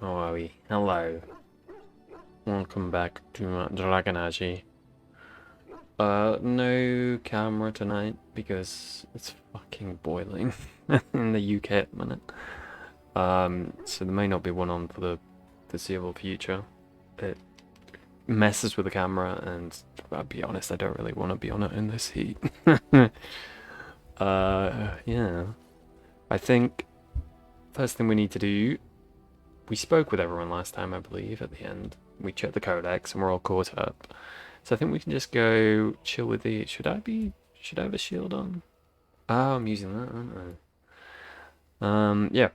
how are we? Hello. Welcome back to Dragon Age. No camera tonight because it's fucking boiling in the UK at the minute. So there may not be one on for the foreseeable future. It messes with the camera, and I'll be honest, I don't really want to be on it in this heat. Yeah. I think first thing we need to do. We spoke with everyone last time, I believe, at the end. We checked the codex and we're all caught up. So I think we can just go chill with the... Should I have a shield on? Oh, I'm using that, aren't I? Yeah.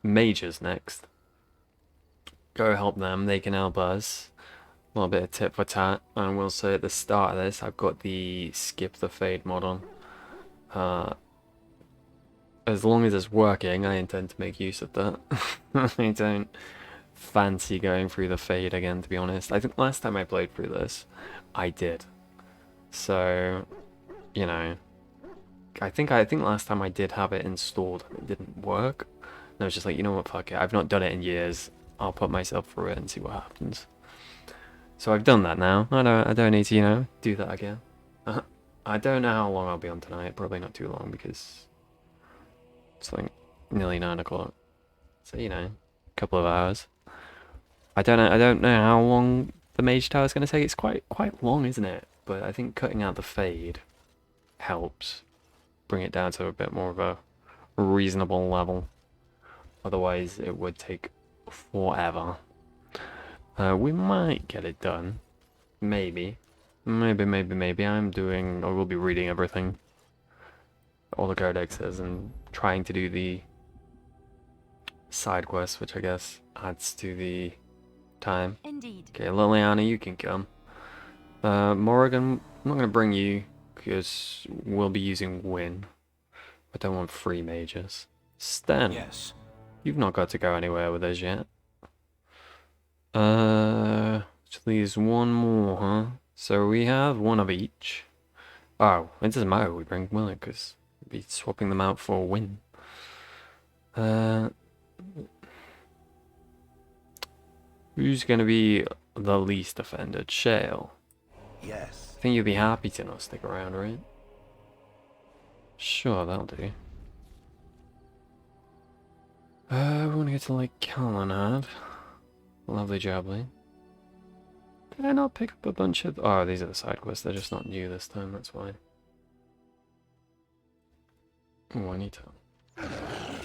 Mages next. Go help them, they can help us. A little bit of tit for tat. And we'll say at the start of this, I've got the skip the fade mod on. As long as it's working, I intend to make use of that. I don't fancy going through the fade again, to be honest. I think last time I played through this, I did. So, you know, I think last time I did have it installed and it didn't work. And I was just like, you know what, fuck it. I've not done it in years. I'll put myself through it and see what happens. So I've done that now. I don't need to, you know, do that again. I don't know how long I'll be on tonight. Probably not too long because it's like nearly 9 o'clock. So, you know, a couple of hours. I don't know how long the mage tower is going to take. It's quite long, isn't it? But I think cutting out the fade helps bring it down to a bit more of a reasonable level. Otherwise, it would take forever. We might get it done. Maybe. I will be reading everything. All the codexes and trying to do the side quests, which I guess adds to the time. Indeed. Okay, Liliana, you can come. Morrigan, I'm not going to bring you because we'll be using Win. I don't want free mages. Sten, Yes. you've not got to go anywhere with us yet. Just leaves one more, huh? So we have one of each. Oh, it doesn't matter who we bring, will it? Because we'll be swapping them out for Win. Who's going to be the least offended? Shale. Yes. I think you'll be happy to not stick around, right? Sure, that'll do. We want to get to like Calenad. Lovely jubbly. Did I not pick up a bunch of... Oh, these are the side quests. They're just not new this time, that's why. Oh, I need to...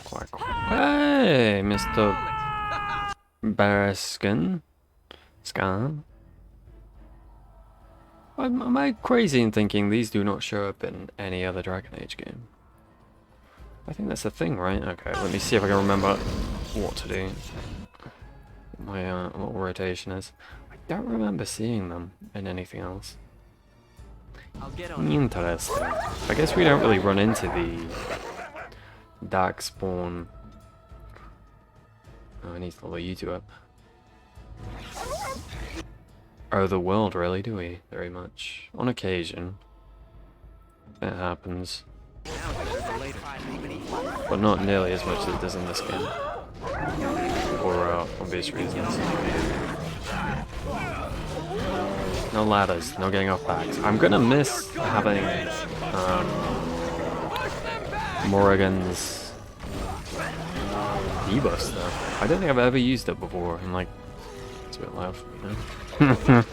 Quack. Hey, Mr. Baraskin. Scan. Am I crazy in thinking these do not show up in any other Dragon Age game? I think that's the thing, right? Okay, let me see if I can remember what to do. My little rotation is. I don't remember seeing them in anything else. Interesting. I guess we don't really run into the Darkspawn. Oh, I need to level you two up. Oh, the world, really, do we? Very much. On occasion. It happens. But not nearly as much as it does in this game. For obvious reasons. No ladders, no getting off backs. I'm gonna miss having Morrigan's debuff stuff. I don't think I've ever used it before, and like, it's a bit loud for me now.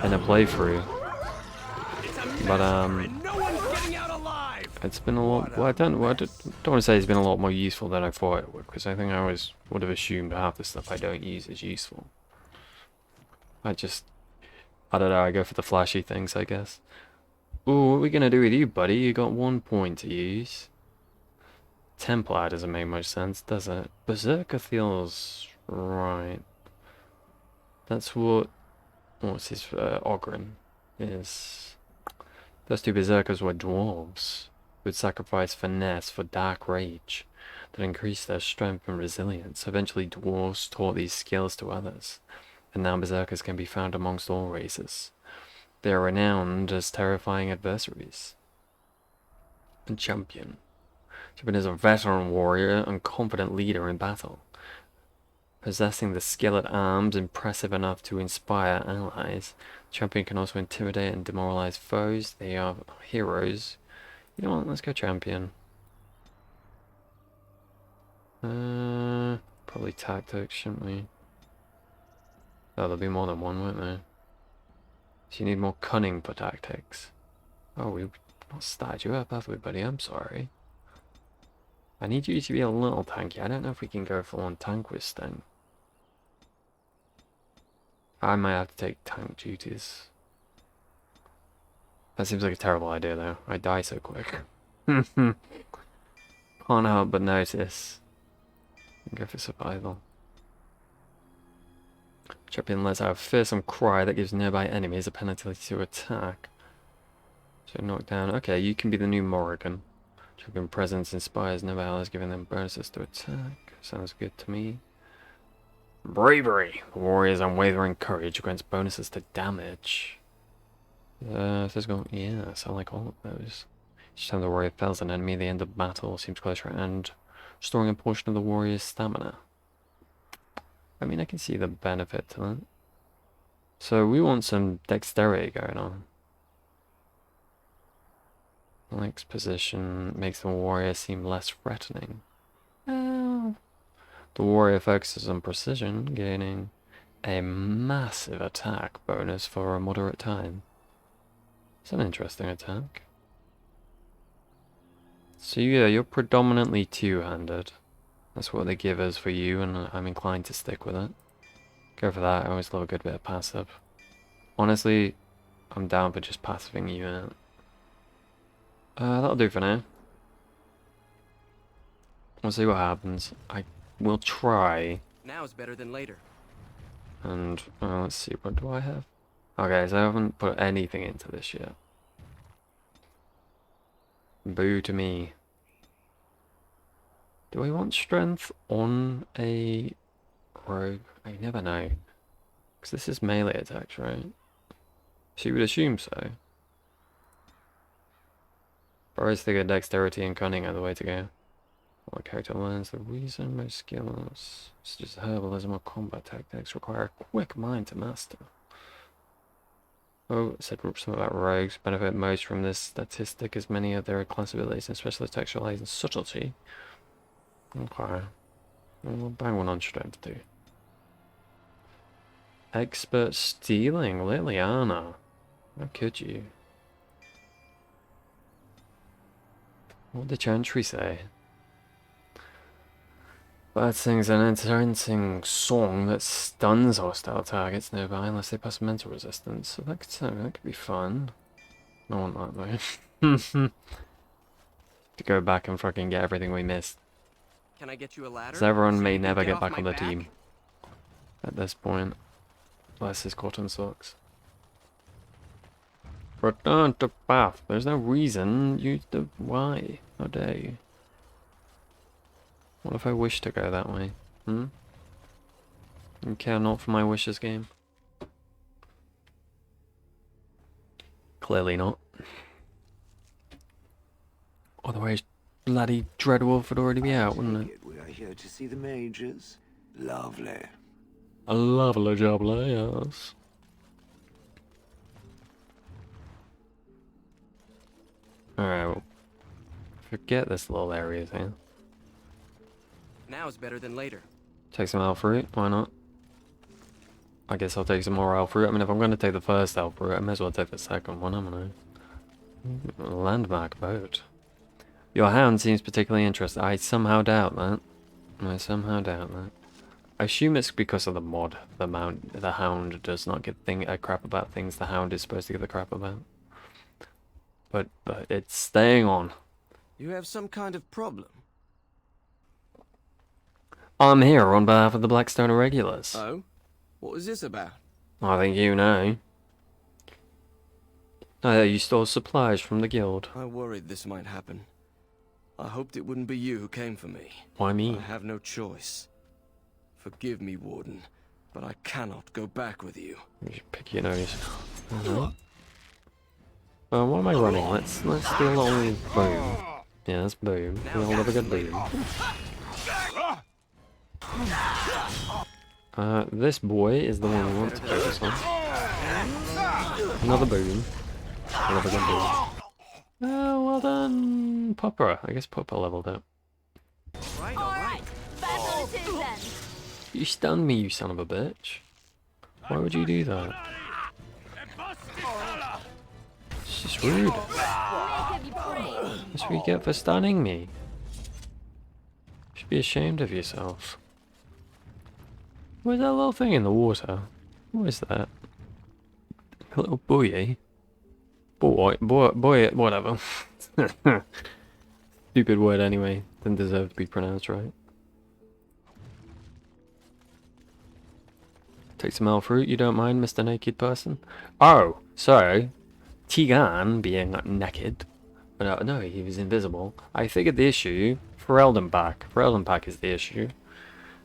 In a playthrough. But it's been a lot. Well, I don't want to say it's been a lot more useful than I thought it would, because I think I always would have assumed half the stuff I don't use is useful. I don't know, I go for the flashy things, I guess. Ooh, what are we gonna do with you, buddy? You got 1 point to use. Templar doesn't make much sense, does it? Berserker feels right. That's what's his, Ogren is. Those two berserkers were dwarves, who would sacrifice finesse for dark rage that increased their strength and resilience. Eventually dwarves taught these skills to others, and now berserkers can be found amongst all races. They are renowned as terrifying adversaries. And Champion. Champion is a veteran warrior and confident leader in battle. Possessing the skill at arms impressive enough to inspire allies. Champion can also intimidate and demoralize foes. They are heroes. You know what? Let's go champion. Probably tactics, shouldn't we? Oh, there'll be more than one, won't there? So you need more cunning for tactics. Oh, we've not started you up, have we, buddy? I'm sorry. I need you to be a little tanky. I don't know if we can go full on tank with Sting. I might have to take tank duties. That seems like a terrible idea, though. I die so quick. Can't help but notice. Go for survival. Champion lets out a fearsome cry that gives nearby enemies a penalty to attack. So knock down. Okay, you can be the new Morrigan. Champion presence inspires nearby allies, giving them bonuses to attack. Sounds good to me. Bravery! The warrior's unwavering courage grants bonuses to damage. Physical, yes, I like all of those. Each time the warrior fells an enemy, the end of battle seems closer at hand, restoring a portion of the warrior's stamina. I mean, I can see the benefit to that. So we want some dexterity going on. Next position makes the warrior seem less threatening. The warrior focuses on precision, gaining a massive attack bonus for a moderate time. It's an interesting attack. So yeah, you're predominantly two-handed. That's what they give us for you, and I'm inclined to stick with it. Go for that. I always love a good bit of passive. Honestly, I'm down for just passiving you out. That'll do for now. We'll see what happens. I will try. Now is better than later. And let's see, what do I have? Okay, so I haven't put anything into this yet. Boo to me. Do I want strength on a rogue? I never know. Because this is melee attacks, right? So you would assume so. Or is the dexterity and cunning are the way to go? All the character learns the reason most skills, such as herbalism or combat tactics, require a quick mind to master. Oh, it said something about rogues benefit most from this statistic, as many of their class abilities and special attacks rely on subtlety. Okay. We'll bang one on strength too. Expert stealing, Liliana. How could you? What did Chantry say? Bird sings an entrancing song that stuns hostile targets nearby unless they pass mental resistance. So that could be fun. I want that though. To go back and fucking get everything we missed. Can I get you a ladder? Because everyone So may you can never get off back my on the back? team at this point. Bless his cotton socks. Return to path. There's no reason you to. Why? How dare you? What if I wish to go that way? You care not for my wishes, game? Clearly not. Otherwise, bloody Dreadwolf would already be out, wouldn't it? We are here to see the mages. Lovely. A lovely job, yes. Alright, well, forget this little area thing. Now is better than later. Take some elf fruit, why not? I guess I'll take some more elf fruit. I mean, if I'm going to take the first elf fruit, I may as well take the second one, haven't I? Landmark boat. Your hound seems particularly interested. I somehow doubt that. I assume it's because of the mod. The hound does not give a crap about things the hound is supposed to give a crap about. But it's staying on. You have some kind of problem. I'm here on behalf of the Blackstone Irregulars. Oh? What was this about? I think you know. You stole supplies from the guild. I worried this might happen. I hoped it wouldn't be you who came for me. Why me? I have no choice. Forgive me, Warden, but I cannot go back with you. You should pick your nose. What am I running? Let's do a little boom. Yeah, let's boom. We all love a good boom. This boy is the one we want to focus on. Another boon. Another good boon. Oh, well done, Pupper. I guess Pupper leveled up. Alright, battle it is then. You stunned me, you son of a bitch. Why would you do that? It's just rude. Make it be brave. That's what you get for stunning me. You should be ashamed of yourself. What is that little thing in the water? What is that? A little buoy? Boy, whatever. Stupid word anyway. Didn't deserve to be pronounced right. Take some elf fruit, you don't mind, Mr. Naked Person? Oh, so Tigan being naked. But no, he was invisible. I figured the issue Ferelden Pack. Ferelden Pack is the issue.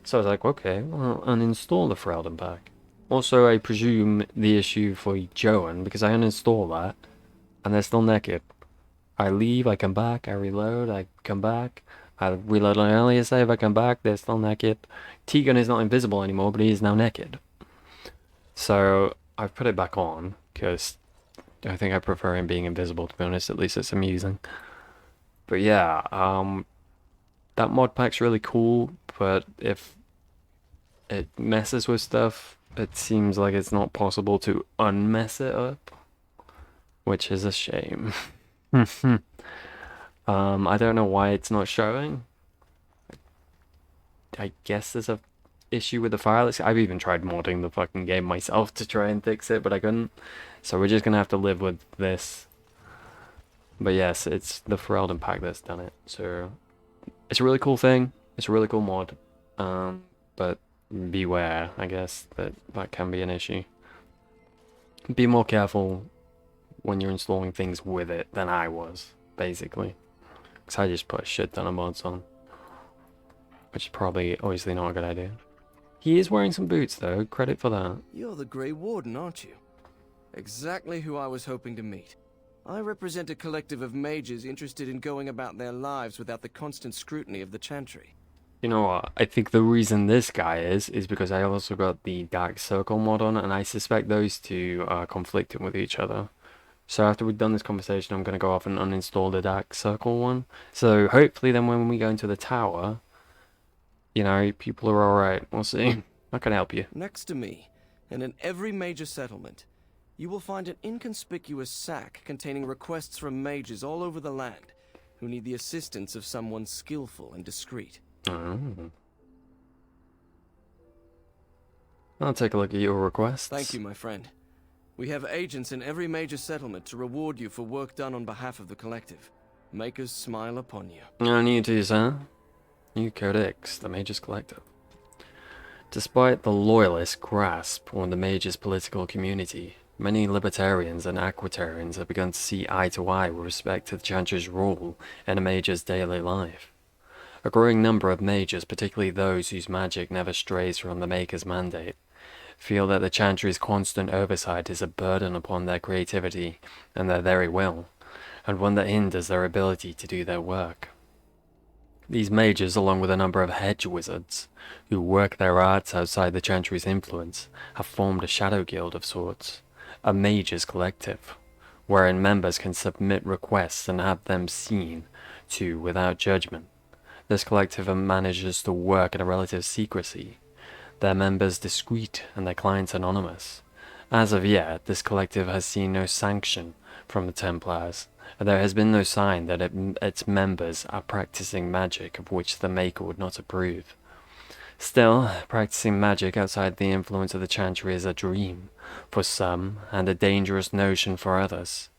So I was like, okay, well, uninstall the Ferelden Pack. Also, I presume the issue for Joan, because I uninstall that, and they're still naked. I leave, I come back, I reload, I come back, I reload on earlier save, I come back, they're still naked. Tegan is not invisible anymore, but he is now naked. So, I've put it back on, because I think I prefer him being invisible, to be honest, at least it's amusing. But yeah, that mod pack's really cool, but if it messes with stuff, it seems like it's not possible to unmess it up, which is a shame. I don't know why it's not showing. I guess there's a issue with the file. I've even tried modding the fucking game myself to try and fix it, but I couldn't. So we're just gonna have to live with this. But yes, it's the Ferelden Pack that's done it. So it's a really cool thing. It's a really cool mod. But beware, I guess, that can be an issue. Be more careful when you're installing things with it than I was, basically. Because I just put a shit ton of mods on. Which is probably, obviously, not a good idea. He is wearing some boots, though. Credit for that. You're the Grey Warden, aren't you? Exactly who I was hoping to meet. I represent a collective of mages interested in going about their lives without the constant scrutiny of the Chantry. You know what? I think the reason this guy is because I also got the Dark Circle mod on, and I suspect those two are conflicting with each other. So after we've done this conversation, I'm going to go off and uninstall the Dark Circle one. So hopefully then when we go into the tower, you know, people are alright. We'll see. I can help you. Next to me, and in every major settlement, you will find an inconspicuous sack containing requests from mages all over the land who need the assistance of someone skillful and discreet. Oh. I'll take a look at your requests. Thank you, my friend. We have agents in every major settlement to reward you for work done on behalf of the collective. Make us smile upon you. I need to, sir. New Codex, the Mages Collective. Despite the loyalist grasp on the Mages political community, many libertarians and aquitarians have begun to see eye to eye with respect to the Chantry's role in a mage's daily life. A growing number of mages, particularly those whose magic never strays from the Maker's mandate, feel that the Chantry's constant oversight is a burden upon their creativity and their very will, and one that hinders their ability to do their work. These mages, along with a number of hedge wizards, who work their arts outside the Chantry's influence, have formed a shadow guild of sorts, a mages collective, wherein members can submit requests and have them seen to without judgment. This collective manages to work in a relative secrecy, their members discreet and their clients anonymous. As of yet, this collective has seen no sanction from the Templars, and there has been no sign that its members are practicing magic of which the Maker would not approve. Still, practicing magic outside the influence of the Chantry is a dream for some, and a dangerous notion for others,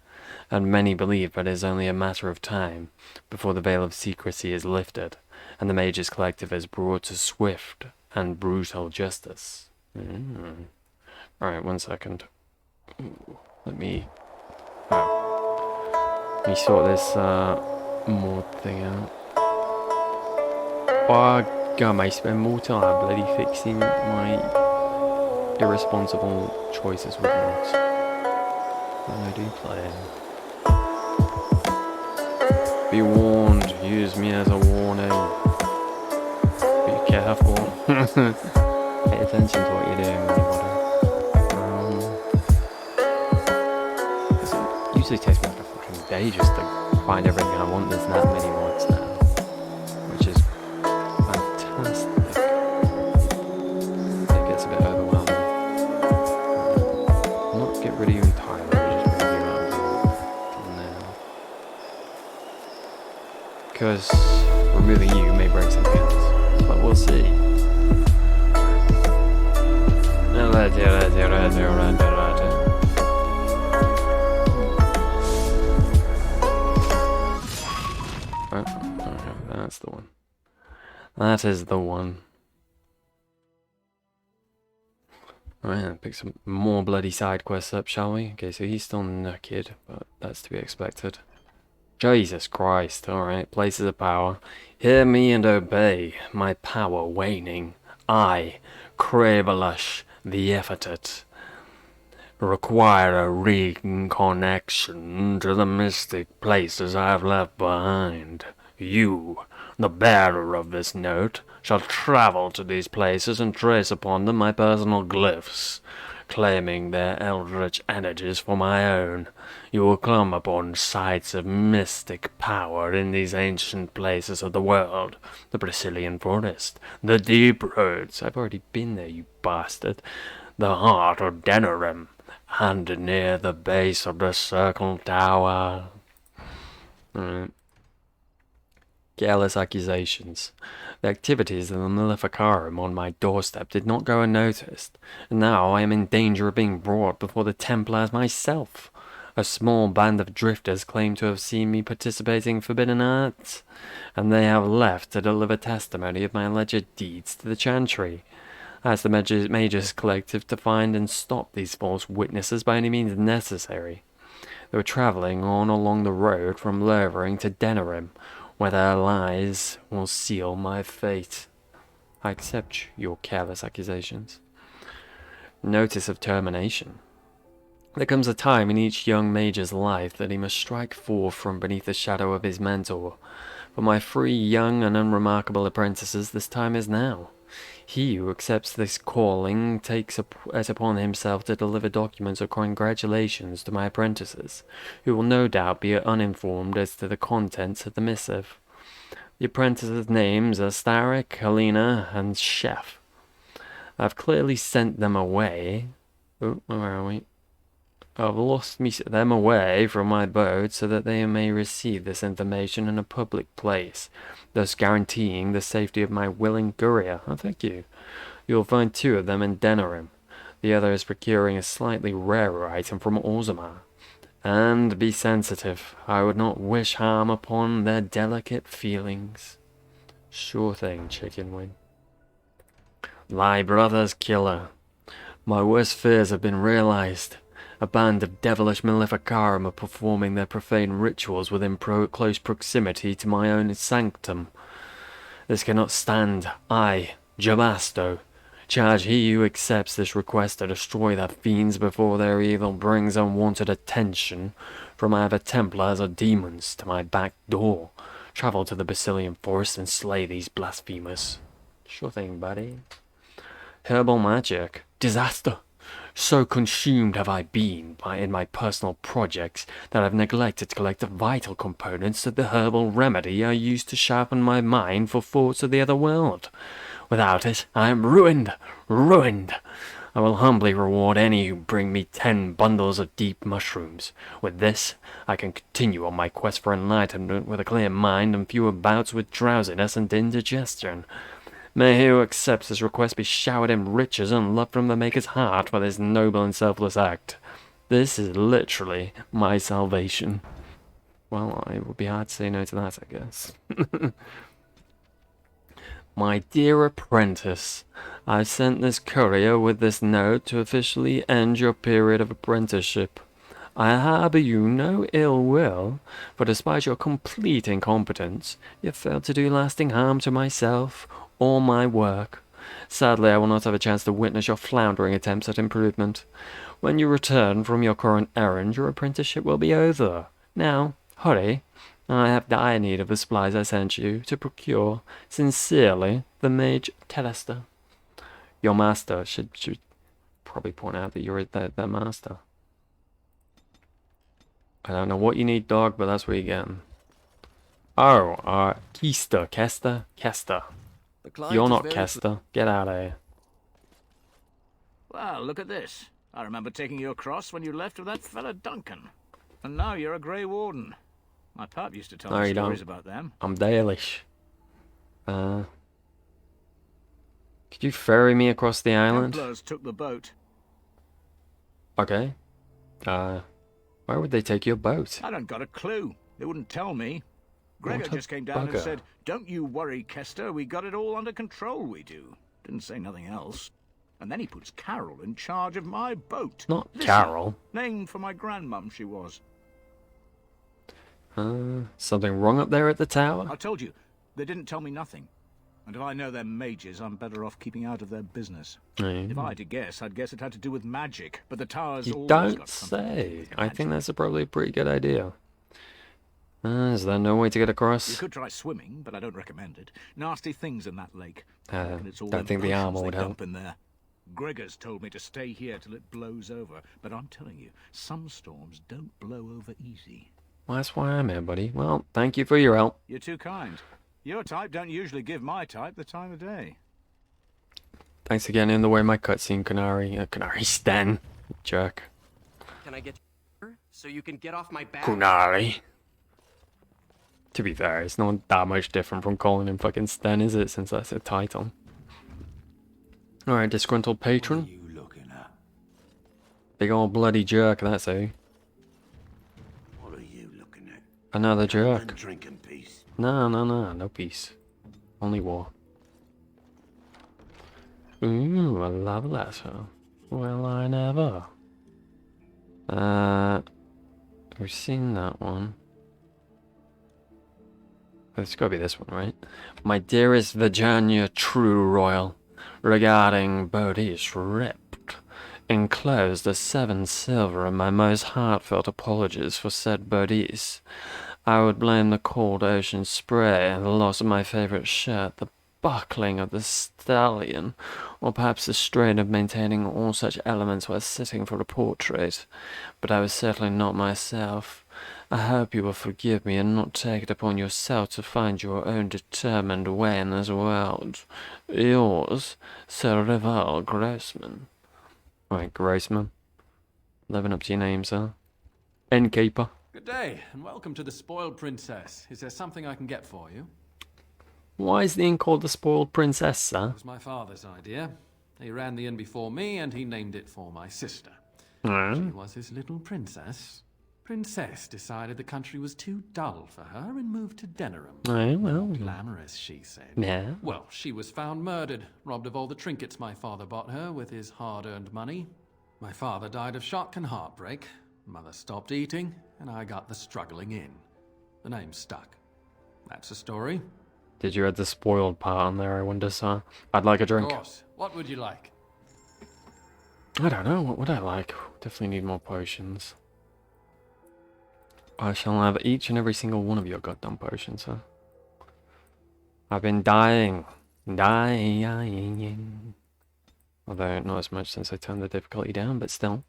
and many believe that it is only a matter of time before the veil of secrecy is lifted, and the Mages Collective is brought to swift and brutal justice. Alright, 1 second. Let me sort this mod thing out. Oh god, I spend more time bloody fixing my irresponsible choices with mods than I do playing. Be warned, use me as a warning. Be careful. Pay attention to what you're doing, everybody. It usually takes me like a fucking day just to find everything I want. There's that many mods now, which is fantastic. It gets a bit overwhelming. Not get rid of you entirely, but just bring you out for now. Because removing you may break something else, but we'll see. That's the one. That is the one. Alright, pick some more bloody side quests up, shall we? Okay, so he's still naked, but that's to be expected. Jesus Christ, alright, places of power. Hear me and obey, my power waning. I, Dalish, the Infested, require a reconnection to the mystic places I have left behind. You, the bearer of this note, shall travel to these places and trace upon them my personal glyphs, claiming their eldritch energies for my own. You will come upon sites of mystic power in these ancient places of the world. The Brazilian forest, the deep roads, I've already been there, you bastard, the heart of Denerim, and near the base of the circle tower. Alright. Careless accusations. The activities of the Maleficarum on my doorstep did not go unnoticed, and now I am in danger of being brought before the Templars myself. A small band of drifters claim to have seen me participating in forbidden arts, and they have left to deliver testimony of my alleged deeds to the Chantry. I asked the Mages Collective to find and stop these false witnesses by any means necessary. They were travelling on along the road from Levering to Denerim, where their lies will seal my fate. I accept your careless accusations. Notice of termination. There comes a time in each young mage's life that he must strike forth from beneath the shadow of his mentor. For my 3 young and unremarkable apprentices, this time is now. He who accepts this calling takes it upon himself to deliver documents of congratulations to my apprentices, who will no doubt be uninformed as to the contents of the missive. The apprentices' names are Starrick, Helena, and Chef. I've clearly sent them away. Oh, where are we? I've lost them away from my boat so that they may receive this information in a public place, thus guaranteeing the safety of my willing courier. Oh, thank you. You'll find 2 of them in Denerim. The other is procuring a slightly rarer item from Orzammar. And be sensitive. I would not wish harm upon their delicate feelings. Sure thing, Chicken Wing. Thy brother's killer. My worst fears have been realized. A band of devilish Maleficarum are performing their profane rituals within close proximity to my own sanctum. This cannot stand. I, Jamasto, charge he who accepts this request to destroy the fiends before their evil brings unwanted attention from either Templars or demons to my back door. Travel to the Brazilian forest and slay these blasphemers. Sure thing, buddy. Herbal magic. Disaster. So consumed have I been in my personal projects that I've neglected to collect the vital components of the herbal remedy I used to sharpen my mind for thoughts of the other world. Without it, I am ruined, ruined. I will humbly reward any who bring me 10 bundles of deep mushrooms. With this, I can continue on my quest for enlightenment with a clear mind and fewer bouts with drowsiness and indigestion. May he who accepts this request be showered in riches and love from the Maker's heart for this noble and selfless act. This is literally my salvation. Well, it would be hard to say no to that, I guess. My dear apprentice, I sent this courier with this note to officially end your period of apprenticeship. I harbour you no ill will, for despite your complete incompetence, you failed to do lasting harm to myself or my work. Sadly, I will not have a chance to witness your floundering attempts at improvement. When you return from your current errand, your apprenticeship will be over. Now, hurry. I have dire need of the supplies I sent you to procure. Sincerely, the Mage Telester. Your master should probably point out that you're their master. I don't know what you need, dog, but that's what you're getting. Oh, Kester. The client You're is not very Kester. Get out of here. Well, look at this. I remember taking your cross when you left with that fella Duncan. And now you're a Grey Warden. My pap used to tell No, me you stories don't. about them. I'm Dalish. Could you ferry me across the island? Templars took the boat. Okay. Why would they take your boat? I don't got a clue. They wouldn't tell me. Gregor What a just came down and bugger. said, "Don't you worry, Kester, we got it all under control, we do." Didn't say nothing else. And then he puts Carol in charge of my boat. Not Listen, Carol. named for my grandmum, she was. Something wrong up there at the tower? I told you, they didn't tell me nothing. And if I know they're mages, I'm better off keeping out of their business. If I had to guess, I'd guess it had to do with magic. But the tower's You always don't got something to do say. with I think magic. that's probably a pretty good idea. Is there no way to get You across? could try swimming, but I don't recommend it. Nasty things in that lake. Uh, And it's all don't them think the potions armor they would help. dump in there. Gregor's told me to stay here till it blows over, but I'm telling you, some storms don't blow over easy. Well, that's why I'm here, buddy. Well, thank you for your help. You're too kind. Your type don't usually give my type the time of day. Thanks for getting in the way of my cutscene, Canary. Canary Sten. Jerk. Can I get here so you can get off my back? Kunari. To be fair, it's not that much different from calling him fucking Sten, is it? Since that's a title. Alright, disgruntled What are patron. you looking at? Big old bloody jerk, that's who. What are you looking at? Another And jerk. drinking peace. No peace. Only war. Ooh, a love letter. Well, I never. We've seen that one. It's gotta be this one, right? My dearest Virginia True Royal, regarding Bodhi's ripped, enclosed the 7 silver and my most heartfelt apologies for said Bodhi's. I would blame the cold ocean spray, the loss of my favorite shirt, the buckling of the stallion, or perhaps the strain of maintaining all such elements while sitting for a portrait. But I was certainly not myself. I hope you will forgive me and not take it upon yourself to find your own determined way in this world. Yours, Sir Rival Grossman. Right, Grossman. Living up to your name, sir. Innkeeper. Good day, and welcome to the Spoiled Princess. Is there something I can get for you? Why is the inn called the Spoiled Princess, sir? It was my father's idea. He ran the inn before me, and he named it for my sister. Hmm? She was his little princess. Princess decided the country was too dull for her and moved to Denerim. Oh, well. Glamorous, she said. Yeah. Well, she was found murdered, robbed of all the trinkets my father bought her with his hard-earned money. My father died of shock and heartbreak. Mother stopped eating, and I got the struggling in. The name stuck. That's the story. Did you add the spoiled part on there, I wonder, sir? I'd like a Of drink. course. What would you like? I don't know, what would I like? Definitely need more potions. I shall have each and every single one of your goddamn potions, sir. I've been dying. Dying. Although, not as much since I turned the difficulty down, but still.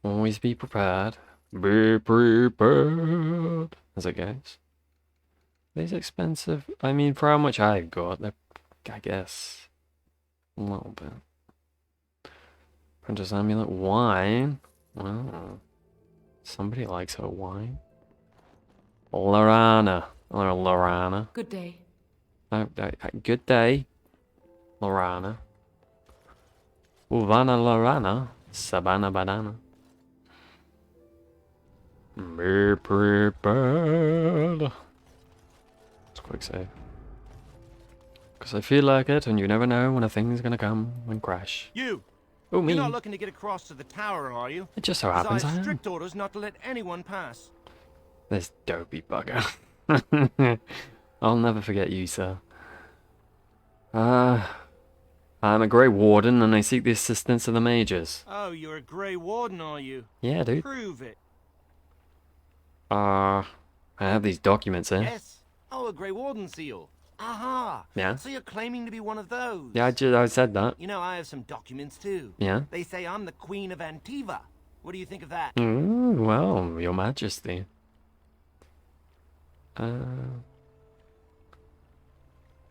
Always be prepared. Be prepared. As it goes. These expensive. I mean, for how much I've got, they're, I guess, a little bit. Princess Amulet. Wine. Wow. Somebody likes her wine. Lorana. Or Lorana. Good day. Good day. Lorana. Uvana Lorana. Sabana Badana. Be prepared. Let's quick save. Because I feel like it, and you never know when a thing's gonna come and crash. You! Oh, me. You're not looking to get across to the tower, are you? It just so 'Cause happens I I have am. strict orders not to let anyone pass. This dopey bugger. I'll never forget you, sir. I'm a Grey Warden, and I seek the assistance of the mages. Oh, you're a Grey Warden, are you? Yeah, dude. Prove it. I have these documents here. Yes. Oh, a Grey Warden seal. Aha! Yeah? So you're claiming to be one of those? Yeah, I said that. You know, I have some documents too. Yeah? They say I'm the Queen of Antiva. What do you think of that? Well, Your Majesty.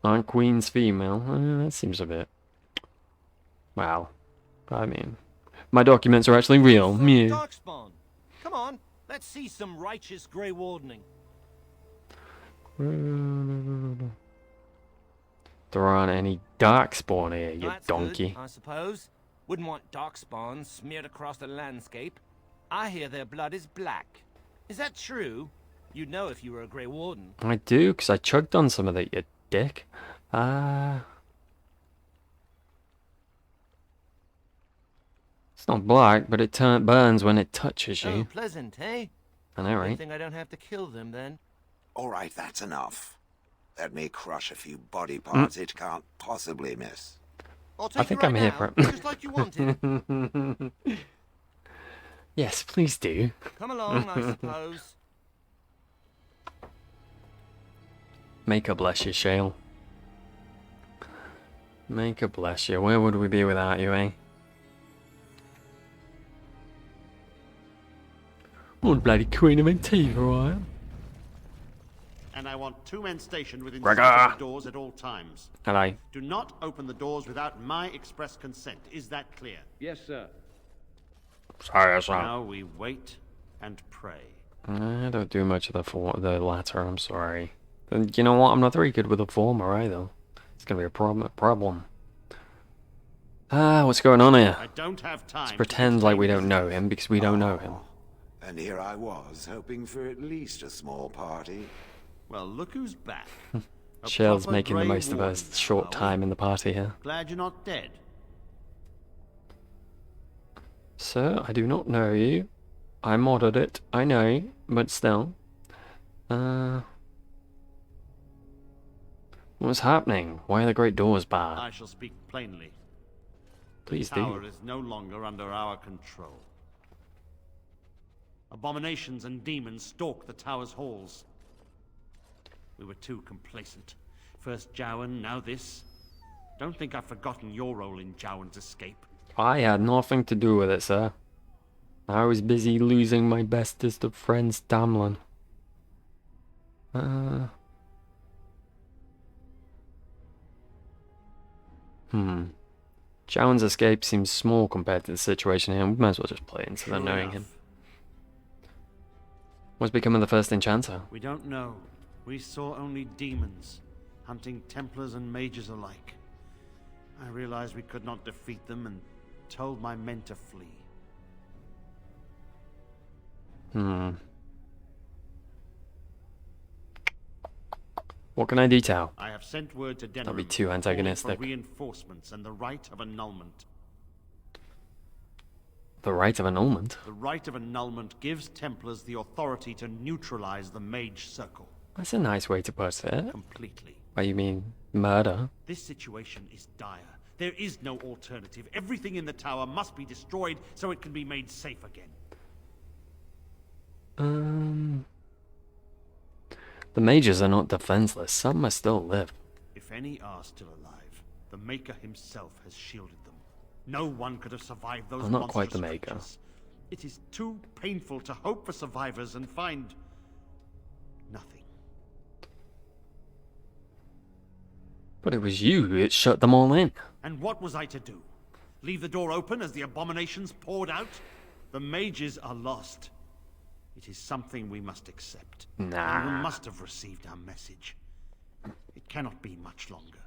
Aren't queens female? That seems a bit... Wow. I mean... My documents are actually real. Some Yeah. darkspawn. Come on, let's see some righteous Grey Wardening. There aren't any darkspawn here, you That's donkey. good, I suppose. Wouldn't want darkspawn smeared across the landscape. I hear their blood is black. Is that true? You'd know if you were a Grey Warden. I do, because I chugged on some of that, you dick. It's not black, but it burns when it touches Oh, you. pleasant, eh? I know, Good right? thing I don't have to kill them then. All right, that's enough. Let me crush a few body parts it can't possibly miss. I'll take think you I'm right here now, for it. just like you wanted. Yes, please do. Come along, I suppose. Make a bless you, Shale. Make a bless you. Where would we be without you, eh? Oh, bloody Queen of Antiva, I am. And I want 2 men stationed within Gregor. sight of the doors at all times. Hello. Do not open the doors without my express consent. Is that clear? Yes, sir. Sorry, sorry. Now we wait and pray. I don't do much of the latter, I'm sorry. And you know what? I'm not very good with the former either. It's gonna be a problem. What's going on here? I don't have time. Let's to pretend like we explain don't know him, because we don't know him. And here I was, hoping for at least a small party. this. Well, look who's back. A Shell's proper making the Grey most of her Warden, short are we? time in the party here. Glad you're not dead. Sir, I do not know you. I modded it, I know, but still. What's happening? Why are the great doors barred? I shall speak plainly. Please the tower do. is no longer under our control. Abominations and demons stalk the tower's halls. We were too complacent. First Jowan, now this. Don't think I've forgotten your role in Jowan's escape. I had nothing to do with it, sir. I was busy losing my bestest of friends, Damlin. Jowan's escape seems small compared to the situation here. We might as well just play into the True knowing enough. him. What's become of the first enchanter? We don't know. We saw only demons, hunting Templars and mages alike. I realized we could not defeat them and told my men to flee. What can I detail? I have sent word to Denerim, That'll be too calling antagonistic. for reinforcements and the right of annulment. The right of annulment? The right of annulment gives Templars the authority to neutralize the Mage Circle That's a nice way to put it. completely. What, you mean murder? This situation is dire. There is no alternative. Everything in the tower must be destroyed so it can be made safe again. The mages are not defenseless. Some must still live. If any are still alive, the Maker himself has shielded them. No one could have survived those Well, not quite monstrous the Maker. creatures. It is too painful to hope for survivors and find nothing. But it was you who shut them all in. And what was I to do? Leave the door open as the abominations poured out? The mages are lost. It is something we must accept. Nah. And you must have received our message. It cannot be much longer.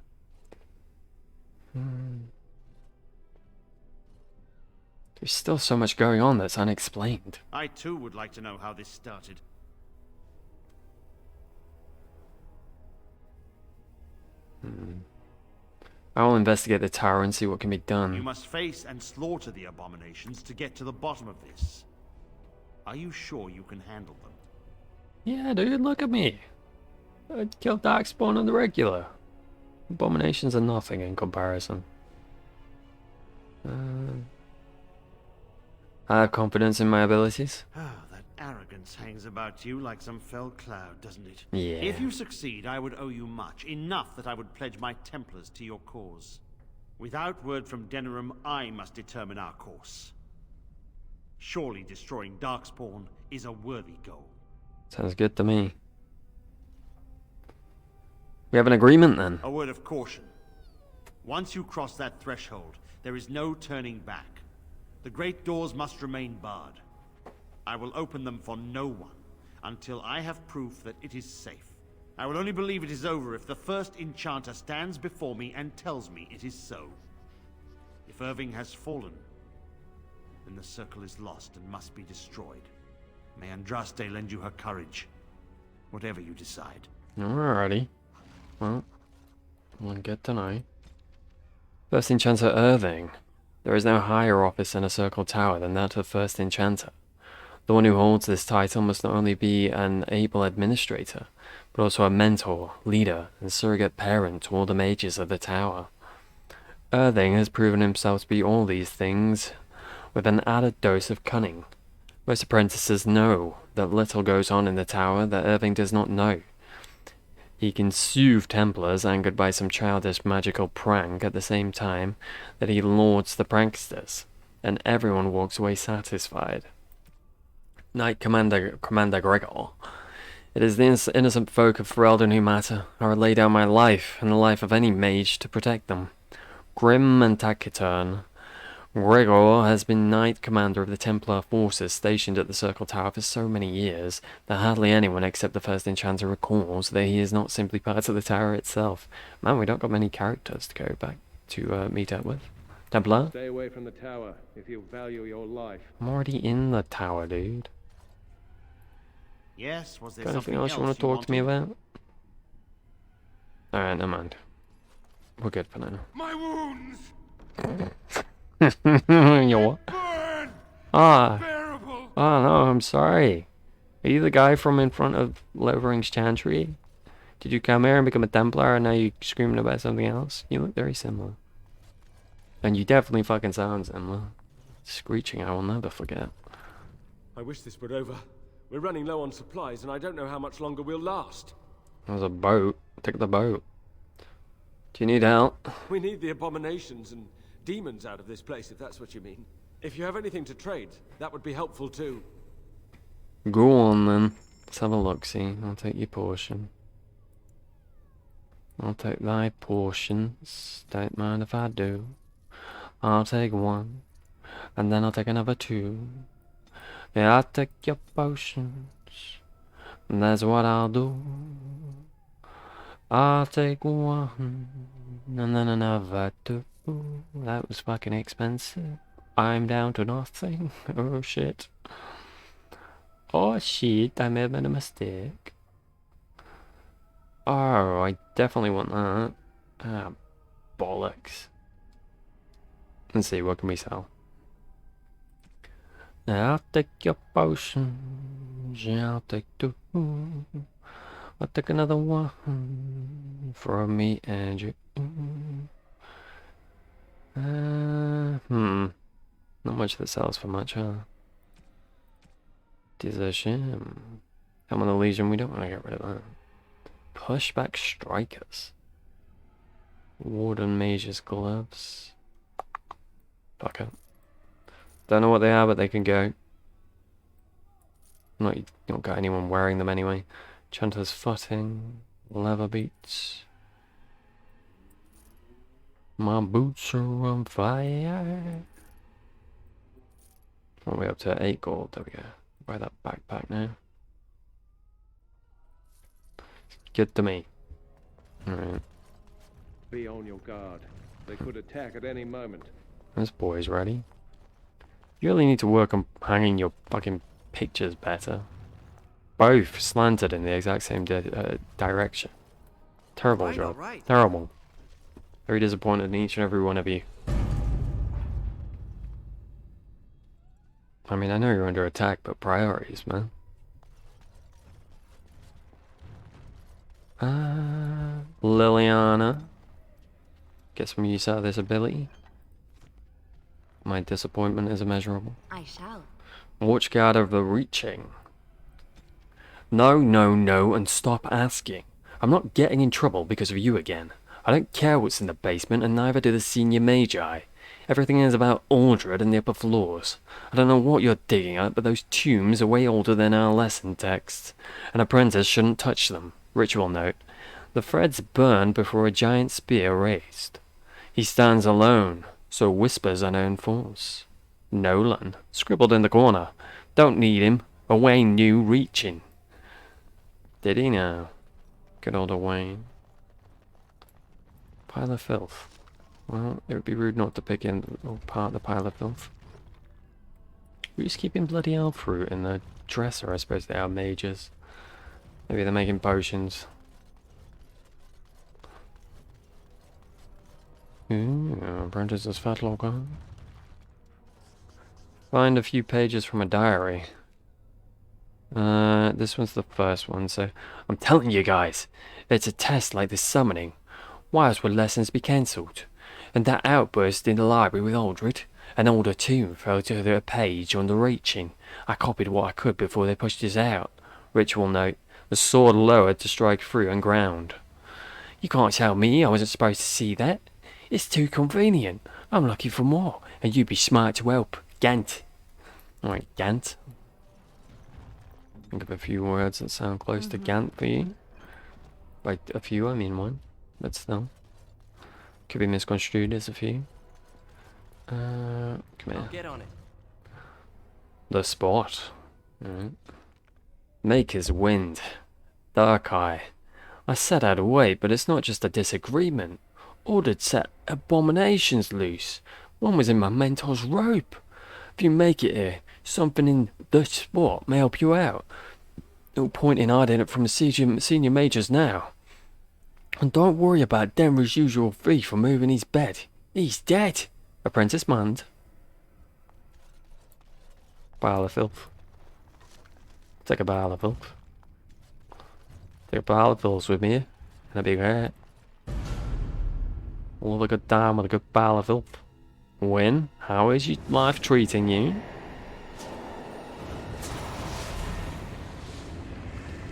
There's still so much going on that's unexplained. I too would like to know how this started. I will investigate the tower and see what can be You done. must face and slaughter the abominations to get to the bottom of this. Are you sure you can handle them? Yeah, dude, look at me. I killed Darkspawn on the regular. Abominations are nothing in comparison. I have confidence in my abilities. Ah, that arrogance hangs about you like some fell cloud, doesn't it? Yeah. If you succeed, I would owe you much. Enough that I would pledge my Templars to your cause. Without word from Denerim, I must determine our course. Surely destroying Darkspawn is a worthy goal. Sounds good to me. We have an agreement then. A word of caution. Once you cross that threshold, there is no turning back. The great doors must remain barred. I will open them for no one until I have proof that it is safe. I will only believe it is over if the first enchanter stands before me and tells me it is so. If Irving has fallen, then the circle is lost and must be destroyed. May Andraste lend you her courage, whatever you decide. Alrighty. Well, we'll get to know. First Enchanter Irving. There is no higher office in a Circle Tower than that of First Enchanter. The one who holds this title must not only be an able administrator, but also a mentor, leader, and surrogate parent to all the mages of the tower. Irving has proven himself to be all these things, with an added dose of cunning. Most apprentices know that little goes on in the tower that Irving does not know. He can soothe Templars angered by some childish magical prank at the same time that he lauds the pranksters, and everyone walks away satisfied. Knight Commander Gregor. It is the innocent folk of Ferelden who matter. I would lay down my life and the life of any mage to protect them. Grim and taciturn, Gregor has been Knight Commander of the Templar forces stationed at the Circle Tower for so many years that hardly anyone except the First Enchanter recalls that he is not simply part of the tower itself. Man, we don't got many characters to go back to meet up with. Templar? Stay away from the tower if you value your life. I'm already in the tower, dude. Yes, was there Got anything something else you want to talk to me wanted? about? Alright, never mind. We're good for now. My wounds! You what? Burn! Ah, Bearable! oh no, I'm sorry. Are you the guy from in front of Levering's Chantry? Did you come here and become a Templar and now you're screaming about something else? You look very similar. And you definitely fucking sound similar. Screeching I will never forget. I wish this were over. We're running low on supplies, and I don't know how much longer we'll last. There's a boat. Take the boat. Do you need help? We need the abominations and demons out of this place, if that's what you mean. If you have anything to trade, that would be helpful too. Go on then. Let's have a look-see. I'll take your portion. I'll take thy portions. Don't mind if I do. I'll take one. And then I'll take another two. Yeah, I'll take your potions. And that's what I'll do. I'll take one. And then another two. That was fucking expensive. I'm down to nothing. Oh shit. Oh shit, I may have made a mistake. Oh, I definitely want that. Ah, bollocks. Let's see, what can we sell? I'll take your potions. I'll take two. I'll take another one for me and you. Not much that sells for much, huh? Desertion. Come on the Legion, we don't want to get rid of that. Pushback Strikers. Warden Mage's Gloves. Fuck it. Don't know what they are, but they can go. Not got anyone wearing them anyway. Chanter's Footing. Leather Boots. My boots are on fire. What are we up to? 8 gold. There we go. Buy that backpack now. Good to me. Alright. Be on your guard. They could attack at any moment. This boy's ready. You really need to work on hanging your fucking pictures better. Both slanted in the exact same direction. Terrible job. Terrible. Very disappointed in each and every one of you. I mean, I know you're under attack, but priorities, man. Liliana. Get some use out of this ability. My disappointment is immeasurable. I shall. Watchguard of the Reaching. No, no, no, and stop asking. I'm not getting in trouble because of you again. I don't care what's in the basement, and neither do the senior magi. Everything is about Aldred and the upper floors. I don't know what you're digging at, but those tombs are way older than our lesson texts. An apprentice shouldn't touch them. Ritual note. The threads burned before a giant spear raised. He stands alone, so whispers unknown force. Nolan, scribbled in the corner. Don't need him. Owain knew reaching. Did he now? Good old Owain. Pile of filth. Well, it would be rude not to pick in part of the pile of filth. We're just keeping bloody elf fruit in the dresser. I suppose they are mages. Maybe they're making potions. Ooh, apprentice's fat locker. Find a few pages from a diary. This one's the first one, so I'm telling you guys, it's a test like this summoning. Why else would lessons be cancelled? And that outburst in the library with Aldred, an older tomb fell to a page on the reaching. I copied what I could before they pushed us out. Ritual note, the sword lowered to strike through and ground. You can't tell me I wasn't supposed to see that. It's too convenient. I'm looking for more, and you'd be smart to help. Gant. Alright, Gant. Think of a few words that sound close to Gant for you. By a few, I mean one. But still. Could be misconstrued as a few. Come here. I'll get on it. The spot. Alright. Maker's wind. Dark eye. I said I'd wait, but it's not just a disagreement. Ordered set abominations loose. One was in my mentor's rope. If you make it here, something in the spot may help you out. No point in hiding it from the senior majors now. And don't worry about Denver's usual fee for moving his bed. He's dead. Apprentice manned. Pile of filth. Take a pile of filth. Take a pile of filth with me, and a big hat. All the good time with a good pile of filth. Win, how is your life treating you?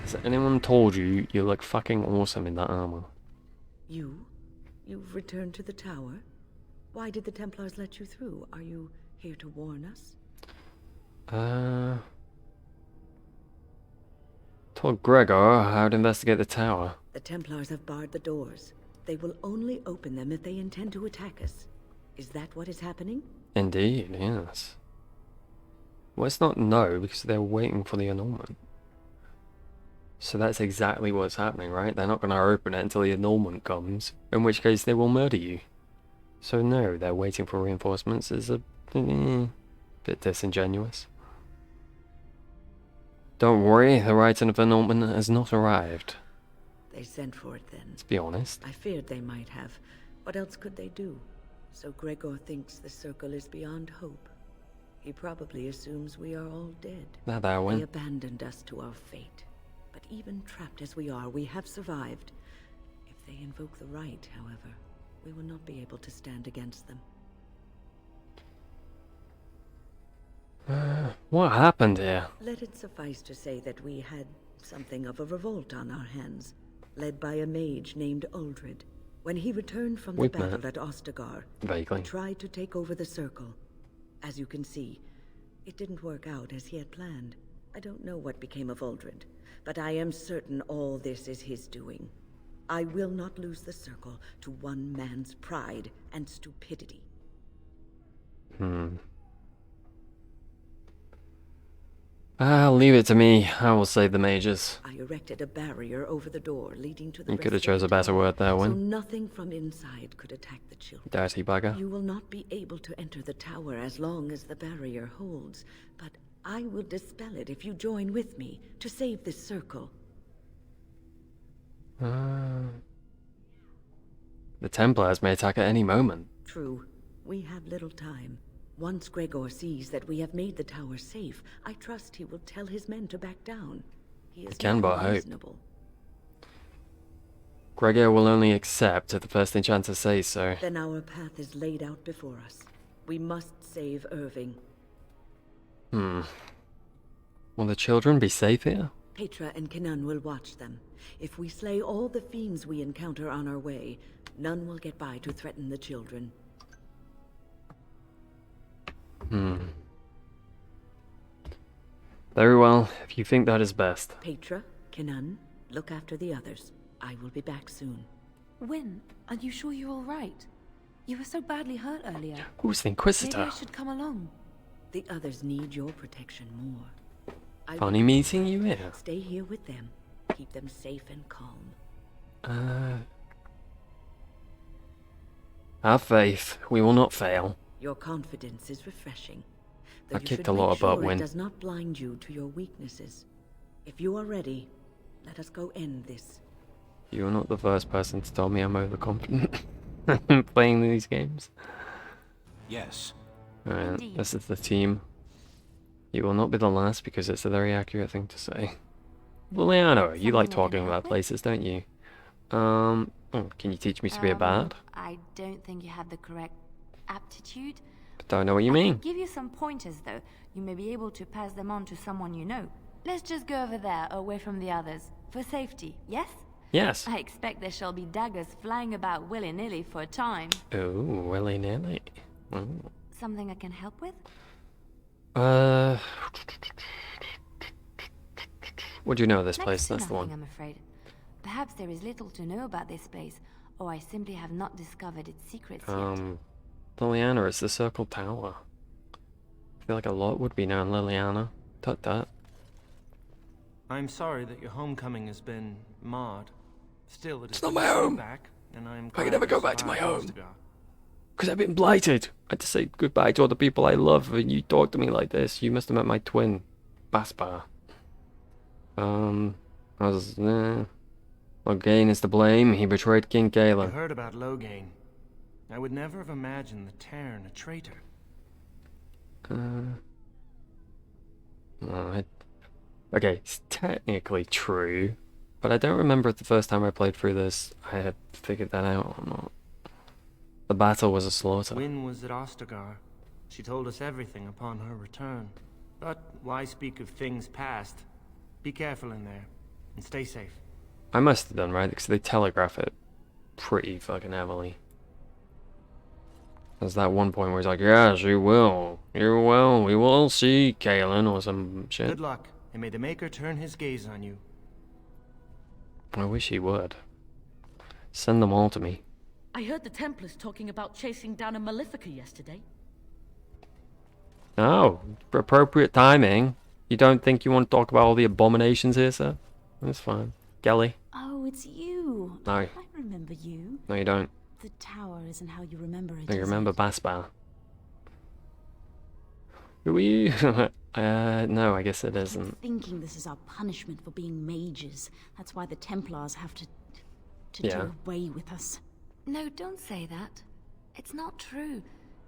Has anyone told you you look fucking awesome in that armor? You've returned to the tower? Why did the Templars let you through? Are you here to warn us? Told Gregor how to investigate the tower. The Templars have barred the doors. They will only open them if they intend to attack us. Is that what is happening? Indeed, yes. Well, it's not no, because they're waiting for the annulment. So that's exactly what's happening, right? They're not going to open it until the annulment comes, in which case they will murder you. So no, they're waiting for reinforcements is a bit disingenuous. Don't worry, the writing of annulment has not arrived. They sent for it then. Let's be honest. I feared they might have. What else could they do? So Gregor thinks the circle is beyond hope. He probably assumes we are all dead. That They win. abandoned us to our fate. But even trapped as we are, we have survived. If they invoke the right, however, we will not be able to stand against them. What happened here? Let it suffice to say that we had something of a revolt on our hands, led by a mage named Aldred. When he returned from the We've met. battle at Ostagar, Vaguely. he tried to take over the circle. As you can see, it didn't work out as he had planned. I don't know what became of Aldred, but I am certain all this is his doing. I will not lose the circle to one man's pride and stupidity. I'll leave it to me. I will save the mages. I erected a barrier over the door leading to the You rest could have of chose the a better tower, word there, so Win. nothing from inside could attack the children. Dirty bugger. You will not be able to enter the tower as long as the barrier holds, but I will dispel it if you join with me to save this circle. The Templars may attack at any moment. True. We have little time. Once Gregor sees that we have made the tower safe, I trust he will tell his men to back down. He is can but not hope. reasonable. Gregor will only accept if the first enchanter says so. Then our path is laid out before us. We must save Irving. Will the children be safe here? Petra and Kenan will watch them. If we slay all the fiends we encounter on our way, none will get by to threaten the children. Very well, if you think that is best. Petra, Kenan, look after the others. I will be back soon. Wyn, are you sure you're all right? You were so badly hurt earlier. Who's the Maybe Inquisitor? I should come along. The others need your protection more. I Funny will- meeting you here. Stay here with them. Keep them safe and calm. Have faith. We will not fail. Your confidence is refreshing. Though I you kicked should a lot make of butt, sure Wyn. it does not blind you to your weaknesses. If you are ready, let us go end this. You're not the first person to tell me I'm overconfident in playing these games. Yes. Alright, Indeed. this is the team. You will not be the last because it's a very accurate thing to say. Liliana, you like Something I can talking help about with? places, don't you? Can you teach me to be a bard? I don't think you have the correct aptitude. Don't know what you I mean. could give you some pointers, though. You may be able to pass them on to someone you know. Let's just go over there, away from the others. For safety, yes? Yes. I expect there shall be daggers flying about willy-nilly for a time. Oh, willy-nilly. Oh. Something I can help with? What do you know of this Next place? to That's the nothing, one. I'm afraid. Perhaps there is little to know about this place, or I simply have not discovered its secrets yet. Liliana, it's the Circle Tower. I feel like a lot would be known, Liliana. Tut. I'm sorry that your homecoming has been marred. Still, it's not my home. back, and I'm I can glad never you go back to my survived home. Ostagar. Because I've been blighted. I had to say goodbye to all the people I love, and you talk to me like this. You must have met my twin, Baspar. Logain is to blame. He betrayed King I Galen. heard about Logain. I would never have imagined the Terran a traitor. Okay, it's technically true, but I don't remember if the first time I played through this, I had figured that out or not. The battle was a slaughter. Wyn was at Ostagar. She told us everything upon her return. But why speak of things past? Be careful in there, and stay safe. I must have done, right? Because they telegraph it pretty fucking heavily. There's that one point where he's like, yes, you will. You will. We will see Galen or some shit. Good luck, and may the Maker turn his gaze on you. I wish he would. Send them all to me. I heard the Templars talking about chasing down a Malefica yesterday. Oh, for appropriate timing. You don't think you want to talk about all the abominations here, sir? That's fine. Gelly? Oh, it's you. No. I remember you. No, you don't. The tower isn't how you remember it. No, you is remember it? Baspar. Who are you? No, I guess it I keep isn't. thinking this is our punishment for being mages. That's why the Templars have to Yeah. do away with us. No, don't say that. It's not true.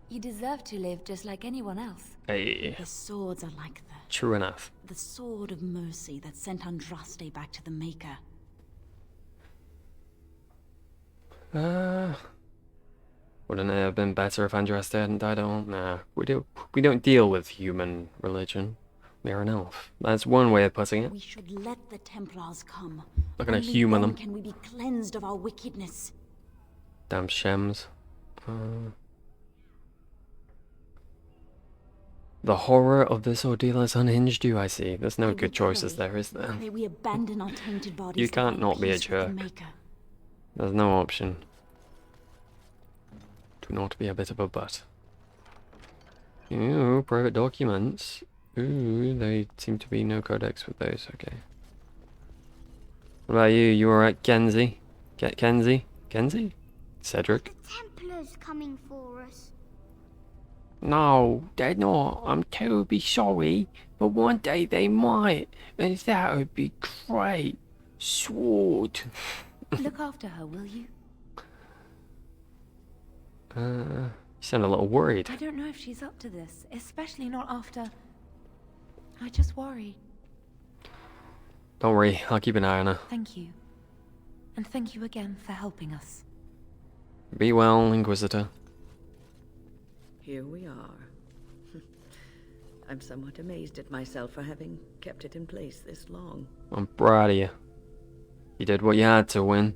You deserve to live just like anyone else. Hey, The swords are like true enough. the sword of mercy that sent Andraste back to the Maker. Wouldn't it have been better if Andraste hadn't died on? Nah, we don't deal with human religion. We're an elf. That's one way of putting it. We should let the Templars come. Not gonna Only humour then them. can we be cleansed of our wickedness. Damn shems. The horror of this ordeal has unhinged you, I see. There's no May we good choices pray. there, is there? May we abandon our tainted bodies. You and can't find not be a peace with the jerk. Maker. There's no option. Do not be a bit of a butt. Ooh, private documents. Ooh, they seem to be no codex with those, okay. What about you? You alright, Kenzie? Kenzie? Kenzie? Cedric? The Templars coming for us. No, they're not. I'm terribly sorry, but one day they might, and that would be great. Sword. Look after her, will you? You sound a little worried. I don't know if she's up to this, especially not after... I just worry. Don't worry, I'll keep an eye on her. Thank you. And thank you again for helping us. Be well, Inquisitor. Here we are. I'm somewhat amazed at myself for having kept it in place this long. I'm proud of you. You did what you had to win.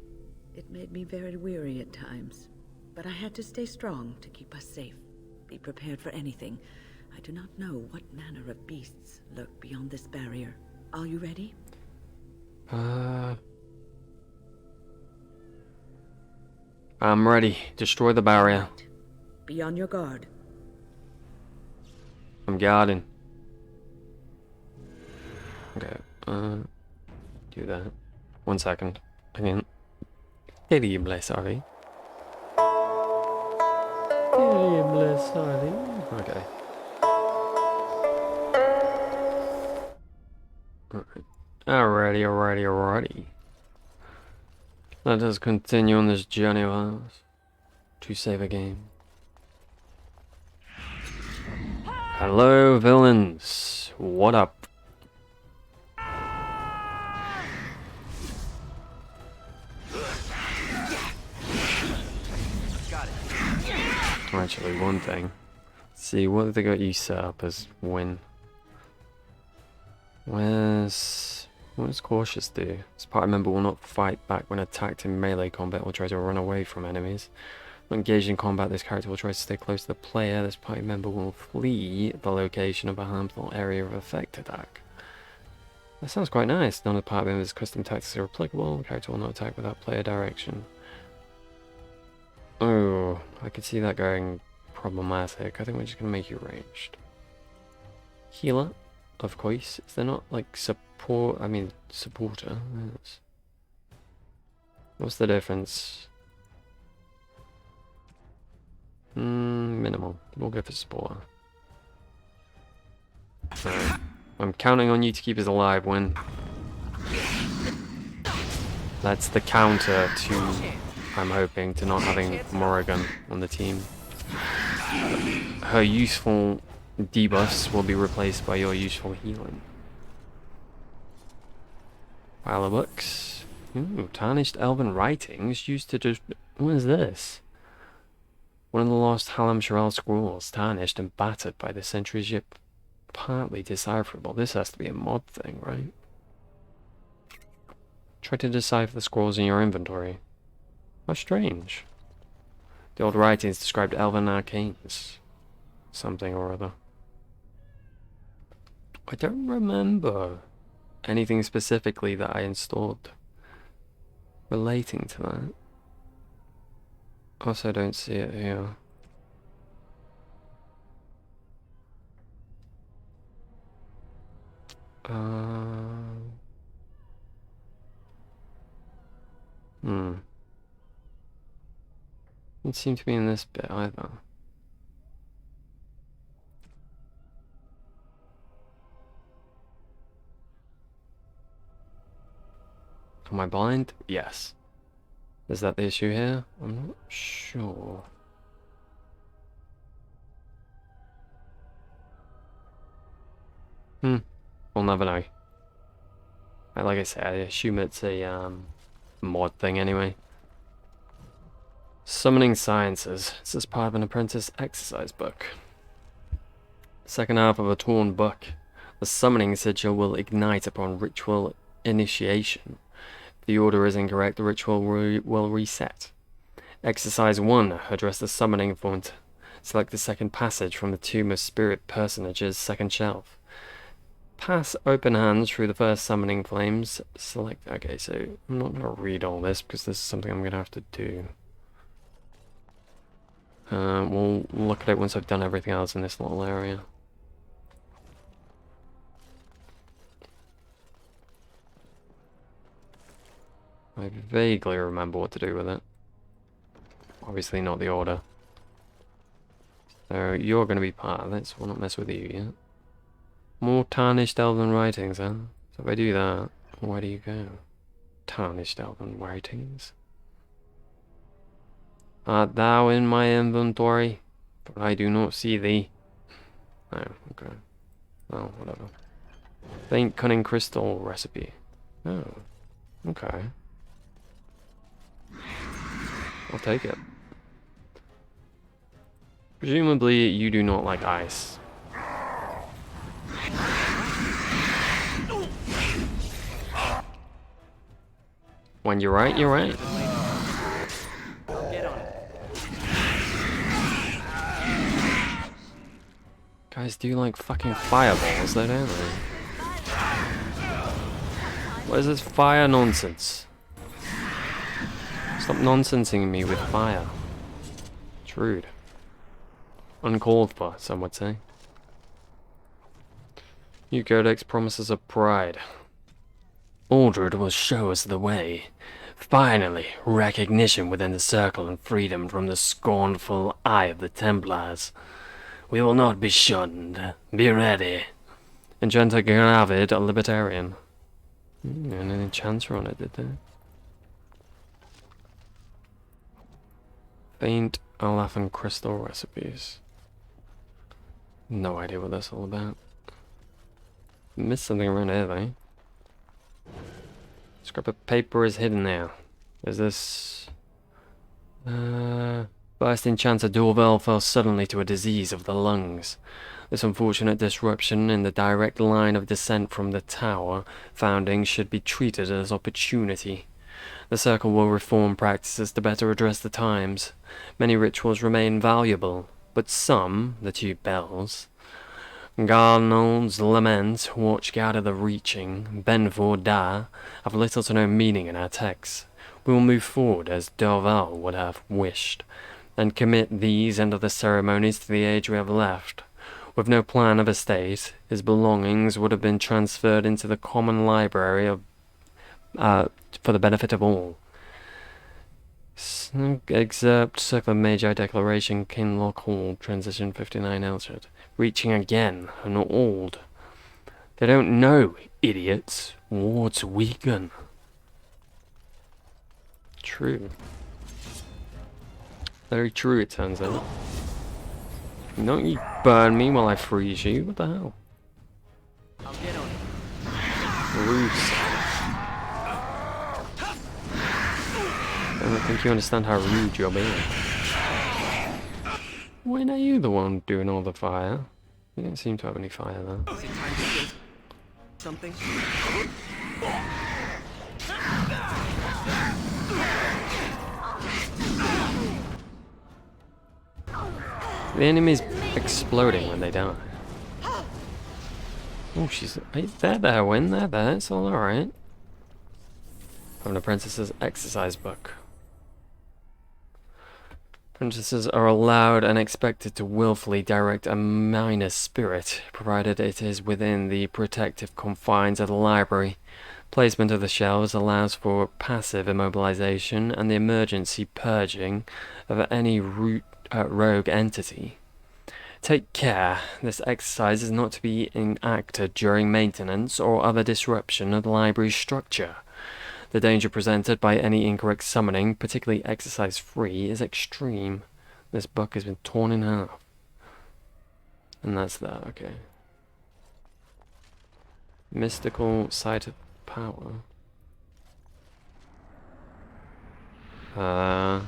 It made me very weary at times, but I had to stay strong to keep us safe. Be prepared for anything. I do not know what manner of beasts lurk beyond this barrier. Are you ready? I'm ready. Destroy the barrier. Right. Be on your guard. I'm guarding. Okay, do that. 1 second. Again. Terrible, sorry. Terrible, sorry. Okay. Alrighty. Let us continue on this journey of ours to save a game. Hello, villains. What up? Actually, one thing. Let's see, what have they got you set up as win? What does Cautious do? This party member will not fight back when attacked in melee combat or try to run away from enemies. When engaged in combat, this character will try to stay close to the player. This party member will flee the location of a harmful area of effect attack. That sounds quite nice. None of the party members' custom tactics are applicable. The character will not attack without player direction. Oh, I could see that going problematic. I think we're just going to make you ranged. Healer, of course. Is there not like support? I mean, supporter. Yes. What's the difference? Minimal. We'll go for supporter. Right. I'm counting on you to keep us alive when... That's the counter to... I'm hoping to not having Morrigan on the team. Her useful debuffs will be replaced by your useful healing. Pile of books. Ooh, tarnished elven writings used to just... What is this? One of the lost Hallam Shirel scrolls, tarnished and battered by the centuries yet partly decipherable. This has to be a mod thing, right? Try to decipher the scrolls in your inventory. How strange. The old writings described elven arcanes. Something or other. I don't remember anything specifically that I installed relating to that. Also don't see it here. Didn't seem to be in this bit either. Am I blind? Yes. Is that the issue here? I'm not sure. We'll never know. Like I said, I assume it's a mod thing anyway. Summoning Sciences. This is part of an apprentice exercise book. Second half of a torn book. The summoning sigil will ignite upon ritual initiation. If the order is incorrect, the ritual will reset. Exercise 1. Address the summoning font. Select the second passage from the Tomb of Spirit Personages second shelf. Pass open hands through the first summoning flames. Select... Okay, so I'm not going to read all this because this is something I'm going to have to do. We'll look at it once I've done everything else in this little area. I vaguely remember what to do with it. Obviously not the order. So you're going to be part of this. We'll not mess with you yet. More tarnished elven writings, huh? So if I do that, where do you go? Tarnished elven writings. Art thou in my inventory? But I do not see thee. Oh, okay. Well, whatever. Faint cunning crystal recipe. Oh, okay. I'll take it. Presumably you do not like ice. When you're right, you're right. I'll get on it. Guys do like fucking fireballs, though, don't they? What is this fire nonsense? Stop nonsensing me with fire. It's rude. Uncalled for, some would say. New Codex promises of pride. Aldred will show us the way. Finally, recognition within the circle and freedom from the scornful eye of the Templars. We will not be shunned. Be ready. Enchanter Gravid, a libertarian. And an enchanter on it, did they? Faint Alathan crystal recipes. No idea what that's all about. Missed something around here, though. Scrap of paper is hidden now. Is this... First enchanter Dorval fell suddenly to a disease of the lungs. This unfortunate disruption in the direct line of descent from the tower founding should be treated as opportunity. The Circle will reform practices to better address the times. Many rituals remain valuable, but some, the two bells, Garnold's Lament, Watchguard of the Reaching, Benfor Da, have little to no meaning in our texts. We will move forward as Dorval would have wished, and commit these and other ceremonies to the age we have left. With no plan of estate, his belongings would have been transferred into the common library of, for the benefit of all. Excerpt Circle of Magi Declaration, Kinloch Hall, Transition 59 Elshad. Reaching again, and old. They don't know, idiots. Wards weaken. True. Very true, it turns out. Don't you burn me while I freeze you. What the hell? I'll get on it. Rude. I don't think you understand how rude you're being. When are you the one doing all the fire? You don't seem to have any fire though. Is it time to kill something? The enemy's exploding when they die. Oh, she's... There, Win. There. It's all alright. Have an apprentice's exercise book. Apprentices are allowed and expected to willfully direct a minor spirit, provided it is within the protective confines of the library. Placement of the shelves allows for passive immobilization and the emergency purging of any rogue entity. Take care, this exercise is not to be enacted during maintenance or other disruption of the library's structure. The danger presented by any incorrect summoning, particularly exercise-free, is extreme. This book has been torn in half. And that's that, okay. Mystical Sight of Power. Not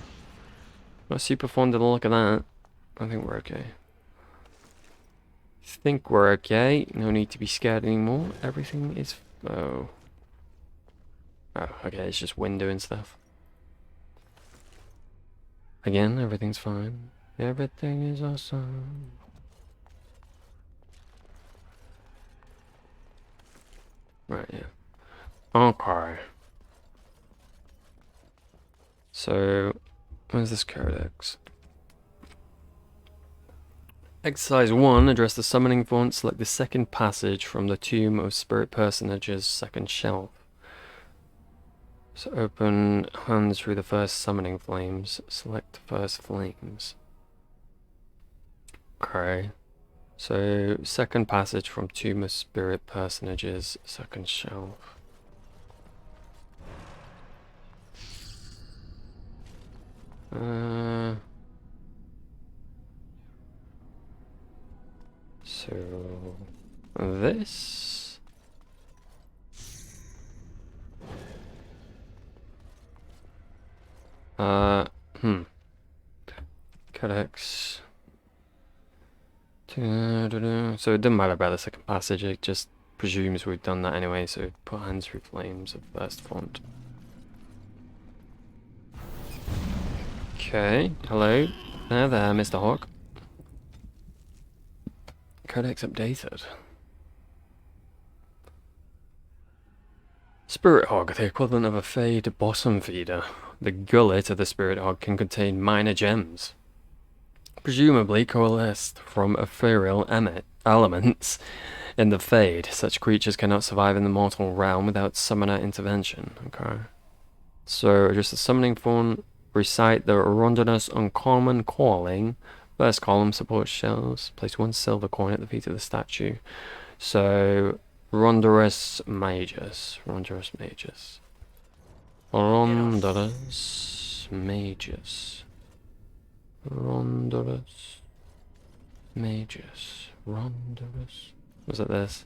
super fond of the look of that. I think we're okay. Think we're okay. No need to be scared anymore. Everything is... Oh, okay, it's just wind doing stuff. Again, everything's fine. Everything is awesome. Right, yeah. Okay. So, where's this codex? Exercise 1, address the summoning font, select the second passage from the Tomb of Spirit Personage's second shelf. So open hands through the first summoning flames. Select first flames. Okay. So second passage from Tomb of Spirit Personage's second shelf. So this. Codex. So it doesn't matter about the second passage, it just presumes we've done that anyway, so put hands through flames of first font. Okay, hello. There, Mr. Hawk. Codex updated. Spirit Hog, the equivalent of a Fade bottom feeder. The gullet of the Spirit Hog can contain minor gems, presumably coalesced from ethereal elements in the Fade. Such creatures cannot survive in the mortal realm without summoner intervention. Okay. So, just a summoning phone. Recite the Rondonous Uncommon Calling. First column supports shells. Place 1 silver coin at the feet of the statue. So, Rondorous Magus. Rondorous Magus. Rondorous Magus. Rondorous Magus. Rondorous. Was it this?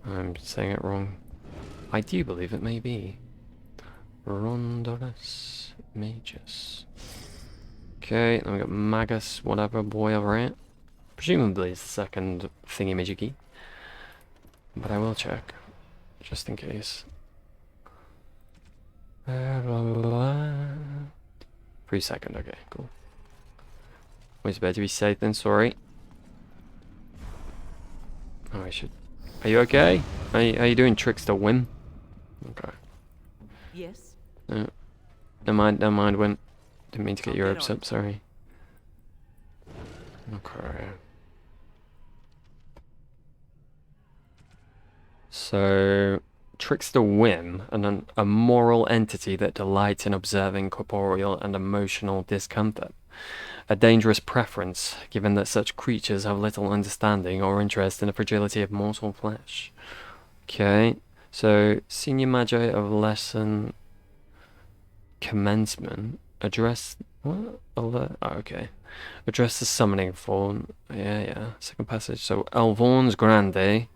I'm saying it wrong. I do believe it may be. Rondorous Magus. Okay, then we got Magus, whatever boy over here. Presumably it's the second thingy-majiggy. But I will check. Just in case. Free second, okay, cool. Always better to be safe than sorry. Oh, I should. Are you okay? Are you doing tricks to win? Okay. Yes. Never mind, Win. Didn't mean to get your hopes up, sorry. Okay. So, Trickster Whim, a moral entity that delights in observing corporeal and emotional discomfort. A dangerous preference, given that such creatures have little understanding or interest in the fragility of mortal flesh. Okay, so Senior Magi of Lesson Commencement. Address... What? Oh, okay. Address the summoning form. Yeah. Second passage. So, Alvorn's Grande.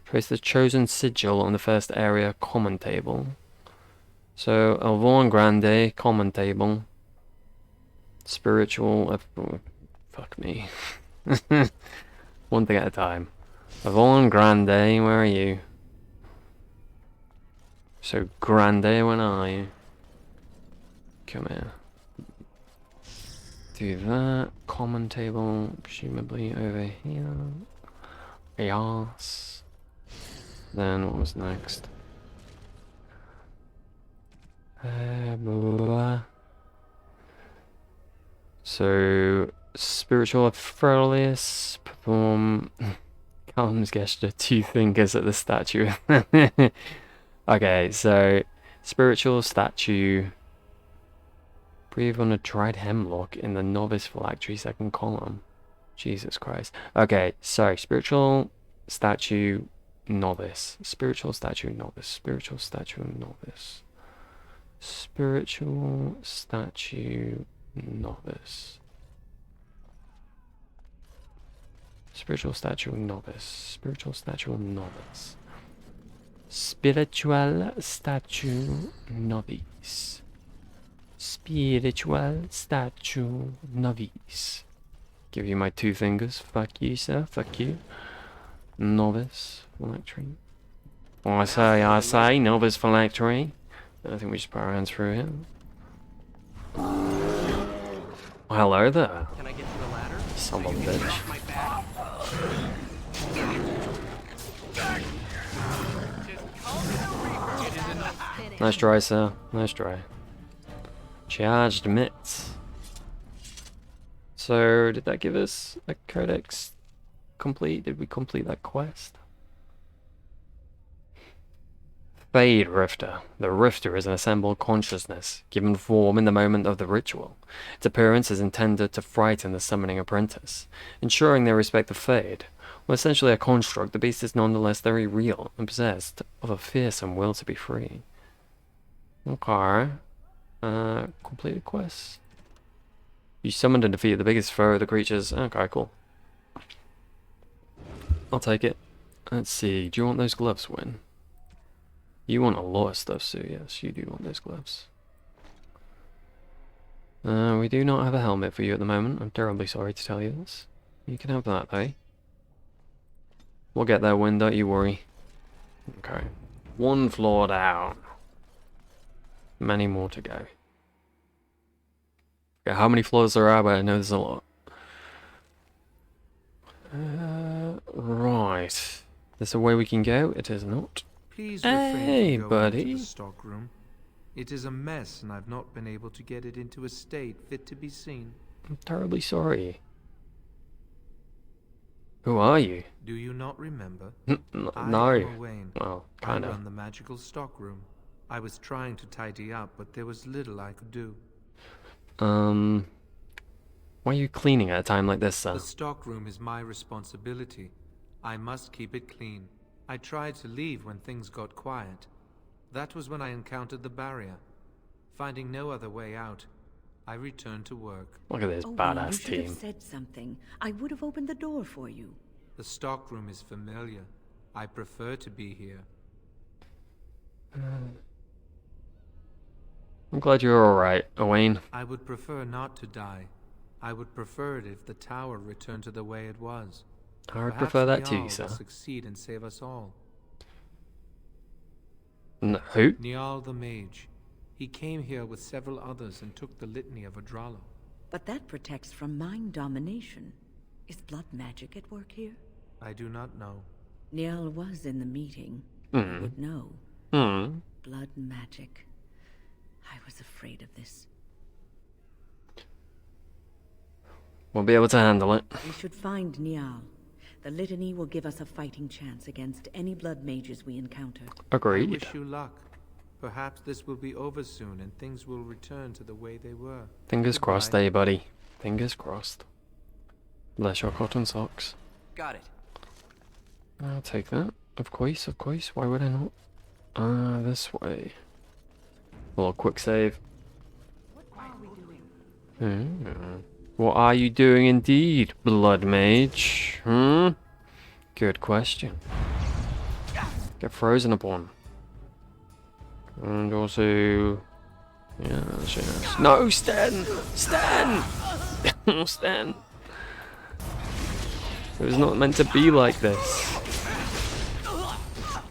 Trace the chosen sigil on the first area common table. So, Alvorn Grande, common table. Spiritual... fuck me. One thing at a time. Alvorn Grande, where are you? So, Grande, when are you? Come here. Do that. Common table, presumably over here. Yes. Then what was next? Blah, blah, blah. So, spiritual Aphrodisias perform Callum's gesture, 2 fingers at the statue. Okay, so spiritual statue. Breathe on a dried hemlock in the novice phylactery, second column. Jesus Christ. Okay, sorry. Spiritual statue novice. Spiritual statue novice. Spiritual statue novice. Spiritual statue novice. Spiritual statue novice. Spiritual statue novice. Spiritual statue novice. Spiritual statue novice. Give you my 2 fingers. Fuck you, sir. Fuck you. Novice phylactery. I say, novice phylactery. I think we just put our hands through here. Oh, hello there. Can I get you a ladder? Son of a bitch. Nice try, sir. Nice try. Charged mitts. So, did that give us a codex complete? Did we complete that quest? Fade Rifter. The Rifter is an assembled consciousness, given form in the moment of the ritual. Its appearance is intended to frighten the summoning apprentice, ensuring they respect the Fade. While essentially a construct, the beast is nonetheless very real and possessed of a fearsome will to be free. Okay. Completed quest. You summoned and defeated the biggest foe of the creatures. Okay, cool. I'll take it. Let's see. Do you want those gloves, Win? You want a lot of stuff, Sue. Yes, you do want those gloves. We do not have a helmet for you at the moment. I'm terribly sorry to tell you this. You can have that, though. We'll get there, Win. Don't you worry. Okay. 1 floor down. Many more to go. Okay, how many floors there are, but I know there's a lot. Right. There's a way we can go? It is not. Please Hey, refrain from going buddy. into the stockroom. It is a mess, and I've not been able to get it into a state fit to be seen. I'm terribly sorry. Who are you? Do you not remember? No. I am Owain. Well, I kind of. run the magical stockroom. I was trying to tidy up, but there was little I could do. Why are you cleaning at a time like this, sir? The stockroom is my responsibility. I must keep it clean. I tried to leave when things got quiet. That was when I encountered the barrier. Finding no other way out, I returned to work. Look at this Oh, badass you should team. have said something. I would have opened the door for you. The stockroom is familiar. I prefer to be here. I'm glad you're alright, Owain. I would prefer not to die. I would prefer it if the tower returned to the way it was. I would Perhaps prefer that Niall too, will sir. succeed and save us all. Who? Niall the mage. He came here with several others and took the litany of Adralo. But that protects from mind domination. Is blood magic at work here? I do not know. Niall was in the meeting. He would know. Blood magic. I was afraid of this. We'll be able to handle it. We should find Niall. The litany will give us a fighting chance against any blood mages we encounter. I Agreed. wish you luck. Perhaps this will be over soon and things will return to the way they were. Fingers Goodbye. crossed, eh, buddy? Fingers crossed. Bless your cotton socks. Got it. I'll take that. Of course, of course. Why would I not? This way. A little quick save. What are you doing indeed, Blood Mage? Good question. Get frozen upon. And also... Yes. No, Stan! Stan! Stan! It was not meant to be like this.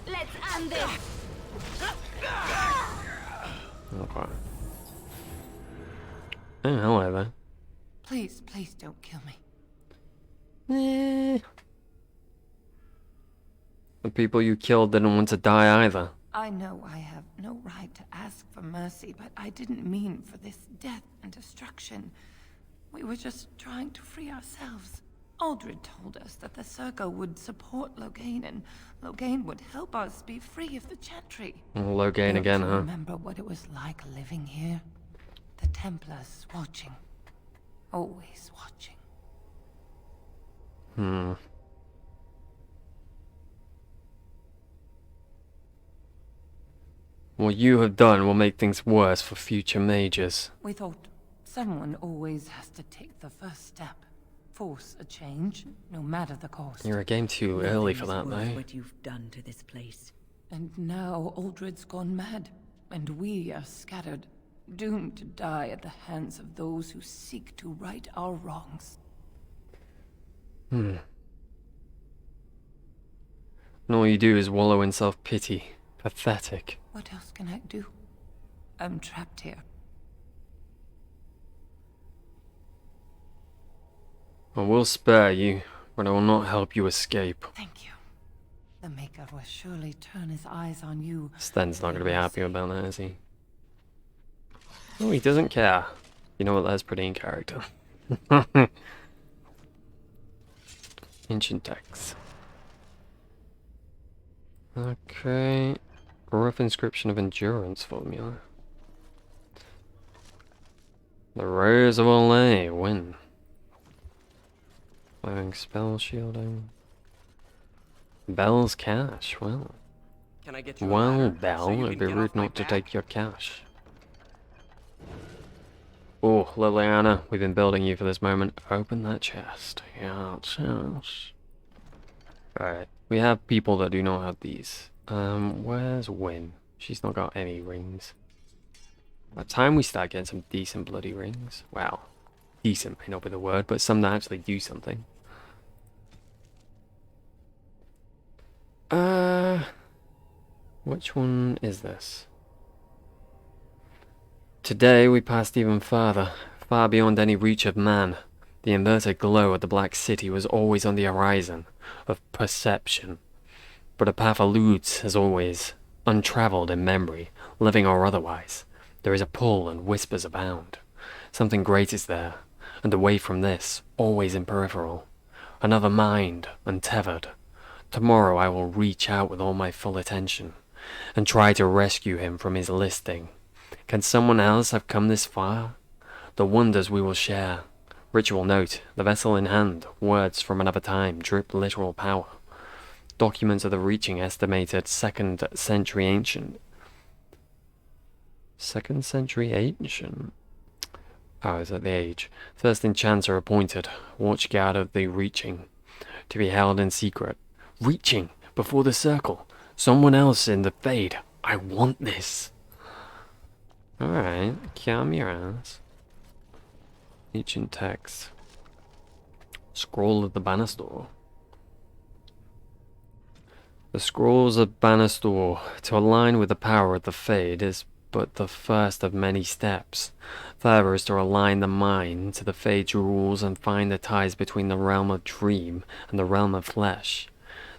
Let's end this. Okay. Oh, hello there. Please, please don't kill me. The people you killed didn't want to die either. I know I have no right to ask for mercy, but I didn't mean for this death and destruction. We were just trying to free ourselves. Aldred told us that the Circle would support Loghain, and Loghain would help us be free of the Chantry. Loghain Don't again, you huh? remember what it was like living here? The Templars watching. Always watching. What you have done will make things worse for future mages. We thought someone always has to take the first step. Force a change, no matter the cost. You're a game too early for that, Nothing is worth though. what you've done to this place. And now Aldred's gone mad, and we are scattered, doomed to die at the hands of those who seek to right our wrongs. And all you do is wallow in self-pity. Pathetic. What else can I do? I'm trapped here. I will spare you, but I will not help you escape. Thank you. The Maker will surely turn his eyes on you. Sten's not going to be happy about that, is he? Oh, he doesn't care. You know what, that's pretty in character. Ancient texts. Okay. Rough inscription of endurance formula. The Rose of Olay, win. Flying spell shielding. Bell's cash, well. Can I get you a Well, ladder Bell, so you it'd can be get rude off my not to back? take your cash. Oh, Liliana, we've been building you for this moment. Open that chest. Yes, yes. Alright, we have people that do not have these. Where's Win? She's not got any rings. By the time we start getting some decent bloody rings. Wow. Decent may not be the word, but some that actually do something. Which one is this? Today we passed even further. Far beyond any reach of man, the inverted glow of the Black City was always on the horizon of perception. But a path eludes, as always, untraveled in memory, living or otherwise. There is a pull and whispers abound. Something great is there, and away from this, always in peripheral. Another mind, untethered. Tomorrow I will reach out with all my full attention, and try to rescue him from his listing. Can someone else have come this far? The wonders we will share. Ritual note, the vessel in hand, words from another time, drip literal power. Documents of the reaching estimated 2nd century ancient. 2nd century ancient? Oh, is that the age? First enchanter appointed, watchguard of the reaching. To be held in secret. Reaching! Before the circle! Someone else in the fade! I want this! Alright, calm your ass. Ancient text. Scroll of the Banastor. The scrolls of Banastor, to align with the power of the Fade, is but the first of many steps. Further is to align the mind to the Fade's rules and find the ties between the realm of dream and the realm of flesh.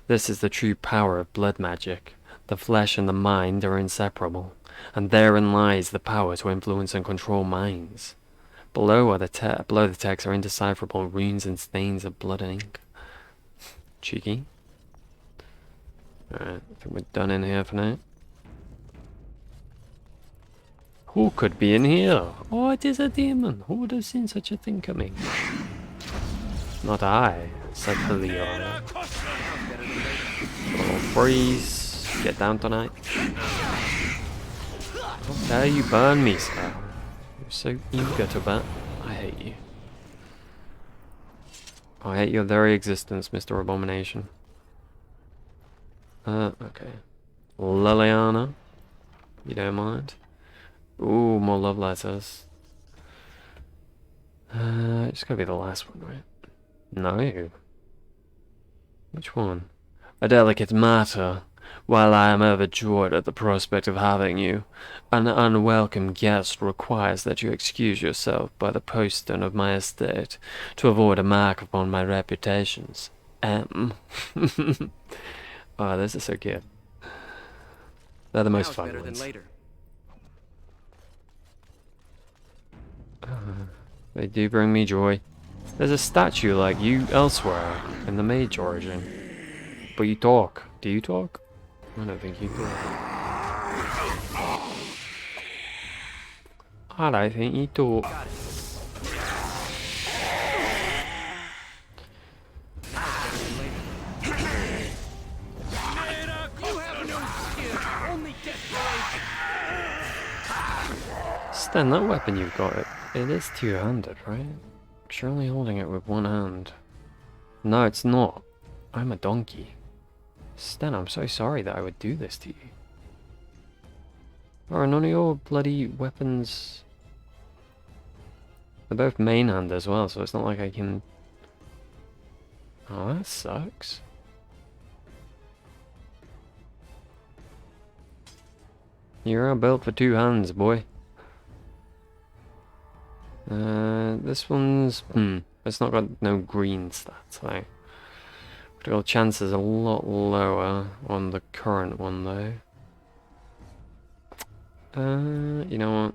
This is the true power of blood magic. The flesh and the mind are inseparable, and therein lies the power to influence and control minds. Below the text are indecipherable runes and stains of blood and ink. Cheeky. Alright, I think we're done in here for now. Who could be in here? Oh, it is a demon. Who would have seen such a thing coming? Not I, said Leo. Little freeze. Get down tonight. How dare you burn me, sir? You're so eager to burn. I hate you. I hate your very existence, Mr. Abomination. Okay. Liliana. You don't mind? Ooh, more love letters. It's gotta be the last one, right? No. Which one? A delicate matter. While I am overjoyed at the prospect of having you, an unwelcome guest requires that you excuse yourself by the postern of my estate to avoid a mark upon my reputations. M. Oh, this is so cute. They're the most fun ones. They do bring me joy. There's a statue like you elsewhere in the Mage origin. But you talk. Do you talk? I don't think you talk. I don't think you talk. Stan, that weapon you've got, it is two-handed, right? Surely holding it with one hand. No, it's not. I'm a donkey. Stan, I'm so sorry that I would do this to you. Are none of your bloody weapons... They're both main hand as well, so it's not like I can... Oh, that sucks. You're built for two hands, boy. This one's... It's not got no green stats, though. Critical chance is a lot lower on the current one, though. You know what?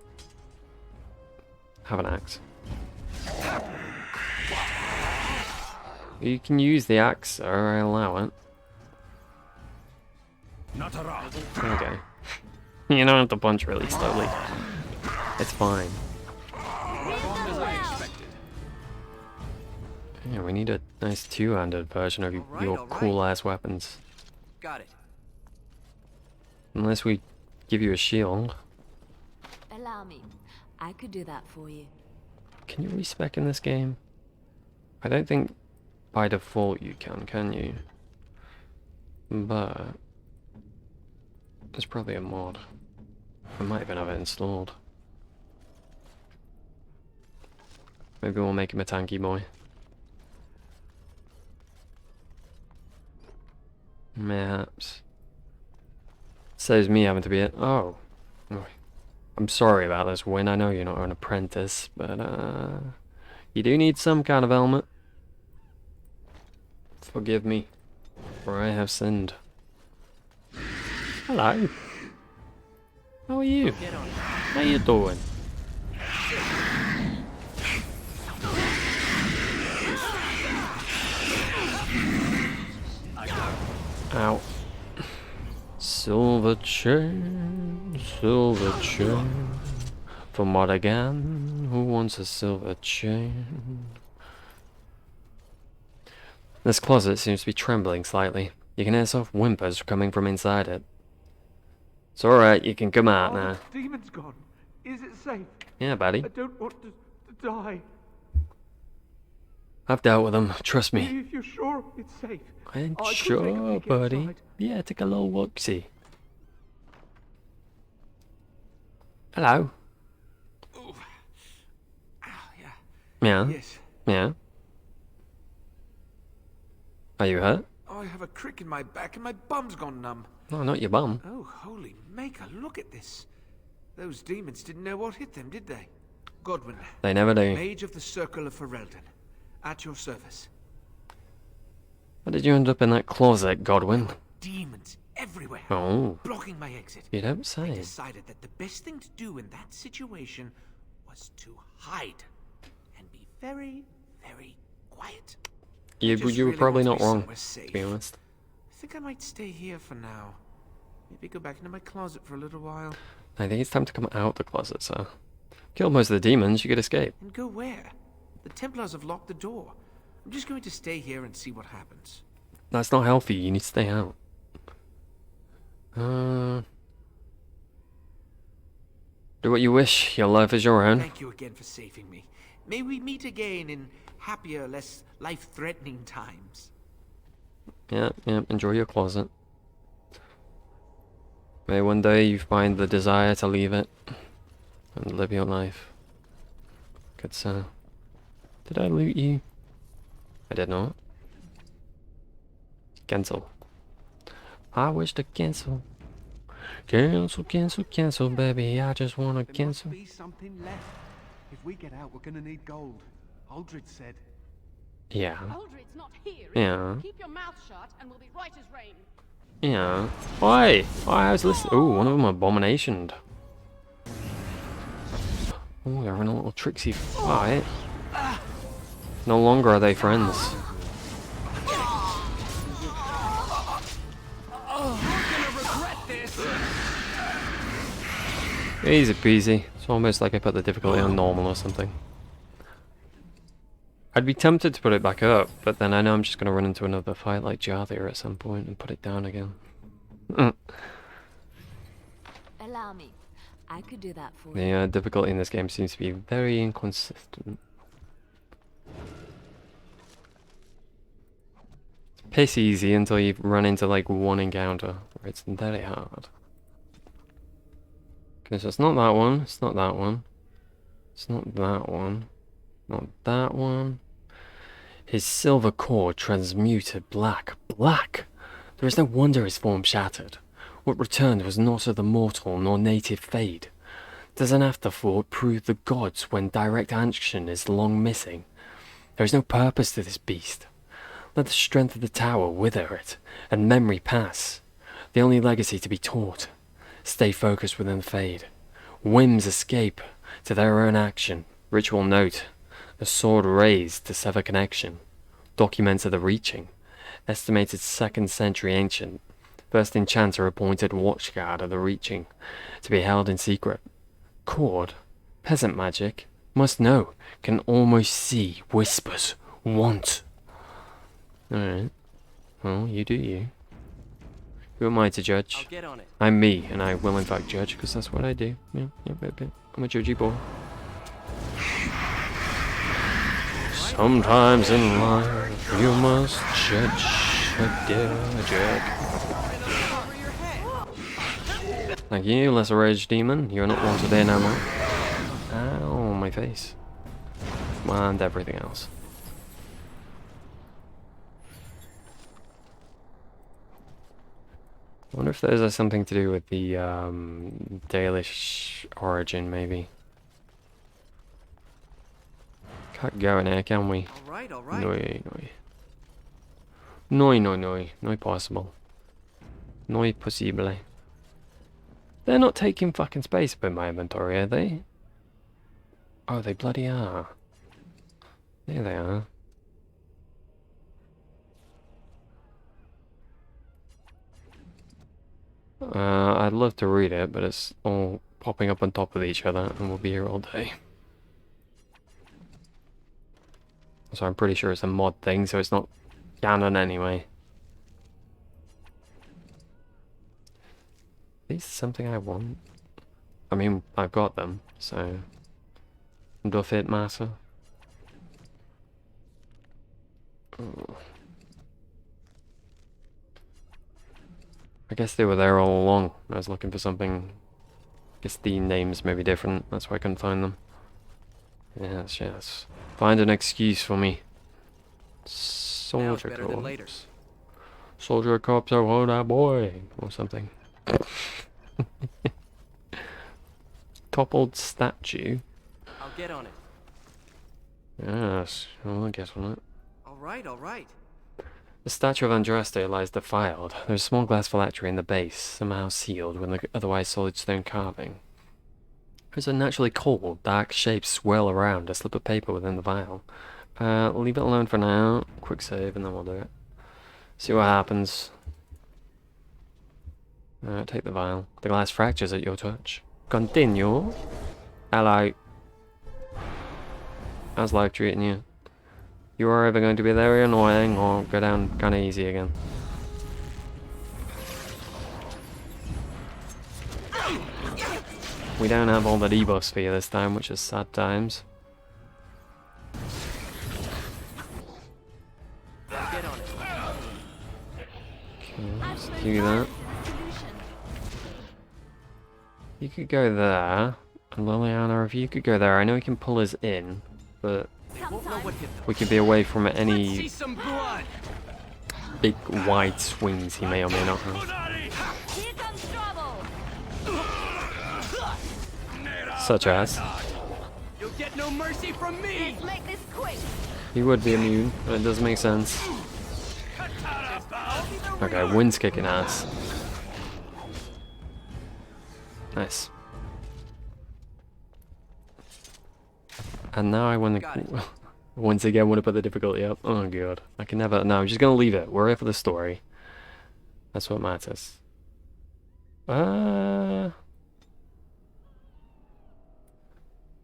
Have an axe. You can use the axe, sir. I allow it. Not around. Okay. You don't have to punch really slowly. It's fine. Yeah, we need a nice two-handed version of your cool-ass weapons. Got it. Unless we give you a shield. Allow me. I could do that for you. Can you respec in this game? I don't think by default you can you? But there's probably a mod. I might even have it installed. Maybe we'll make him a tanky boy. Perhaps. Saves me having to be it. Oh. I'm sorry about this, Win. I know you're not an apprentice, but you do need some kind of helmet. Forgive me, for I have sinned. Hello. How are you? How you doing? Ow. Silver chain, silver chain. For Modigan, who wants a silver chain? This closet seems to be trembling slightly. You can hear soft whimpers coming from inside it. It's alright, you can come out now. The demon's gone. Is it safe? Yeah, buddy. I don't want to die. I've dealt with them, trust me. If you're sure it's safe. I'm I could take a sure, peek buddy. inside. Yeah, take a little look-see. Hello. Oh. Ah, yeah. Yeah. Yes. Yeah. Are you hurt? I have a crick in my back and my bum's gone numb. No, not your bum. Oh, holy maker, look at this. Those demons didn't know what hit them, did they? Godwin. They never do. Mage of the Circle of Ferelden. At your service. How did you end up in that closet, Godwin? Demons everywhere. Oh. Blocking my exit. You don't I say. decided that the best thing to do in that situation was to hide. And be very, very quiet. You Just were really probably want not to be wrong, somewhere safe. to be honest. I think I might stay here for now. Maybe go back into my closet for a little while. I think it's time to come out the closet, so... Kill most of the demons, you could escape. And go where? The Templars have locked the door. I'm just going to stay here and see what happens. That's not healthy, you need to stay out. Do what you wish, your life is your own. Thank you again for saving me. May we meet again in happier, less life-threatening times. Yeah, enjoy your closet. May one day you find the desire to leave it and live your life. Good sir. Did I loot you? I did not. Cancel. I wish to cancel. Cancel, cancel, cancel, baby. I just wanna cancel. There must be something left. If we get out, we're gonna need gold. Aldred said. Yeah. Aldred's not here. Yeah. Keep your mouth shut and we'll be right as rain. Yeah. Why? I was listening. Ooh, one of them abomination. Oh, they're having a little tricksy fight. No longer are they friends. Easy peasy. It's almost like I put the difficulty on normal or something. I'd be tempted to put it back up, but then I know I'm just going to run into another fight like Jarthir at some point and put it down again. Allow me. I could do that for you. The difficulty in this game seems to be very inconsistent. It's piss easy until you run into like one encounter where it's very hard. Okay, so it's not that one, it's not that one, it's not that one, not that one. His silver core transmuted black. Black! There is no wonder his form shattered. What returned was not of the mortal nor native fade. Does an afterthought prove the gods when direct action is long missing? There is no purpose to this beast. Let the strength of the tower wither it, and memory pass. The only legacy to be taught. Stay focused within the fade. Whims escape to their own action. Ritual note. The sword raised to sever connection. Documents of the reaching. Estimated 2nd century ancient. First enchanter appointed watchguard of the reaching. To be held in secret. Cord. Peasant magic. Must know. Can almost see. Whispers. Want. Alright. Well, you do you. Who am I to judge? I'll get on it. I'm me, and I will in fact judge, because that's what I do. Yeah, I'm a judgy boy. Sometimes in life, you must judge a jerk. Thank you, lesser rage demon. You're not wanted here no more. Ow, my face. And everything else. I wonder if those are something to do with the Dalish origin, maybe. Can't go in here, can we? All right, all right. No possible. No possible. They're not taking fucking space up in my inventory, are they? Oh, they bloody are. There they are. I'd love to read it, but it's all popping up on top of each other, and we'll be here all day. So I'm pretty sure it's a mod thing, so it's not canon anyway. Is this something I want? I mean, I've got them, so does it matter? Oh. I guess they were there all along. I was looking for something. I guess the names may be different, that's why I couldn't find them. Yes, yes. Find an excuse for me. Soldier corps. Soldier corps, oh that boy, or something. Toppled statue. I'll get on it. Yes, I'll get on it. All right, all right. The statue of Andraste lies defiled. There's a small glass phylactery in the base, somehow sealed with the otherwise solid stone carving. There's a naturally cold, dark shape swirl around a slip of paper within the vial. Leave it alone for now. Quick save and then we'll do it. See what happens. Take the vial. The glass fractures at your touch. Continue. Hello. How's life treating you? You are either going to be very annoying or go down kind of easy again. We don't have all the debuffs for you this time, which is sad times. Get on it. Okay, do that. You could go there. And Liliana, if you could go there, I know he can pull us in, but we could be away from any big wide swings he may or may not have. Such as? You'll get no mercy from me. Let's make this quick. He would be immune, but it does make sense. Okay, wind's kicking ass. Nice. And now I want to once again want to put the difficulty up. Oh god, I can never. No, I'm just gonna leave it. We're here for the story. That's what matters.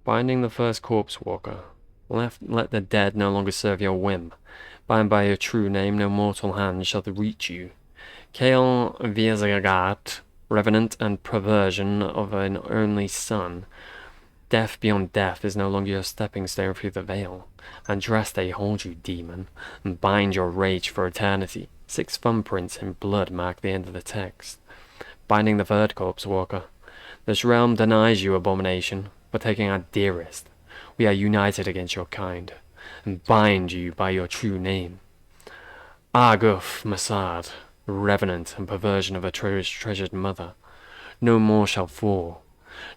Binding the first corpse walker. Let the dead no longer serve your whim. Bind by your true name, no mortal hand shall reach you. Kael Vierzagat, revenant and perversion of an only son. Death beyond death is no longer your stepping stone through the veil. Andraste hold you, demon, and bind your rage for eternity. 6 thumbprints in blood mark the end of the text. Binding the third corpse walker. This realm denies you, abomination, for taking our dearest. We are united against your kind, and bind you by your true name. Arguf Masad, revenant and perversion of a treasured mother. No more shall fall.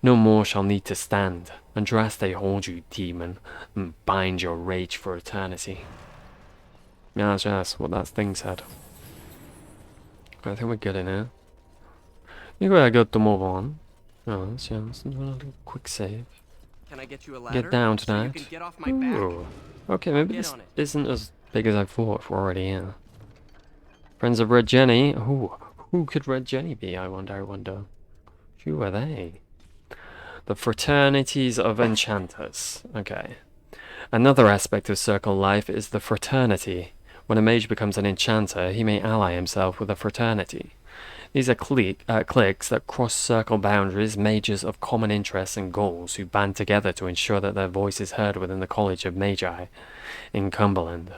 No more shall need to stand. Andraste hold you, demon, and bind your rage for eternity. Yes, yes, what that thing said. I think we're good in here. I think we're good to move on. Yes, yes, a little quick save. Can I get you a ladder? Get down so tonight. you can get off my back? Ooh. Okay, maybe this isn't as big as I thought if we're already here. Friends of Red Jenny. Ooh, who could Red Jenny be, I wonder, Who are they? The Fraternities of Enchanters. Okay. Another aspect of circle life is the fraternity. When a mage becomes an enchanter, he may ally himself with a fraternity. These are cliques that cross circle boundaries, mages of common interests and goals who band together to ensure that their voice is heard within the College of Magi in Cumberland.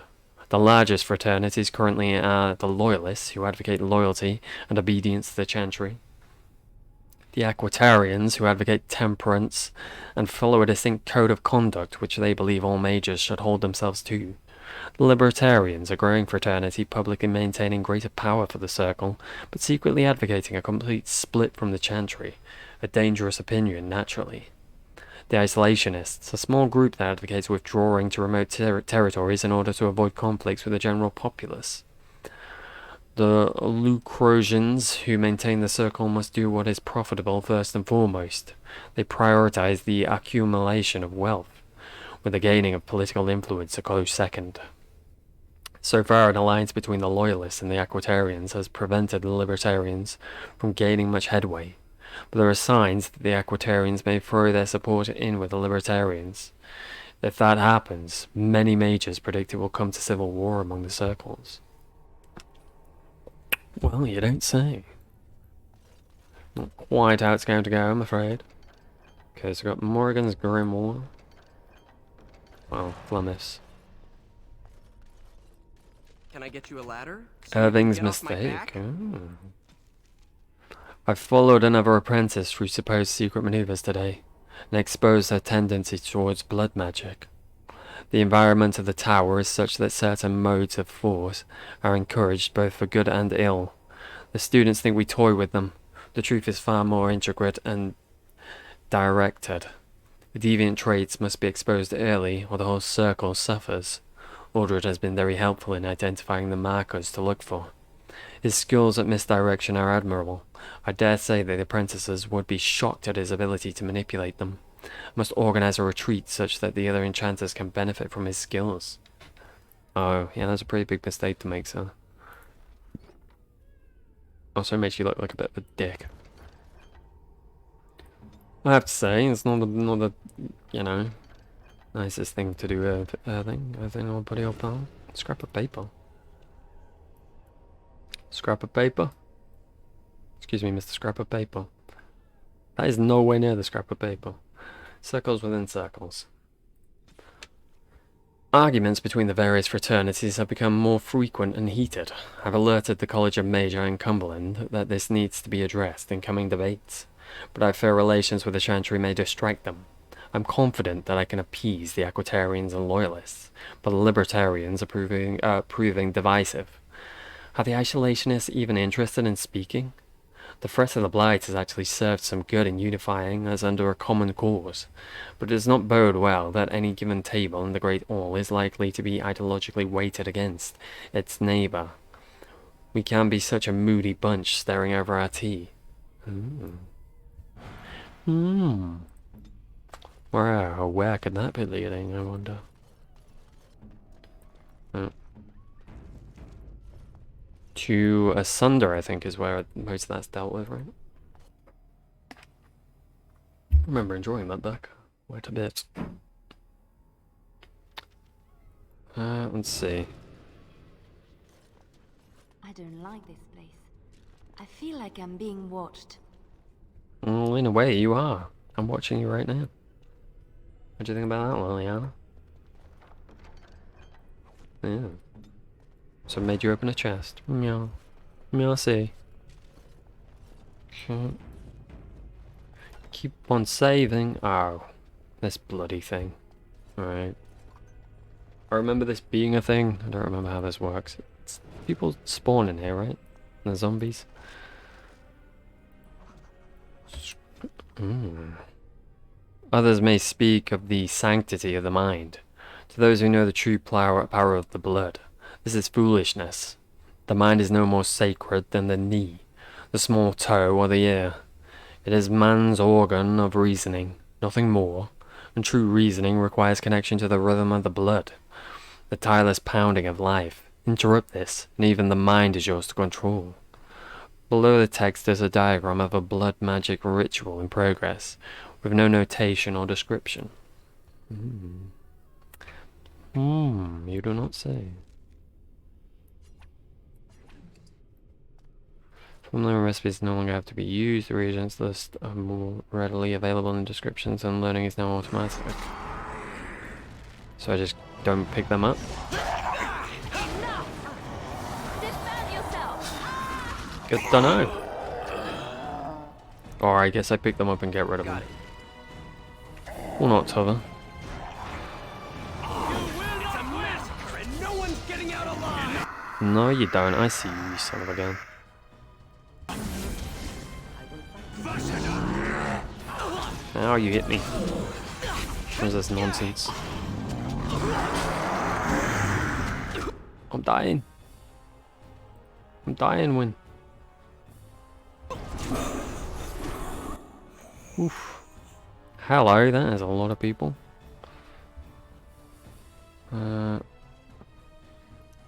The largest fraternities currently are the Loyalists, who advocate loyalty and obedience to the Chantry, the Aquitarians, who advocate temperance and follow a distinct code of conduct which they believe all mages should hold themselves to, The Libertarians, a growing fraternity publicly maintaining greater power for the Circle, but secretly advocating a complete split from the Chantry, a dangerous opinion, naturally. The Isolationists, a small group that advocates withdrawing to remote territories in order to avoid conflicts with the general populace. The Lucrosians, who maintain the Circle, must do what is profitable first and foremost. They prioritize the accumulation of wealth, with the gaining of political influence a close second. So far, an alliance between the Loyalists and the Aquitarians has prevented the Libertarians from gaining much headway, but there are signs that the Aquitarians may throw their support in with the Libertarians. If that happens, many mages predict it will come to civil war among the Circles. Well, you don't say. Not quite how it's going to go, I'm afraid. Okay, so we've got Morrigan's Grimoire. Well, Flemmis. Can I get you a ladder? Irving's mistake. Ooh. I followed another apprentice through supposed secret maneuvers today, and exposed her tendency towards blood magic. The environment of the tower is such that certain modes of force are encouraged both for good and ill. The students think we toy with them. The truth is far more intricate and directed. The deviant traits must be exposed early, or the whole circle suffers. Aldred has been very helpful in identifying the markers to look for. His skills at misdirection are admirable. I dare say that the apprentices would be shocked at his ability to manipulate them. I must organize a retreat such that the other enchanters can benefit from his skills. Oh, yeah, that's a pretty big mistake to make, sir. Also makes you look like a bit of a dick. I have to say, it's not the you know, nicest thing to do with Irving. I think I'll put it up on scrap of paper. Scrap of paper? Excuse me, Mr. Scrap of paper. That is nowhere near the scrap of paper. Circles within circles. Arguments between the various fraternities have become more frequent and heated. I've alerted the College of Major and Cumberland that this needs to be addressed in coming debates, but I fear relations with the Chantry may distract them. I'm confident that I can appease the Aquitarians and Loyalists, but the Libertarians are proving divisive. Are the Isolationists even interested in speaking? The threat of the Blight has actually served some good in unifying us under a common cause, but it does not bode well that any given table in the Great Hall is likely to be ideologically weighted against its neighbour. We can be such a moody bunch staring over our tea. Where could that be leading, I wonder? To Asunder, I think, is where most of that's dealt with, right? I remember enjoying that book quite a bit. Let's see. I don't like this place. I feel like I'm being watched. Well, in a way, you are. I'm watching you right now. What do you think about that, Liliana? Yeah. So made you open a chest. Meow. Meow, see. Keep on saving. Oh. This bloody thing. Alright. I remember this being a thing. I don't remember how this works. It's people spawn in here, right? The zombies. Others may speak of the sanctity of the mind. To those who know the true power of the blood, this is foolishness. The mind is no more sacred than the knee, the small toe, or the ear. It is man's organ of reasoning, nothing more, and true reasoning requires connection to the rhythm of the blood, the tireless pounding of life. Interrupt this, and even the mind is yours to control. Below the text is a diagram of a blood magic ritual in progress, with no notation or description. You do not say. Formula recipes no longer have to be used. The reagents list are more readily available in descriptions, and learning is now automatic. So I just don't pick them up? Good to know. Or I guess I pick them up and get rid of them. Or not, Tother. No, you don't. I see you, you son of a gun. Ow, you hit me. What is this nonsense? I'm dying. I'm dying, Win. Oof. Hello, that is a lot of people.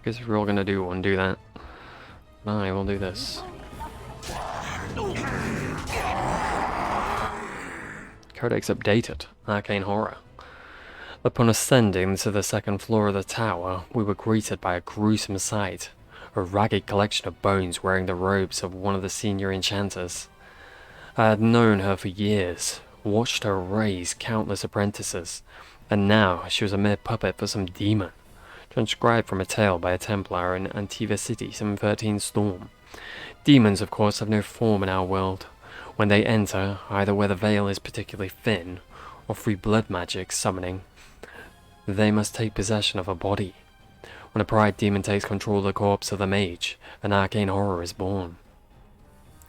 Guess if we're all gonna do one, do that. I will do this. Codex updated. Arcane horror. Upon ascending to the second floor of the tower, we were greeted by a gruesome sight. A ragged collection of bones wearing the robes of one of the senior enchanters. I had known her for years, watched her raise countless apprentices, and now she was a mere puppet for some demon, transcribed from a tale by a Templar in Antiva City 713 Storm. Demons, of course, have no form in our world. When they enter, either where the veil is particularly thin, or free blood magic summoning, they must take possession of a body. When a pride demon takes control of the corpse of the mage, an arcane horror is born.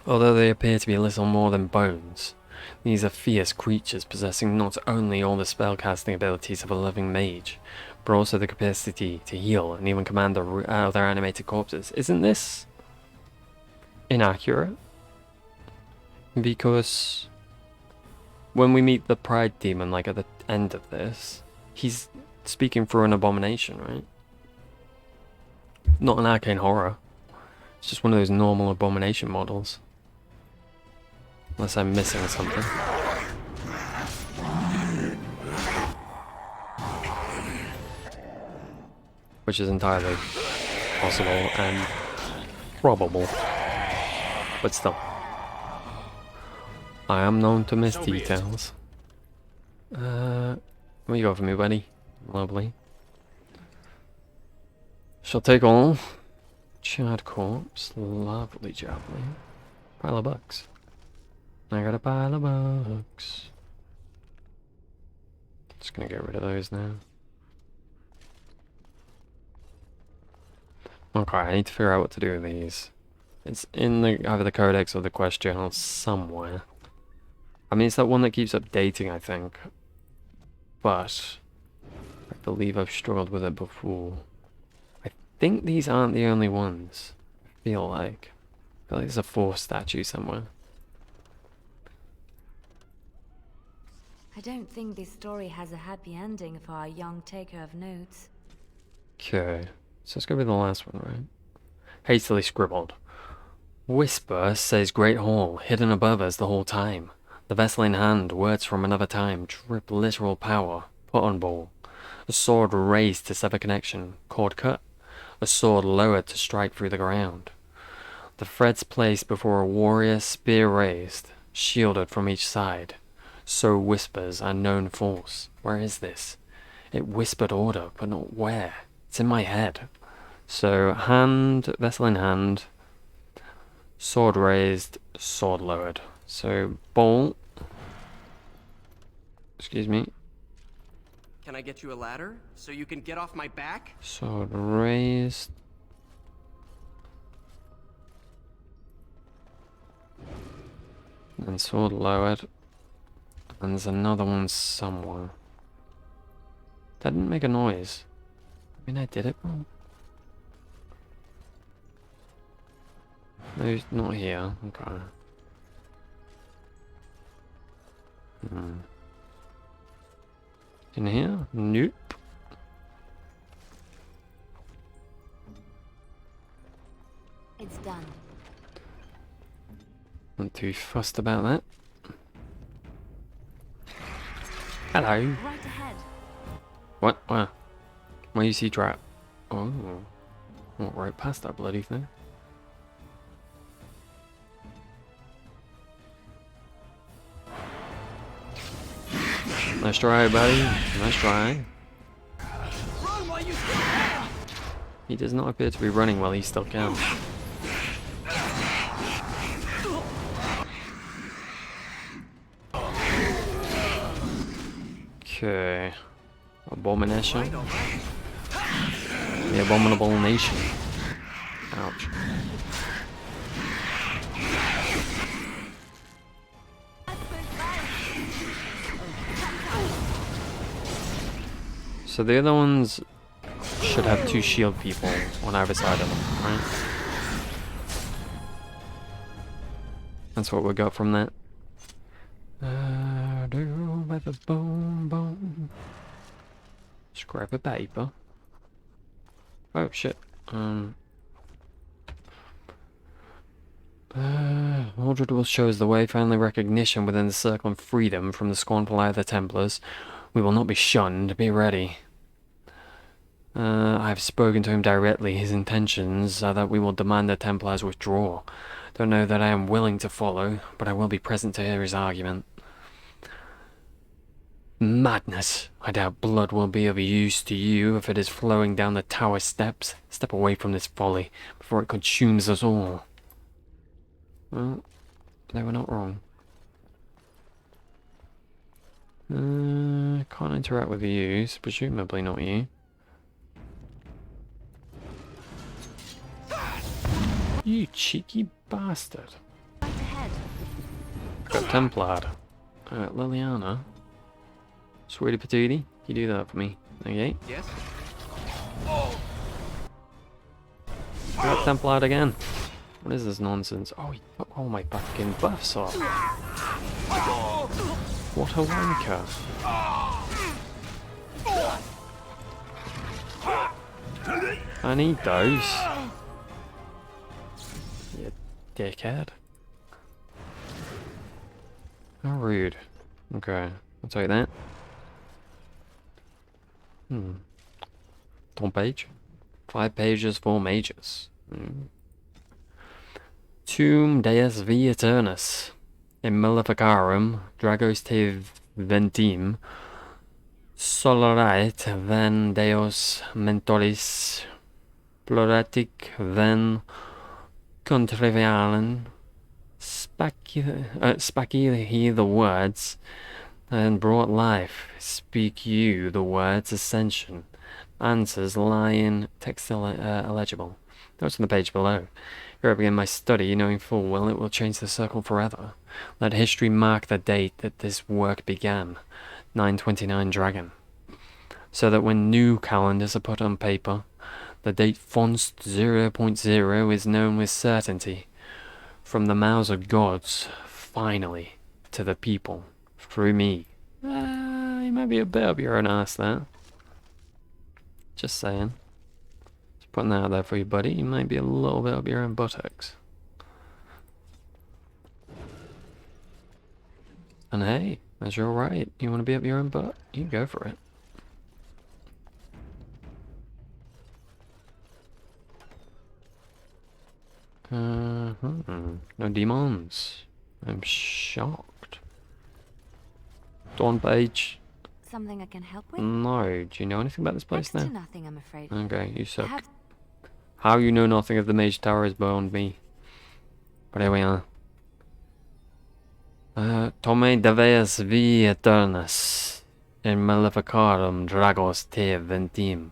Although they appear to be little more than bones, these are fierce creatures possessing not only all the spellcasting abilities of a living mage, but also the capacity to heal and even command their animated corpses. Isn't this inaccurate? Because when we meet the pride demon, like at the end of this, he's speaking through an abomination, right? Not an arcane horror. It's just one of those normal abomination models. Unless I'm missing something. Which is entirely possible and probable. But still. I am known to miss details. What you got for me, buddy? Lovely. Shall take all. Charred corpse. Lovely jubbly. Pile of bucks. I got a pile of bucks. Just gonna get rid of those now. Okay, I need to figure out what to do with these. It's in the either the codex or the quest journal somewhere. I mean, it's that one that keeps updating, I think. But I believe I've struggled with it before. I think these aren't the only ones. I feel like there's a 4 statue somewhere. I don't think this story has a happy ending for our young taker of notes. Okay, so let's go with the last one, right? Hastily scribbled. Whisper says Great Hall, hidden above us the whole time. The vessel in hand, words from another time, drip literal power, put on ball. A sword raised to sever connection, cord cut. A sword lowered to strike through the ground. The threads placed before a warrior, spear raised, shielded from each side. So whispers unknown force. Where is this? It whispered order, but not where. It's in my head. So hand, vessel in hand, sword raised, sword lowered. So bolt. Excuse me. Can I get you a ladder so you can get off my back? Sword raised. And sword lowered. And there's another one somewhere. That didn't make a noise. I mean, I did it wrong. No, it's not here. Okay. In here? Nope. It's done. Not too fussed about that. Hello. Right ahead. What? Where? Where you see trap? Oh. Walk right past that bloody thing. Nice try, buddy. Nice try. He does not appear to be running while he still can. Okay. Abomination. The abominable nation. Ouch. So the other ones should have 2 shield people on either side of them, right? That's what we got from that. With a bone. Scrap of paper. Oh shit. Mordred will show us the way, finally recognition within the circle and freedom from the scornful eye of the Templars. We will not be shunned, be ready. I have spoken to him directly. His intentions are that we will demand the Templars withdraw. Don't know that I am willing to follow, but I will be present to hear his argument. Madness! I doubt blood will be of use to you if it is flowing down the tower steps. Step away from this folly before it consumes us all. Well, they were not wrong. Can't interact with you, so presumably not you. You cheeky bastard. Right ahead. Got Templar. Liliana. Sweetie patootie, you do that for me. Okay. Yes? Got Templar again. What is this nonsense? Oh, he took all my fucking buffs off. What a wanker. I need those. You dickhead. How rude. Okay, I'll take that. Top page. 5 pages, 4 mages. Tum Deus vi Eternus. In Maleficarum, Dragos te ventim. Solarit ven Deus mentoris. Ploratic ven contrivialen. Spake he the words, and brought life. Speak you the words ascension. Answers lie in text illegible. Notes on the page below. Here I begin my study, knowing full well it will change the circle forever. Let history mark the date that this work began, 929 Dragon. So that when new calendars are put on paper, the date Fonst 0.0 is known with certainty. From the mouths of gods, finally, to the people, through me. You might be a bit up your own ass there. Just saying. Just putting that out there for you, buddy. You might be a little bit up your own buttocks. And hey, as you're right, you want to be up your own butt? You go for it. No demons. I'm shocked. Dawn page. Something I can help with? No. Do you know anything about this place Next now? to nothing, I'm afraid. Okay, you suck. How you know nothing of the Mage Tower is beyond me. But here we are. Tome deveas vi eternus. In maleficarum dragos te ventim.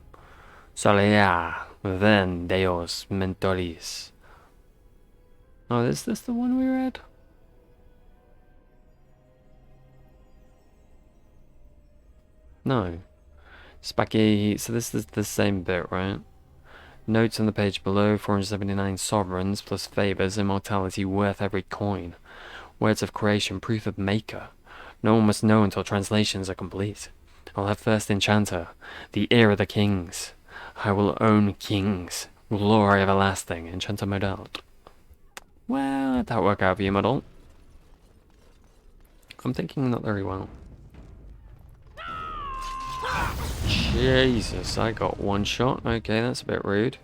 Solea ven deos mentoris. Oh, is this the one we read? No. Spaghetti. So this is the same bit, right? Notes on the page below, 479 sovereigns plus favors, immortality worth every coin. Words of creation, proof of maker. No one must know until translations are complete. I'll have first enchanter, the heir of the kings. I will own kings. Glory everlasting, enchanter modelled. Well, that work out for you, model. I'm thinking not very well. Jesus, I got one shot. Okay, that's a bit rude.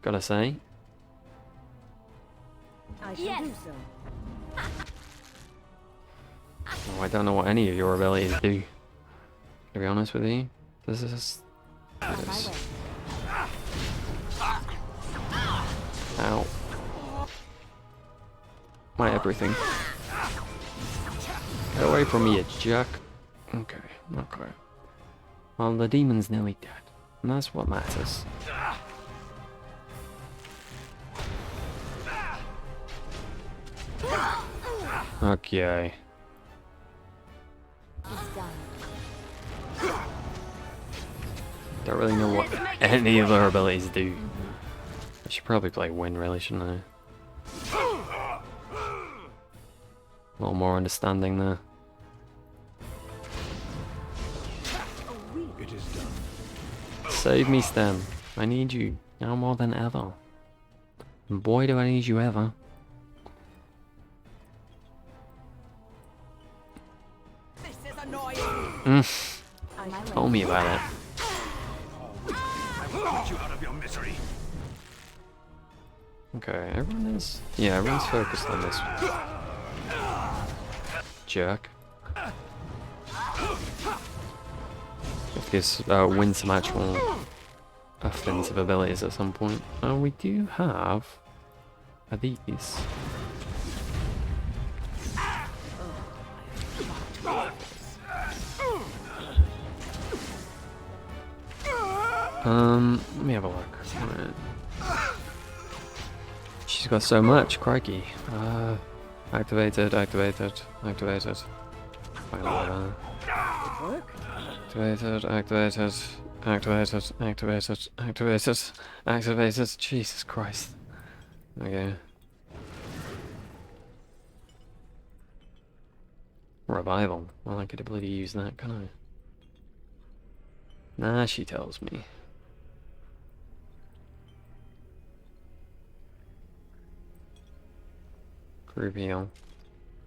Gotta say. I shall do so. Oh, I don't know what any of your abilities do. To be honest with you, this is. Ow. My everything. Get away from me, you jerk. Okay, okay. Well, the demon's nearly dead, and that's what matters. Okay. Don't really know what any of their abilities do. I should probably play Win, really, shouldn't I? A little more understanding there. It is done. Save me, Stem. I need you now more than ever. And boy, do I need you ever. This is annoying. Tell me about it. I will put you out of your misery. Okay, everyone's focused on this jerk. If this win some actual offensive abilities at some point. We do have these. Let me have a look. She's got so much, crikey. Activated. Activated. Activated. Jesus Christ. Okay. Revival. Well, I could bloody use that, can I? Nah, she tells me. Group heal.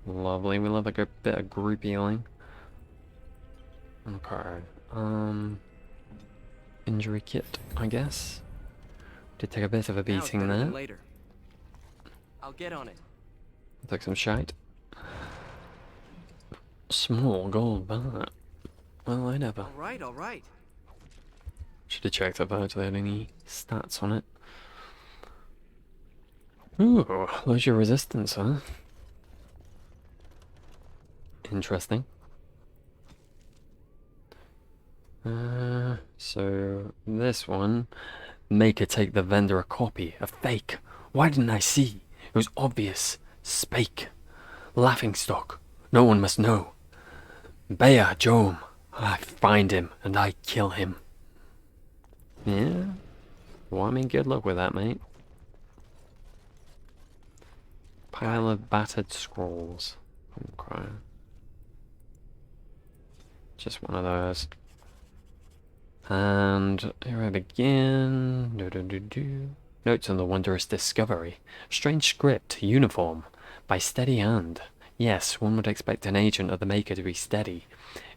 Lovely, we love a good bit of group healing. Okay. Injury kit, I guess. Did take a bit of a beating there. Later. I'll get on it. Took some shite. Small gold bar. Well, I never. All right. Should have checked if I had any stats on it. Ooh, lose your resistance, huh? Interesting. So this one, Maker take the vendor a copy, a fake. Why didn't I see? It was obvious. Spake. Laughingstock. No one must know. Bea Jome. I find him and I kill him. Yeah? Well, I mean, good luck with that, mate. Pile of battered scrolls. Okay. Just one of those. And here I begin. Notes on the wondrous discovery. Strange script, uniform. By steady hand. Yes, one would expect an agent of the Maker to be steady.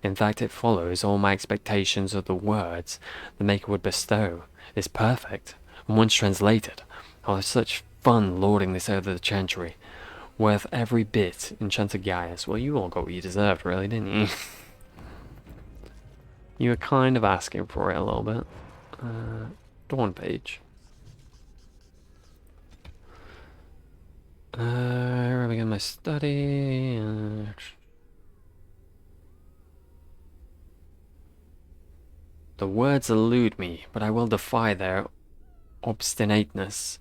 In fact, it follows all my expectations of the words the Maker would bestow. Is perfect. And once translated, I'll have such fun lording this over the Chantry. Worth every bit, Enchanted Gaius. Well, you all got what you deserved, really, didn't you? You were kind of asking for it a little bit. Dawn page. Here I begin my study. The words elude me, but I will defy their obstinateness.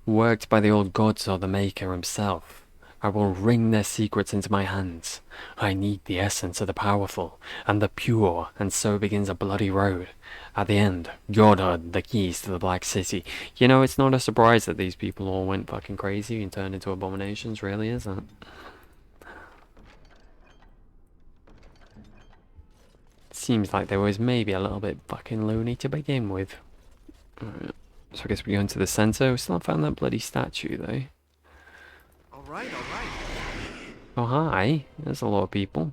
Worked by the old gods or the Maker himself, I will wring their secrets into my hands. I need the essence of the powerful and the pure, and so begins a bloody road. At the end, Yordad, the keys to the Black City. You know, it's not a surprise that these people all went fucking crazy and turned into abominations, really, is it? Seems like they was maybe a little bit fucking loony to begin with. Alright, so I guess we go into the center. We still haven't found that bloody statue, though. All right. Oh, hi. There's a lot of people.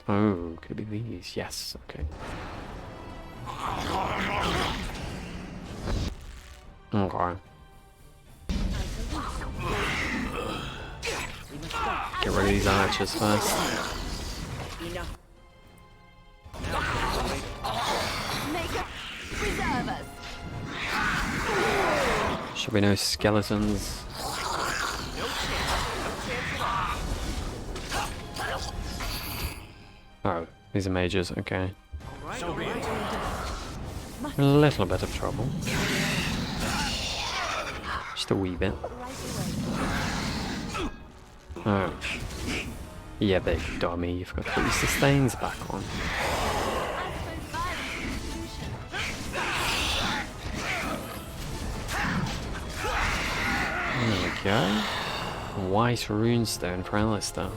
Oh, could be these. Yes, okay. Okay. Get rid of these archers first. Should be no skeletons. Oh, these are mages, okay. A little bit of trouble. Just a wee bit. Oh. Yeah, big dummy, you forgot to put your sustains back on. There we go. White runestone for Alistair.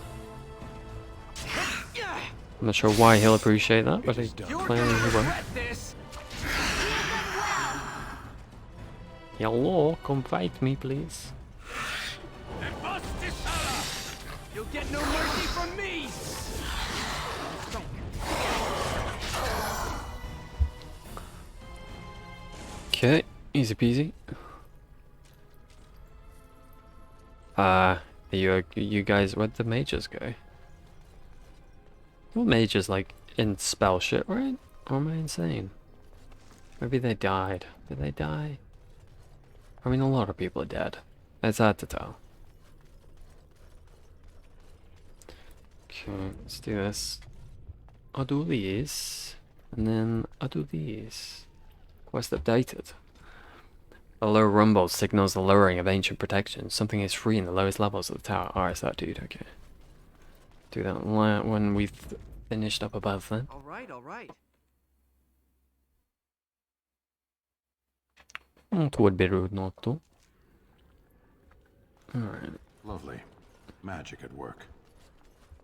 I'm not sure why he'll appreciate that, but he clearly he will. Hello, come fight me, please. You'll get no mercy from me! Okay, easy peasy. You guys, where'd the mages go? Well, mages like in spell shit, right? Or am I insane? Maybe they died. Did they die? I mean, a lot of people are dead. It's hard to tell. Okay, let's do this. I'll do these, and then I'll do these. Quest updated. A low rumble signals the lowering of ancient protection. Something is free in the lowest levels of the tower. Oh, it's that dude, okay. Do that when we've finished up above then. Alright, alright. It would be rude not to. Alright. Lovely. Magic at work.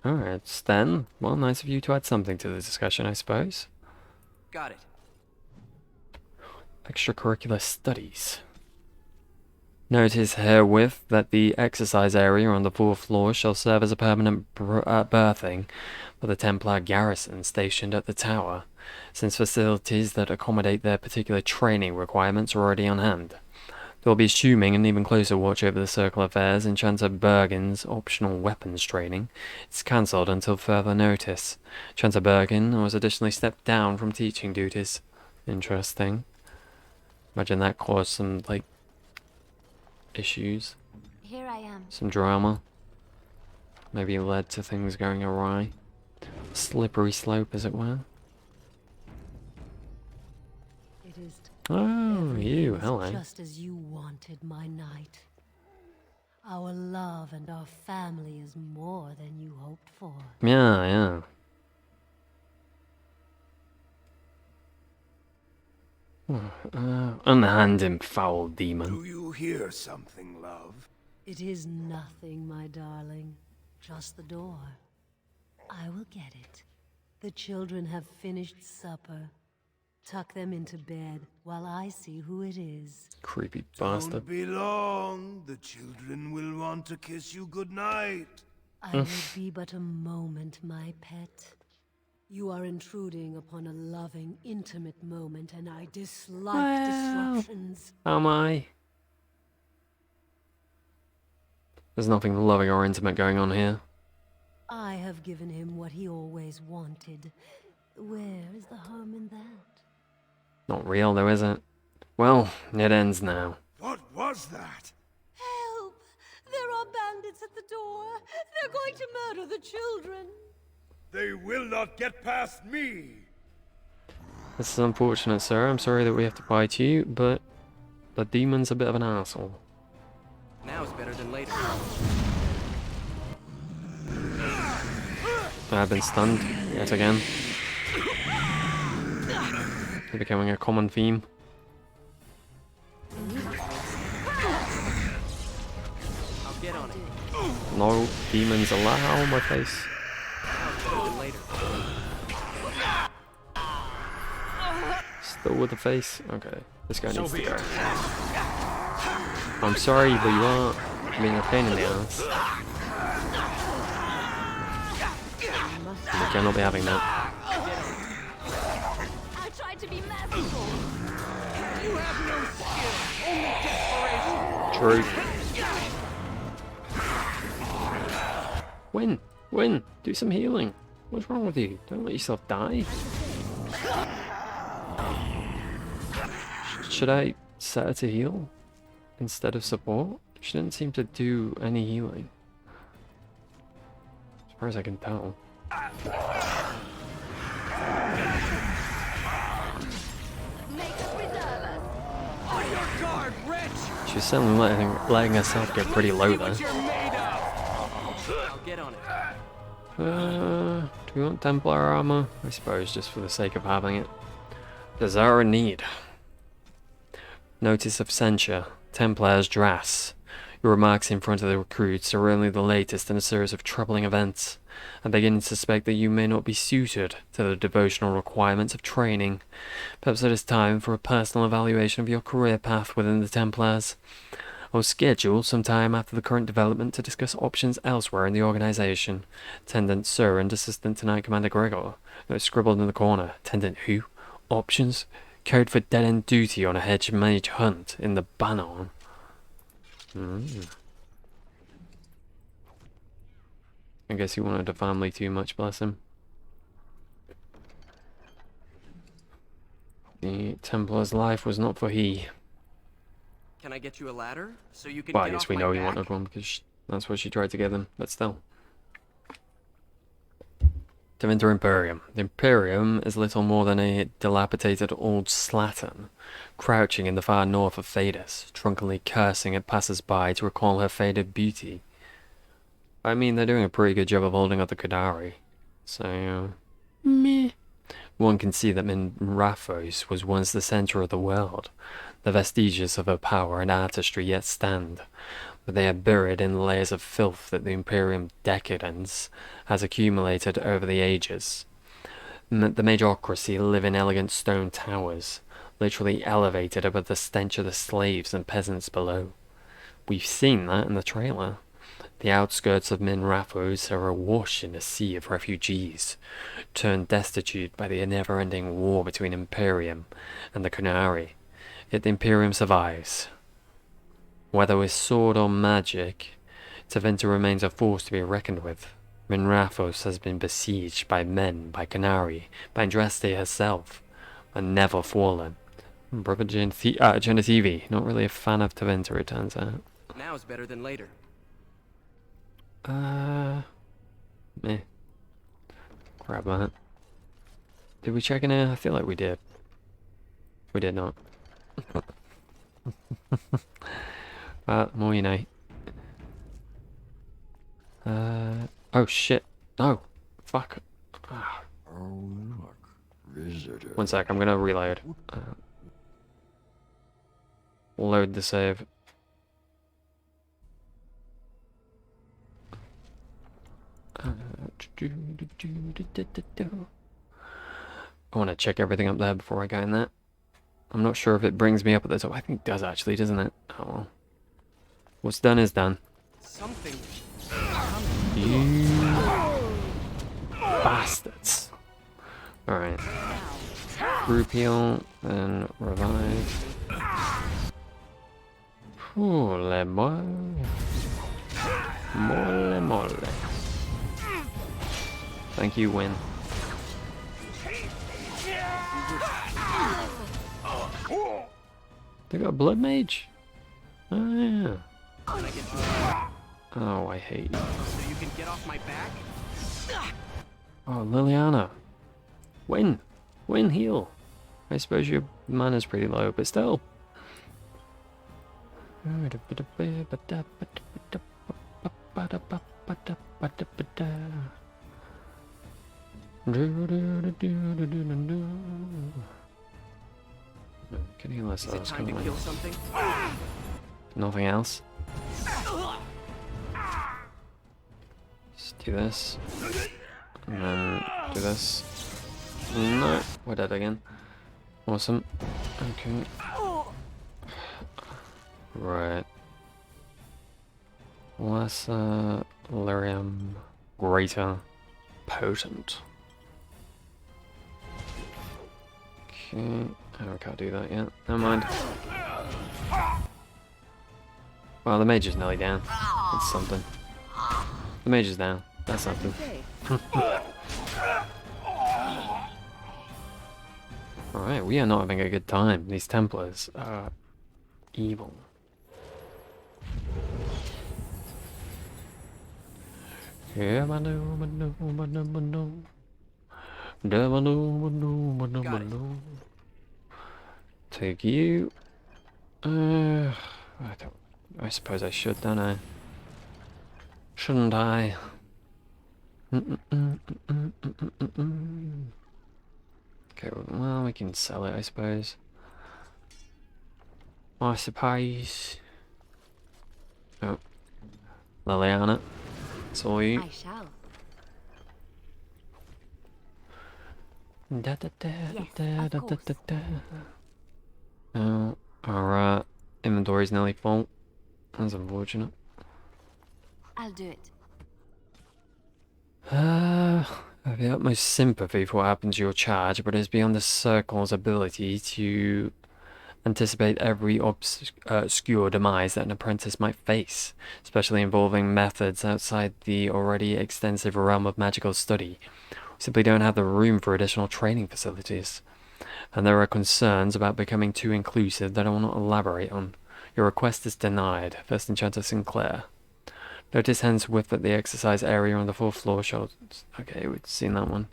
Alright, Stan. Well, nice of you to add something to the discussion, I suppose. Got it. Extracurricular studies. Notice herewith that the exercise area on the 4th floor shall serve as a permanent berthing for the Templar garrison stationed at the tower, since facilities that accommodate their particular training requirements are already on hand. There will be assuming an even closer watch over the Circle affairs in Chancellor Bergen's optional weapons training. It's cancelled until further notice. Chancellor Bergen was additionally stepped down from teaching duties. Interesting. Imagine that caused some, like, issues. Here I am. Some drama. Maybe led to things going awry. Slippery slope, as it were. It is Oh, you, hello. just as you wanted, my knight. Our love and our family is more than you hoped for. Yeah, yeah. Unhand him, foul demon. Do you hear something, love? It is nothing, my darling. Just the door. I will get it. The children have finished supper. Tuck them into bed while I see who it is. Creepy bastard. Don't be long. The children will want to kiss you goodnight. I will be but a moment, my pet. You are intruding upon a loving, intimate moment, and I dislike disruptions. Am I? There's nothing loving or intimate going on here. I have given him what he always wanted. Where is the harm in that? Not real though, is it? Well, it ends now. What was that? Help! There are bandits at the door. They're going to murder the children. They will not get past me. This is unfortunate, sir. I'm sorry that we have to fight you, but the demon's a bit of an asshole. Now is better than later. I've been stunned yet again. It's becoming a common theme. I'll get on it. No demons allowed on my face. Still with the face? Okay, this guy needs to go. I'm sorry, but you are being a pain in the ass. We cannot be having that. I tried to be merciful. You have no skill, only desperation. True. Win! Do some healing. What's wrong with you? Don't let yourself die. Should I set her to heal instead of support? She didn't seem to do any healing, as far as I can tell. She's certainly letting herself get pretty low though. Get on it. Do we want Templar armor? I suppose, just for the sake of having it. Desire a need. Notice of censure. Templar's dress. Your remarks in front of the recruits are only the latest in a series of troubling events. I'm beginning to suspect that you may not be suited to the devotional requirements of training. Perhaps it is time for a personal evaluation of your career path within the Templars. I'll schedule some time after the current development to discuss options elsewhere in the organization. Attendant Sir and Assistant Knight Commander Gregor. Scribbled in the corner. Attendant who? Options? Code for dead-end duty on a hedge mage hunt in the Banon. I guess he wanted a family too much, bless him. The Templar's life was not for he. Can I get you a ladder so you can Well, I get guess off we my know he back? wanted one because that's what she tried to give him, but still. Tevinter Imperium. The Imperium is little more than a dilapidated old slattern, crouching in the far north of Thedas, drunkenly cursing at passers-by to recall her faded beauty. I mean, they're doing a pretty good job of holding up the Qadari, so, meh. One can see that Minrathos was once the centre of the world. The vestiges of her power and artistry yet stand, but they are buried in layers of filth that the Imperium decadence has accumulated over the ages. The Majorcracy live in elegant stone towers, literally elevated above the stench of the slaves and peasants below. We've seen that in the trailer. The outskirts of Minrathos are awash in a sea of refugees, turned destitute by the never-ending war between Imperium and the Qunari. Yet the Imperium survives. Whether with sword or magic, Tevinter remains a force to be reckoned with. Minrathos has been besieged by men, by Qunari, by Andraste herself, and never fallen. Brother Genetivi, not really a fan of Tevinter, it turns out. Now is better than later. Meh. Grab that. Did we check in here? I feel like we did. We did not. More you know. Oh shit. No. Fuck. Ah. Oh look, visitor. 1 sec, I'm gonna reload. Load the save. I want to check everything up there before I go in there. I'm not sure if it brings me up at the top. I think it does actually, doesn't it? Oh well. What's done is done. Something. You bastards. Alright. Group heal, then revive. Mole mole. Mole mole. Thank you, Win. They got a blood mage? Oh yeah. Oh, I hate you. So you can get off my back? Oh, Liliana. Win. Win, heal. I suppose your mana's pretty low, but still. Can you less Is it time to kill something? Nothing else? Just do this. And then do this. No, we're dead again. Awesome. Okay. Right. Lesser, lyrium, greater, potent. Okay. Oh, I can't do that yet. Never mind. Well, the mage is nearly down. That's something. The mage is down. That's something. Alright, we are not having a good time. These Templars are evil. Take you. I suppose I should, don't I? Shouldn't I? Okay, well, we can sell it, I suppose. I suppose. Oh. Liliana, it's all you. I shall. Da, da, da, Yes, da, of da, da, course. da, da. Oh, our inventory's nearly full. That's unfortunate. I'll do it. I have the utmost sympathy for what happened to your charge, but it is beyond the Circle's ability to anticipate every obscure demise that an apprentice might face, especially involving methods outside the already extensive realm of magical study. We simply don't have the room for additional training facilities, and there are concerns about becoming too inclusive that I will not elaborate on. Your request is denied. First Enchanter Sinclair. Notice henceforth that the exercise area on the 4th floor shows... Okay, we've seen that one.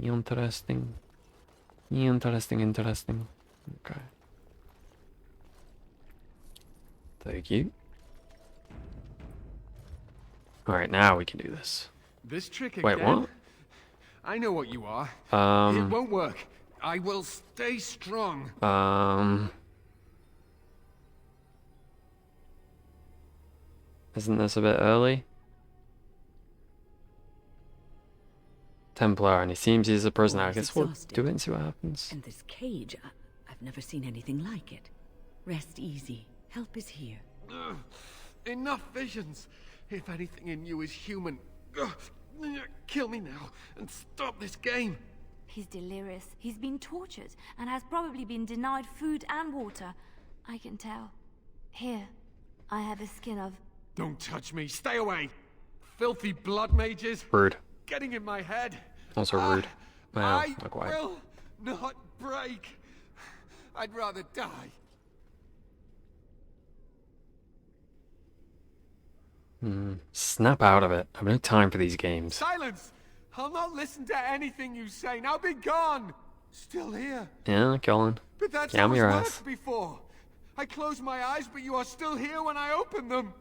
Interesting. Interesting. Okay. Thank you. Alright, now we can do this. This trick again? Wait, what? I know what you are. Um... It won't work. I will stay strong. Isn't this a bit early? Templar, and he seems he's a prisoner. I guess we'll do it and see what happens. And this cage, I've never seen anything like it. Rest easy. Help is here. Enough visions. If anything in you is human, kill me now and stop this game. He's delirious. He's been tortured and has probably been denied food and water. I can tell. Here, I have a skin of... Don't touch me. Stay away. Filthy blood mages. Rude. Getting in my head. Also rude. Well, I not quite. will not break. I'd rather die. Snap out of it. I have no time for these games. Silence! I'll not listen to anything you say. Now be gone. Still here. Yeah, Colin. But that's Jam how it's your worked ass. before. I close my eyes, but you are still here when I open them.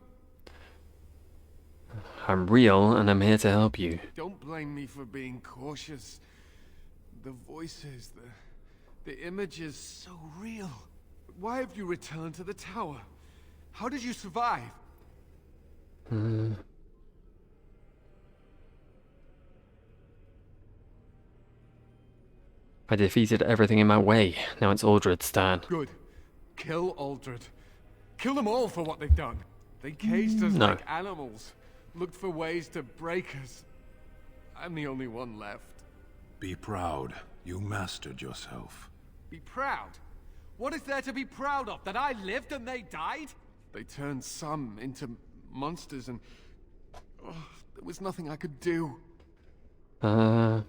I'm real, and I'm here to help you. Don't blame me for being cautious. The voices, the images, so real. Why have you returned to the tower? How did you survive? I defeated everything in my way. Now it's Aldred's turn. Good. Kill Aldred. Kill them all for what they've done. They caged us No. like animals. Looked for ways to break us. I'm the only one left. Be proud. You mastered yourself. Be proud? What is there to be proud of? That I lived and they died? They turned some into monsters and... there was nothing I could do. Where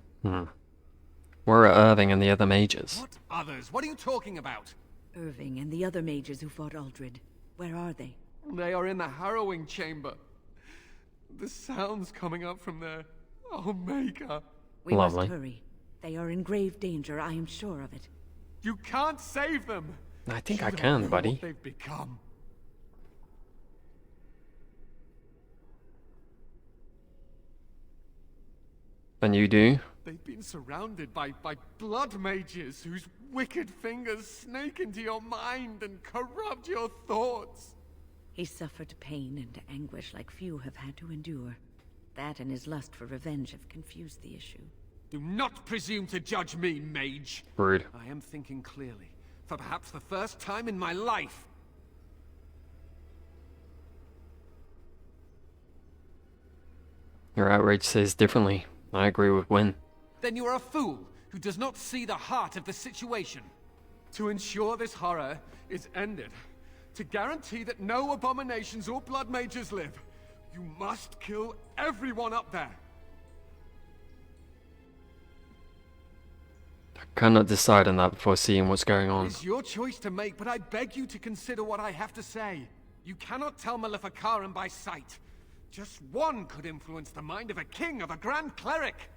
are Irving and the other mages? What others? What are you talking about? Irving and the other mages who fought Aldred. Where are they? They are in the harrowing chamber. The sounds coming up from there. Oh, Maker. We Lovely. must hurry. They are in grave danger, I am sure of it. You can't save them. I think You I don't can, know buddy. What they've become. And you do? They've been surrounded by blood mages whose wicked fingers snake into your mind and corrupt your thoughts. He suffered pain and anguish like few have had to endure. That and his lust for revenge have confused the issue. Do not presume to judge me, mage. Rude. I am thinking clearly, for perhaps the first time in my life. Your outrage says differently. I agree with Win. Then you are a fool who does not see the heart of the situation. To ensure this horror is ended, to guarantee that no abominations or blood mages live, you must kill everyone up there. I cannot decide on that before seeing what's going on. It's your choice to make, but I beg you to consider what I have to say. You cannot tell Maleficarum by sight. Just one could influence the mind of a king, of a grand cleric.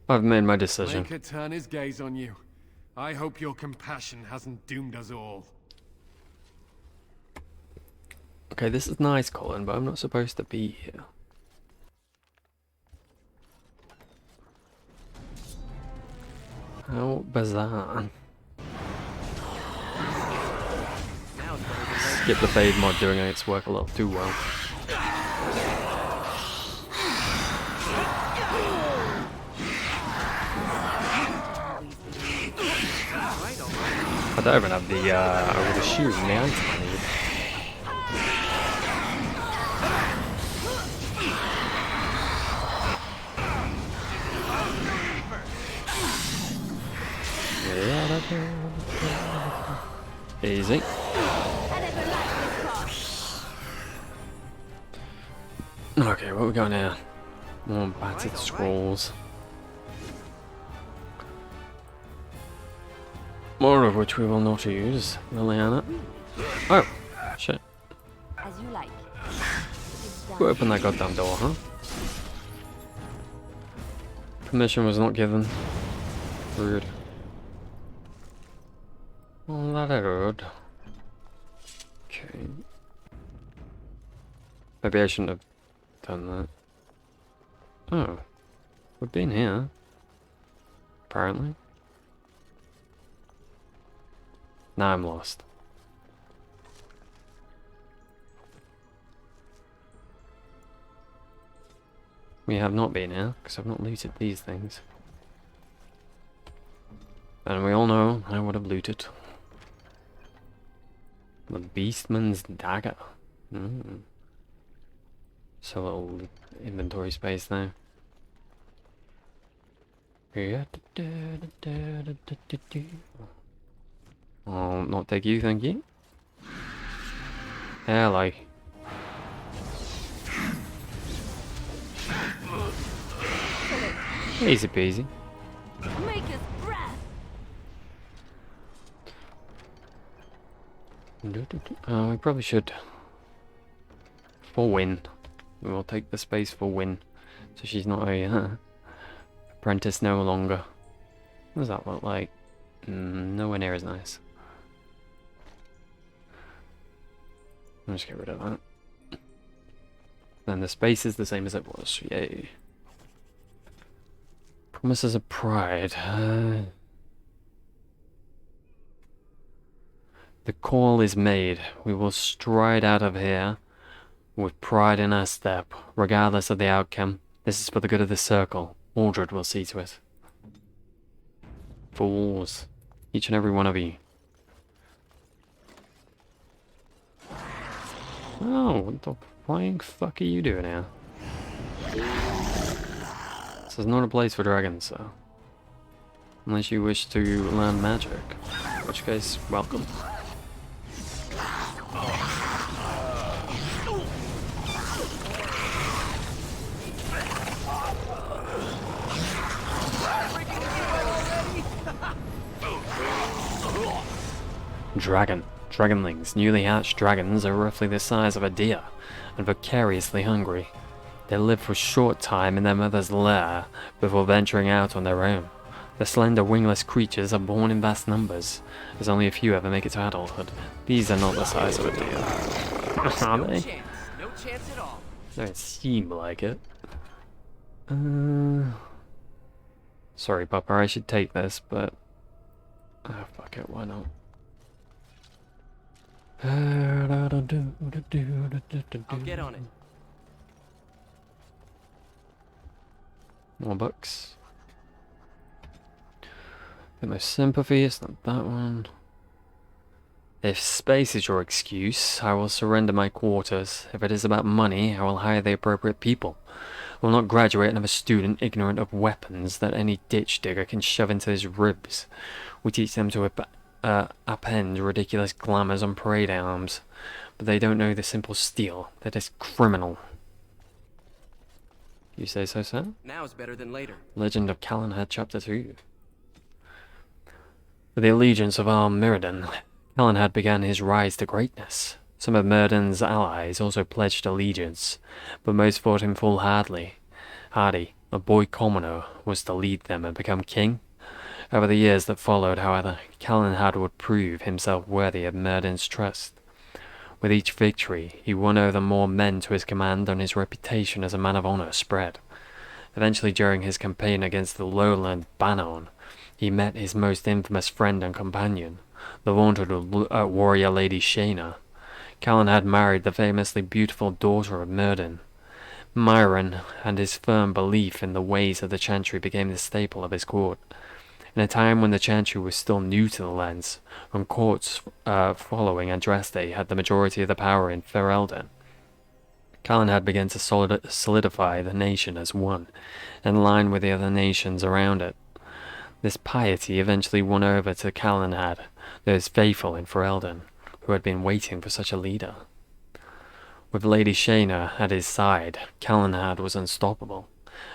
I've made my decision. Make her turn his gaze on you. I hope your compassion hasn't doomed us all. Okay, this is nice, Colin, but I'm not supposed to be here. How bizarre. Skip the fade mod doing its work a little too well. I don't even have the over the shoes and the item I need. Easy. Okay, what we got now? More battered scrolls. More of which we will not use, Liliana. Oh, shit. As you like. Who opened that goddamn door, huh? Permission was not given. Rude. Well, that rude. Okay. Maybe I shouldn't have done that. Oh. We've been here. Apparently. Now I'm lost. We have not been here, because I've not looted these things. And we all know I would have looted. The Beastman's Dagger. So little inventory space there. I'll not take you, thank you. Hello. Easy peasy. Make us breath. We probably should. For win. We will take the space for win. So she's not a apprentice no longer. What does that look like? Nowhere near as nice. I'll just get rid of that. Then the space is the same as it was. Yay. Promises of pride. The call is made. We will stride out of here with pride in our step, regardless of the outcome. This is for the good of the circle. Mordred will see to it. Fools. Each and every one of you. Oh, what the flying fuck are you doing here? This is not a place for dragons, so. Unless you wish to learn magic. In which case, welcome. Dragonlings, newly hatched dragons, are roughly the size of a deer, and vicariously hungry. They live for a short time in their mother's lair before venturing out on their own. The slender wingless creatures are born in vast numbers, as only a few ever make it to adulthood. These are not the size of a deer. Are they? No chance at all. Don't seem like it. Sorry, Papa, I should take this, but... oh, fuck it, why not? I'll get on it. More books. Get no sympathy, it's not that one. If space is your excuse, I will surrender my quarters. If it is about money, I will hire the appropriate people. I will not graduate another student ignorant of weapons that any ditch digger can shove into his ribs. We teach them to append ridiculous glamours on parade arms, but they don't know the simple steel that is criminal. You say so, sir? Now is better than later. Legend of Calenhad, Chapter 2. With the allegiance of our Mirrodin, Calenhad began his rise to greatness. Some of Mirrodin's allies also pledged allegiance, but most fought him foolhardy. A boy commoner, was to lead them and become king. Over the years that followed, however, Calenhad would prove himself worthy of Mirrodin's trust. With each victory, he won over more men to his command and his reputation as a man of honor spread. Eventually, during his campaign against the lowland Banon, he met his most infamous friend and companion, the vaunted warrior Lady Shayna. Callan had married the famously beautiful daughter of Myrddin. Myron and his firm belief in the ways of the Chantry became the staple of his court. In a time when the Chantry was still new to the lands, and courts following Andraste had the majority of the power in Ferelden, Callan had begun to solidify the nation as one, in line with the other nations around it. This piety eventually won over to Callanhad, those faithful in Ferelden, who had been waiting for such a leader. With Lady Shayna at his side, Callanhad was unstoppable,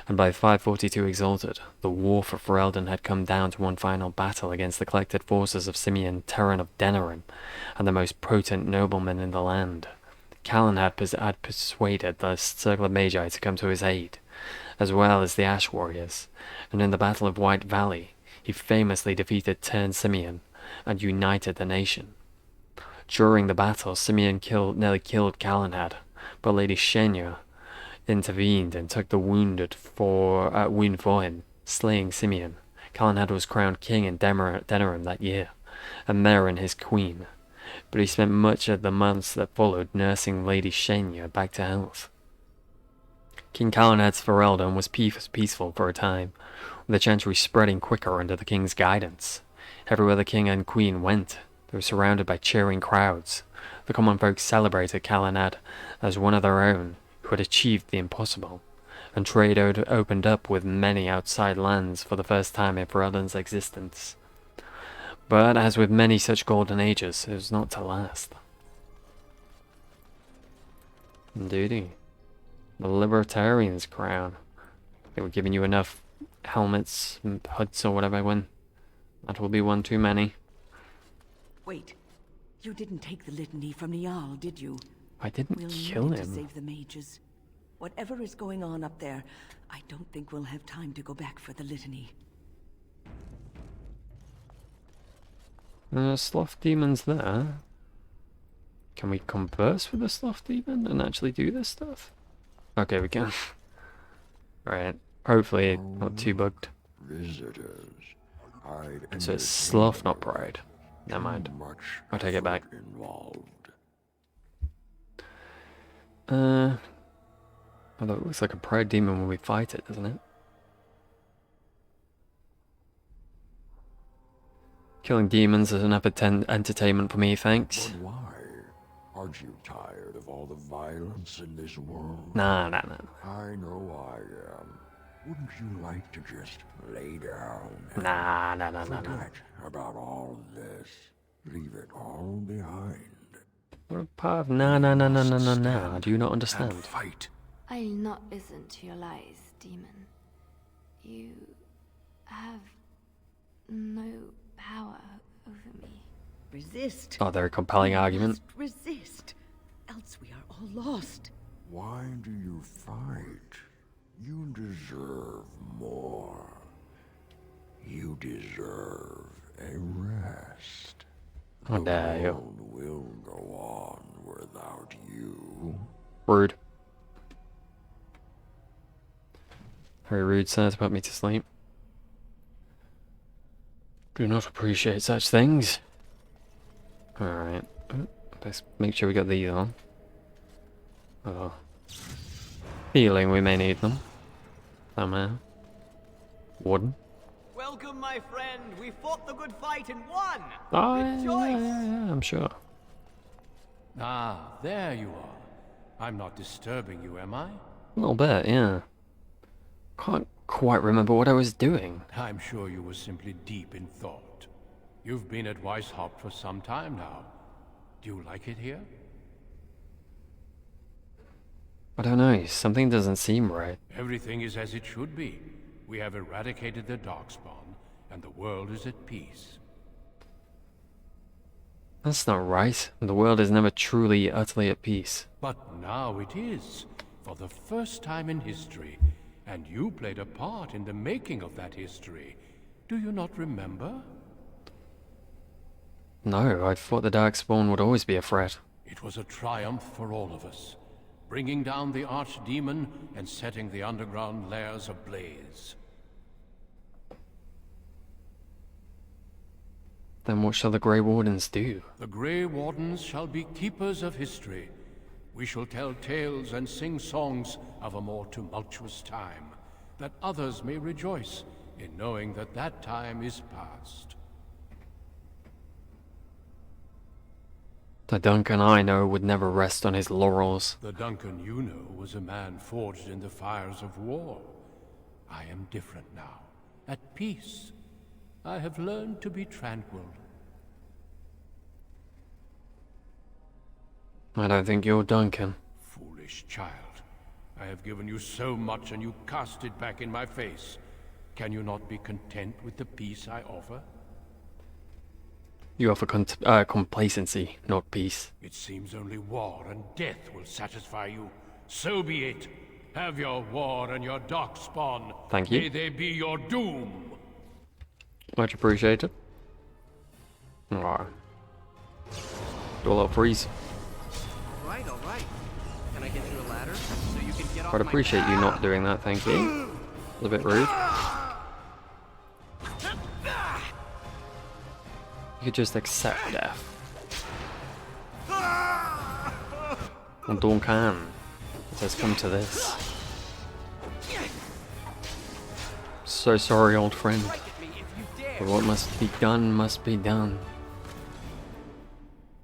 and by 542 Exalted, the war for Ferelden had come down to one final battle against the collected forces of Simeon Terran of Denerim, and the most potent noblemen in the land. Callanhad had persuaded the Circle of Magi to come to his aid, as well as the Ash Warriors, and in the Battle of White Valley, he famously defeated Tern Simeon and united the nation. During the battle, Simeon nearly killed Callanhad, but Lady Shayna intervened and took the wound for him, slaying Simeon. Callanhad was crowned king in Denerim that year, and Meryn his queen, but he spent much of the months that followed nursing Lady Shayna back to health. King Callanhad's Ferelden was peaceful for a time, with the Chantry spreading quicker under the king's guidance. Everywhere the king and queen went, they were surrounded by cheering crowds. The common folk celebrated Callanhad as one of their own who had achieved the impossible, and trade opened up with many outside lands for the first time in Ferelden's existence. But as with many such golden ages, it was not to last. Indeedy. The Libertarian's crown. They were giving you enough helmets and hoods or whatever when that will be one too many. Wait. You didn't take the litany from Niall, did you? I didn't kill We'll need it him. to save the mages. Whatever is going on up there, I don't think we'll have time to go back for the litany. Sloth demon's there. Can we converse with the sloth demon and actually do this stuff? Okay, we can. Right. Hopefully not too bugged. Visitors. So it's sloth, not pride. Never mind. I'll take it back. Although it looks like a pride demon when we fight it, doesn't it? Killing demons is enough entertainment for me, thanks. But why? Aren't you tired of all the violence in this world? Nah. I know I am. Wouldn't you like to just lay down and Nah. forget about all this? Leave it all behind. What a part of nah. Do you not understand? Fight. I'll not listen to your lies, demon. You have no power over me. Resist. Oh, very compelling argument. Must resist, else we are all lost. Why do you fight? You deserve more. You deserve a rest. How dare you? The world will go on without you. Rude. Very rude, sir, to put me to sleep. Do not appreciate such things. Alright. Let's make sure we got these on. Oh. Feeling we may need them. Somehow. Wooden. Welcome, my friend. We fought the good fight and won. Oh, Rejoice. yeah, I'm sure. Ah, there you are. I'm not disturbing you, am I? A little bit, yeah. Can't quite remember what I was doing. I'm sure you were simply deep in thought. You've been at Weishaupt for some time now. Do you like it here? I don't know, something doesn't seem right. Everything is as it should be. We have eradicated the Darkspawn, and the world is at peace. That's not right. The world is never truly, utterly at peace. But now it is, for the first time in history, and you played a part in the making of that history. Do you not remember? No, I thought the Darkspawn would always be a threat. It was a triumph for all of us, bringing down the archdemon and setting the underground lairs ablaze. Then what shall the Grey Wardens do? The Grey Wardens shall be keepers of history. We shall tell tales and sing songs of a more tumultuous time, that others may rejoice in knowing that that time is past. The Duncan I know would never rest on his laurels. The Duncan you know was a man forged in the fires of war. I am different now, at peace. I have learned to be tranquil. I don't think you're Duncan. Foolish child. I have given you so much and you cast it back in my face. Can you not be content with the peace I offer? You offer complacency, not peace. It seems only war and death will satisfy you. So be it. Have your war and your darkspawn. Thank you. May they be your doom. Much appreciated. Alright. Do a little freeze. All right. Can I get you a ladder so you can get off I'd appreciate you not doing that, thank you. It's a bit rude. You could just accept death. And Dawn can. It has come to this. So sorry, old friend. But what must be done must be done.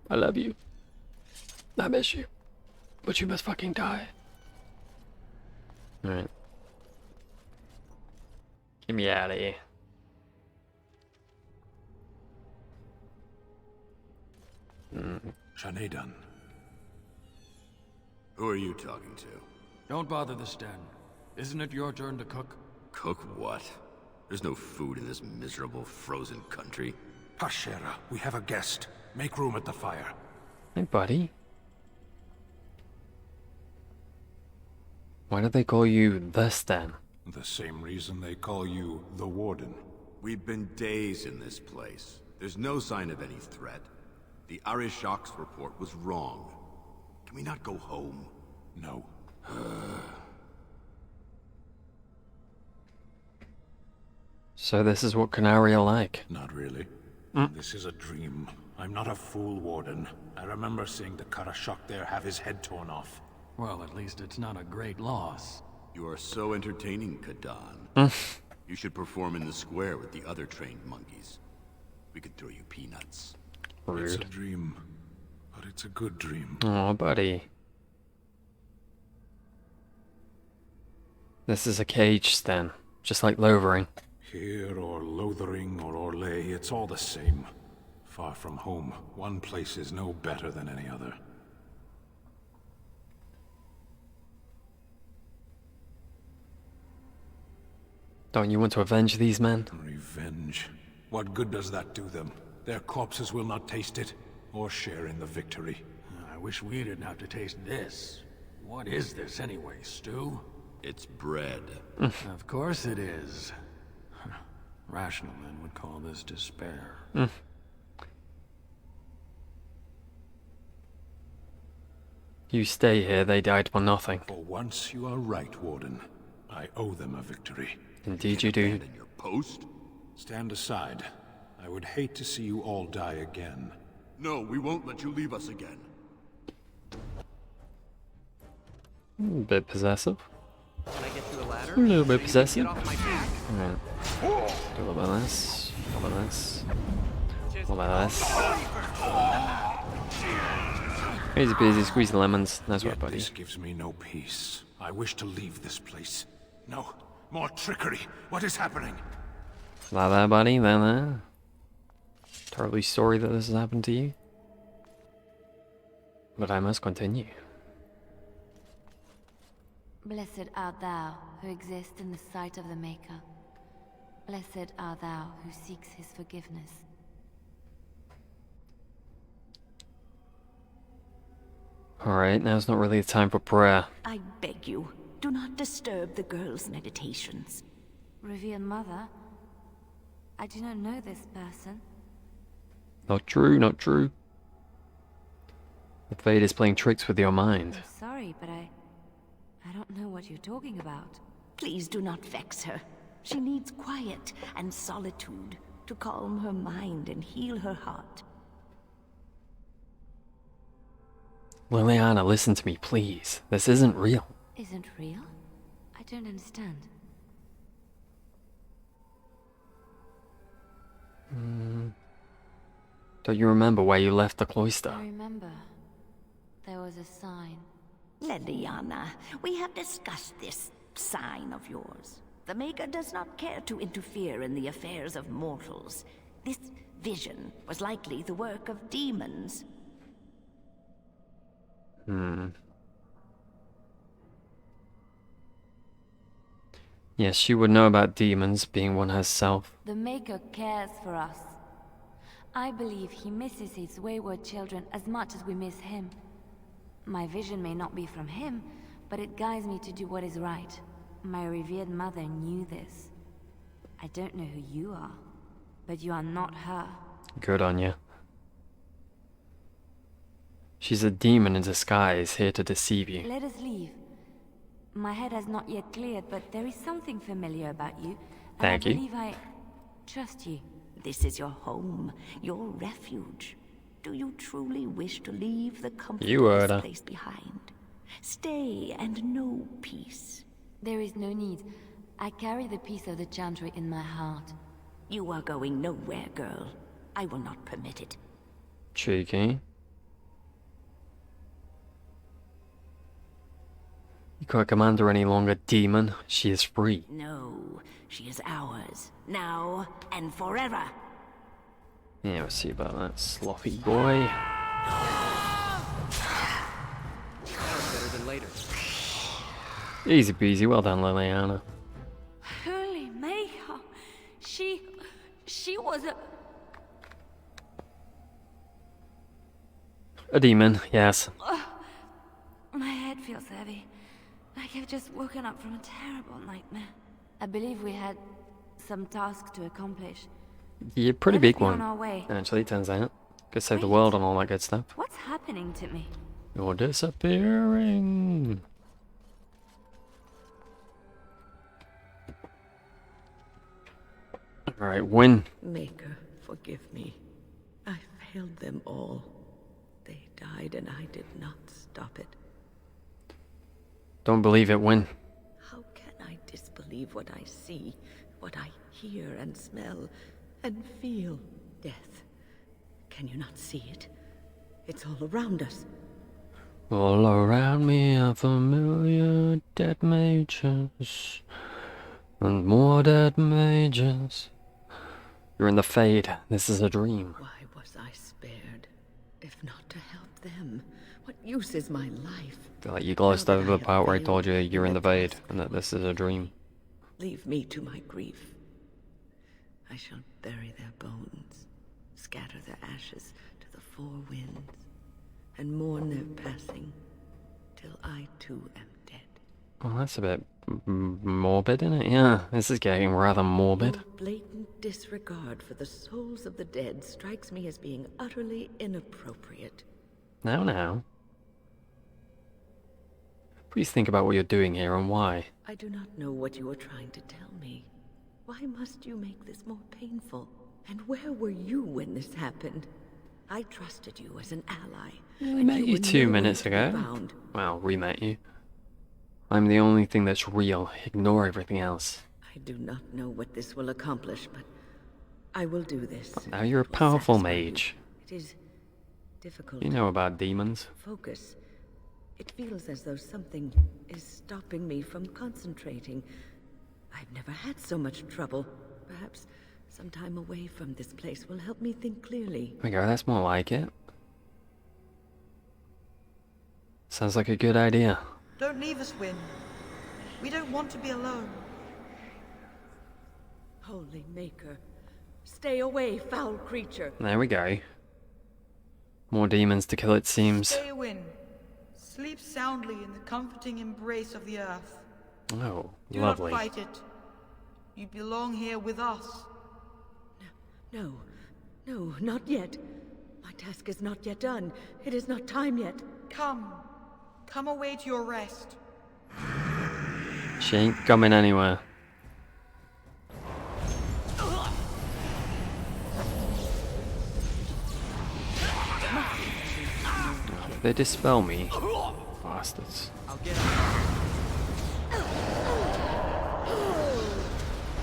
I love you. I miss you. But you must fucking die. Alright. Get me out of here. Shanedan. Who are you talking to? Don't bother the Sten. Isn't it your turn to cook? Cook what? There's no food in this miserable, frozen country. Hashera, we have a guest. Make room at the fire. Hey, buddy. Why do they call you the Sten? The same reason they call you the Warden. We've been days in this place. There's no sign of any threat. The Arishok's report was wrong. Can we not go home? No. So this is what Canary are like? Not really. This is a dream. I'm not a fool, Warden. I remember seeing the Karashok there have his head torn off. Well, at least it's not a great loss. You are so entertaining, Kadan. You should perform in the square with the other trained monkeys. We could throw you peanuts. Rude. It's a dream, but it's a good dream. Aw, buddy. This is a cage, Sten. Just like Lothering. Here, or Lothering, or Orlais, it's all the same. Far from home, one place is no better than any other. Don't you want to avenge these men? Revenge? What good does that do them? Their corpses will not taste it, or share in the victory. I wish we didn't have to taste this. What is this anyway, stew? It's bread. Of course it is. Rational men would call this despair. You stay here, they died for nothing. For once you are right, Warden. I owe them a victory. Indeed you do. Abandon your post? Stand aside. I would hate to see you all die again. No, we won't let you leave us again. A bit possessive. Can I get you a ladder? A little bit so you can possessive. get off my back? Alright. Do a little bit of this. A little bit of this. A little bit of this. Easy peasy, squeeze the lemons. That's right, buddy. This gives me no peace. I wish to leave this place. No, more trickery. What is happening? There, buddy. There. Terribly sorry that this has happened to you. But I must continue. Blessed art thou who exists in the sight of the Maker. Blessed art thou who seeks his forgiveness. Alright, now's not really the time for prayer. I beg you, do not disturb the girl's meditations. Revered Mother, I do not know this person. Not true, not true. The fate is playing tricks with your mind. I'm sorry, but I don't know what you're talking about. Please do not vex her. She needs quiet and solitude to calm her mind and heal her heart. Liliana, listen to me, please. This isn't real. Isn't real? I don't understand. Don't you remember where you left the cloister? I remember. There was a sign. Liliana, we have discussed this sign of yours. The Maker does not care to interfere in the affairs of mortals. This vision was likely the work of demons. Yes, she would know about demons, being one herself. The Maker cares for us. I believe he misses his wayward children as much as we miss him. My vision may not be from him, but it guides me to do what is right. My revered mother knew this. I don't know who you are, but you are not her. Good on you. She's a demon in disguise, here to deceive you. Let us leave. My head has not yet cleared, but there is something familiar about you. And Thank you. I believe I trust you. This is your home, your refuge. Do you truly wish to leave the comfort You of heard this her. place behind? Stay and know peace. There is no need. I carry the peace of the Chantry in my heart. You are going nowhere, girl. I will not permit it. Cheeky. You can't command her any longer, demon. She is free. No, she is ours, now and forever. Yeah, we'll see about that, sloppy boy. Better than later. Easy peasy, well done, Liliana. Holy Maker! She was A demon, yes. My head feels heavy. Like I've just woken up from a terrible nightmare. I believe we had some task to accomplish. Yeah, pretty Let us big be one. on our way. Actually, turns out. Could save the world and all that good stuff. What's happening to me? You're disappearing. Alright, win. Maker, forgive me. I failed them all. They died and I did not stop it. Don't believe it, win. How can I disbelieve what I see, what I hear and smell and feel? Death. Can you not see it? It's all around us. All around me are familiar dead mages. And more dead mages. You're in the Fade. This is a dream. Why was I spared? If not to help them, what use is my life? I feel like you glossed over the part where I told you you're in the Fade and that this is a dream. Leave me to my grief. I shall bury their bones, scatter their ashes to the four winds, and mourn their passing, till I too am dead. Well, that's a bit morbid, isn't it? Yeah, this is getting rather morbid. Your blatant disregard for the souls of the dead strikes me as being utterly inappropriate. Now. Please think about what you're doing here and why. I do not know what you are trying to tell me. Why must you make this more painful? And where were you when this happened? I trusted you as an ally. We met you 2 minutes ago. Well, we met you. I'm the only thing that's real. Ignore everything else. I do not know what this will accomplish, but I will do this. Now you're a powerful mage. It is difficult. You know about demons. Focus. It feels as though something is stopping me from concentrating. I've never had so much trouble. Perhaps some time away from this place will help me think clearly. There we go, that's more like it. Sounds like a good idea. Don't leave us, Wynne. We don't want to be alone. Holy Maker, stay away, foul creature. There we go. More demons to kill, it seems. Stay, Wynne. Sleep soundly in the comforting embrace of the earth. Oh, Do lovely. not fight it. You belong here with us. No, not yet. My task is not yet done. It is not time yet. Come. Come away to your rest. She ain't coming anywhere. They dispel me. Bastards. I'll get up.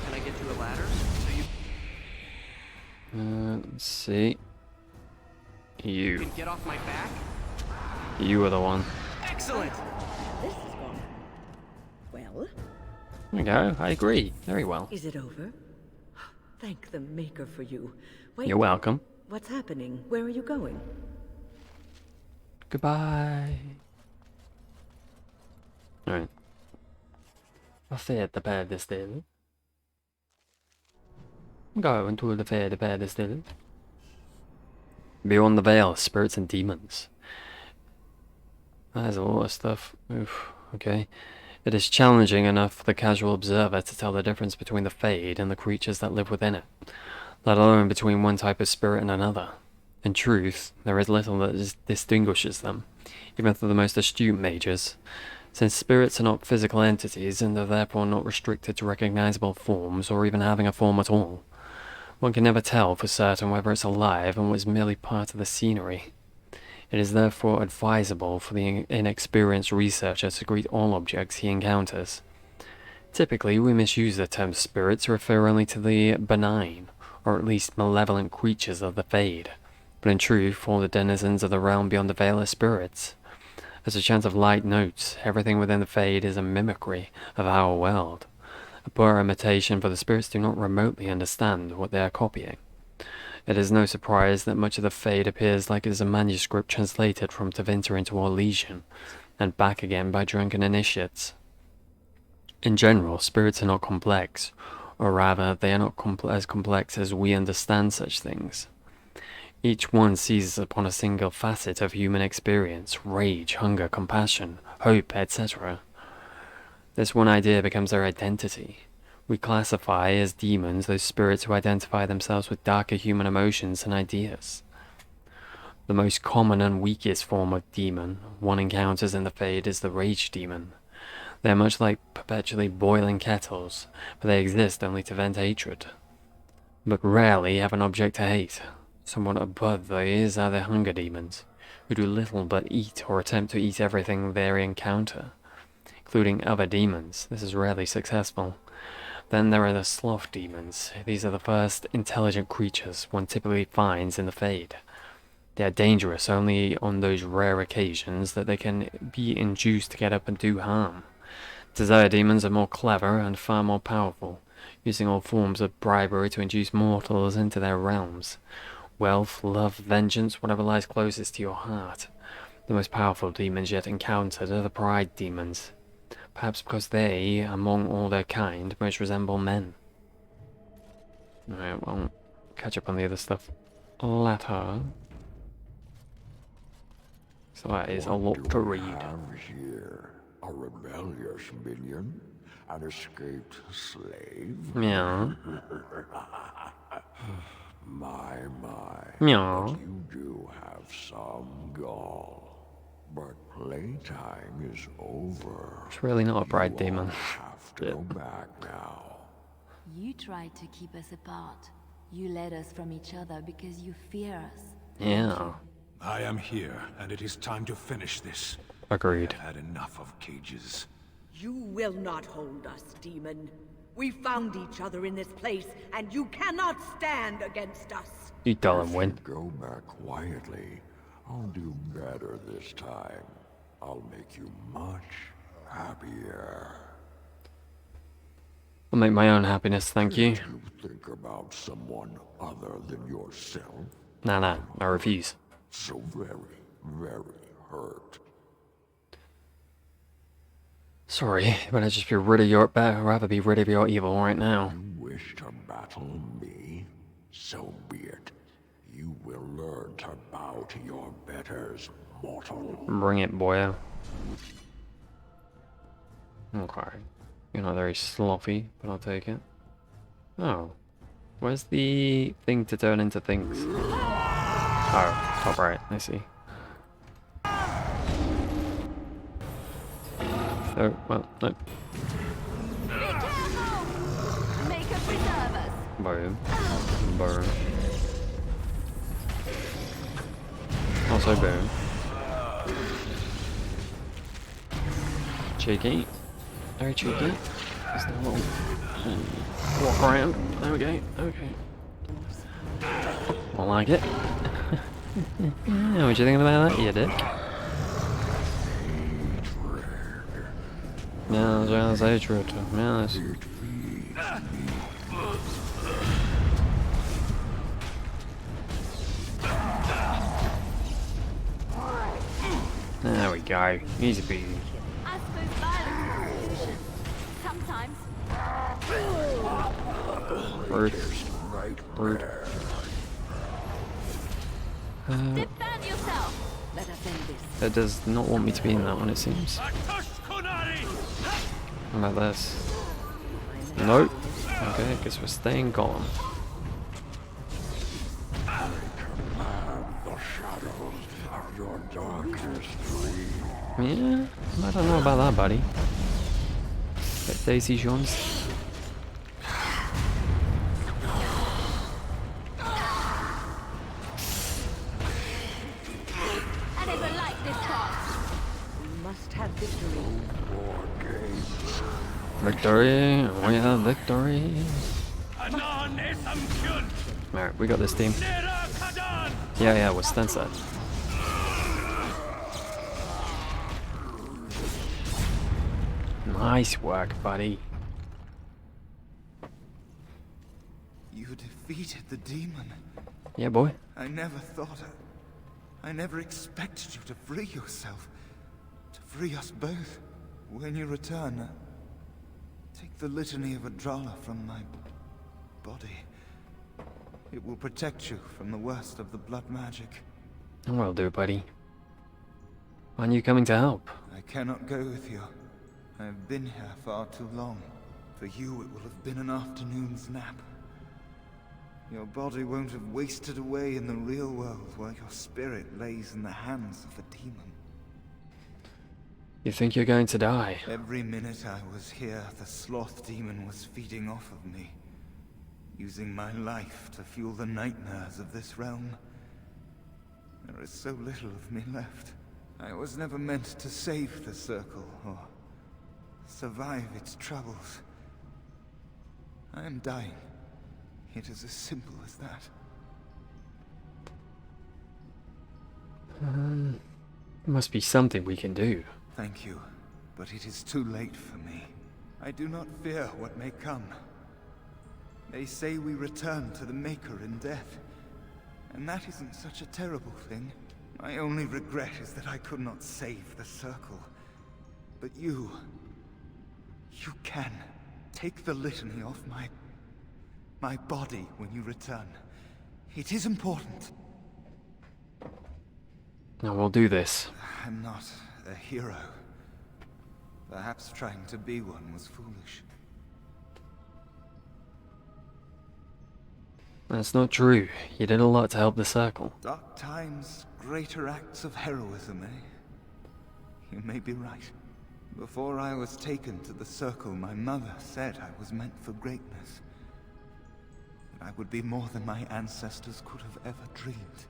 Can I get you a ladder? So you Let's see. You. can get off my back? You were the one. Excellent! This is gone. Well? There we go. I agree. Very well. Is it over? Thank the Maker for you. Wait. You're welcome. What's happening? Where are you going? Goodbye. Alright. Vad fet pedestal. Going to the fair pedestal. Beyond the veil, spirits and demons. There's a lot of stuff. Oof, okay. It is challenging enough for the casual observer to tell the difference between the Fade and the creatures that live within it, let alone between one type of spirit and another. In truth, there is little that distinguishes them, even for the most astute mages, since spirits are not physical entities and are therefore not restricted to recognizable forms or even having a form at all. One can never tell for certain whether it's alive and was merely part of the scenery. It is therefore advisable for the inexperienced researcher to greet all objects he encounters. Typically, we misuse the term spirit to refer only to the benign, or at least malevolent creatures of the Fade, but in truth, all the denizens of the realm beyond the veil are spirits. As a chance of light notes, everything within the Fade is a mimicry of our world, a poor imitation, for the spirits do not remotely understand what they are copying. It is no surprise that much of the Fade appears like it is a manuscript translated from Tevinter into Orlesian, and back again by drunken initiates. In general, spirits are not complex, or rather, they are not as complex as we understand such things. Each one seizes upon a single facet of human experience: rage, hunger, compassion, hope, etc. This one idea becomes their identity. We classify as demons those spirits who identify themselves with darker human emotions and ideas. The most common and weakest form of demon one encounters in the Fade is the rage demon. They are much like perpetually boiling kettles, but they exist only to vent hatred, but rarely have an object to hate. Somewhat above these are the hunger demons, who do little but eat or attempt to eat everything they encounter, including other demons. This is rarely successful. Then there are the sloth demons. These are the first intelligent creatures one typically finds in the Fade. They are dangerous only on those rare occasions that they can be induced to get up and do harm. Desire demons are more clever and far more powerful, using all forms of bribery to induce mortals into their realms. Wealth, love, vengeance, whatever lies closest to your heart. The most powerful demons yet encountered are the pride demons. Perhaps because they, among all their kind, most resemble men. Alright, well, catch up on the other stuff later. So that is a lot to read. Here? A rebellious minion? An escaped slave? Yeah. My. Yeah. But you do have some gall. But playtime is over. It's really not a bride demon. Have to go back now. You tried to keep us apart. You led us from each other because you fear us. Yeah. I am here, and it is time to finish this. Agreed. I've had enough of cages. You will not hold us, demon. We found each other in this place, and you cannot stand against us. You tell him when. Go back quietly. I'll do better this time. I'll make you much happier. I'll make my own happiness, thank you. You think about someone other than yourself? Nah, I refuse. So very, very hurt. Sorry, but I'd just be rid of your... rather be rid of your evil right now. You wish to battle me? So be it. You will learn to bow to your betters, mortal. Bring it, boyo. Okay. You're not very slothy, but I'll take it. Oh. Where's the thing to turn into things? Oh, top right, I see. Oh, well, no. Be careful! Make a preserve us. Boom. Boom. Also boom. Cheeky. Very cheeky. Just a little walk around. Okay, okay. I like it. Yeah, what you thinking about that, you dick? Ja, ja, sehr true. Ja, das... There we go. Easy peasy. I suppose violence is a solution. Sometimes. Rude. Rude. Defend yourself. Let us end this. It does not want me to be in that one, it seems. How about this? Nope. Okay, I guess we're staying golem. Yeah, I don't know about that, buddy. Bit Daisy Jones. I never liked this part. We must have victory. Victory! We have victory! Alright, we got this team. Yeah, we're stanza. Nice work, buddy. You defeated the demon. Yeah, boy. I never I never expected you to free yourself. To free us both. When you return, take the litany of Adrala from my body. It will protect you from the worst of the blood magic. Will do, buddy. Aren't you coming to help? I cannot go with you. I have been here far too long. For you, it will have been an afternoon's nap. Your body won't have wasted away in the real world while your spirit lays in the hands of the demon. You think you're going to die? Every minute I was here, the sloth demon was feeding off of me, using my life to fuel the nightmares of this realm. There is so little of me left. I was never meant to save the Circle, or survive its troubles. I am dying. It is as simple as that. There must be something we can do. Thank you, but it is too late for me. I do not fear what may come. They say we return to the Maker in death, and that isn't such a terrible thing. My only regret is that I could not save the Circle. But you can. Take the litany off my body when you return. It is important. Now we'll do this. I'm not a hero. Perhaps trying to be one was foolish. That's not true. You did a lot to help the Circle. Dark times, greater acts of heroism, eh? You may be right. Before I was taken to the Circle, my mother said I was meant for greatness. That I would be more than my ancestors could have ever dreamed.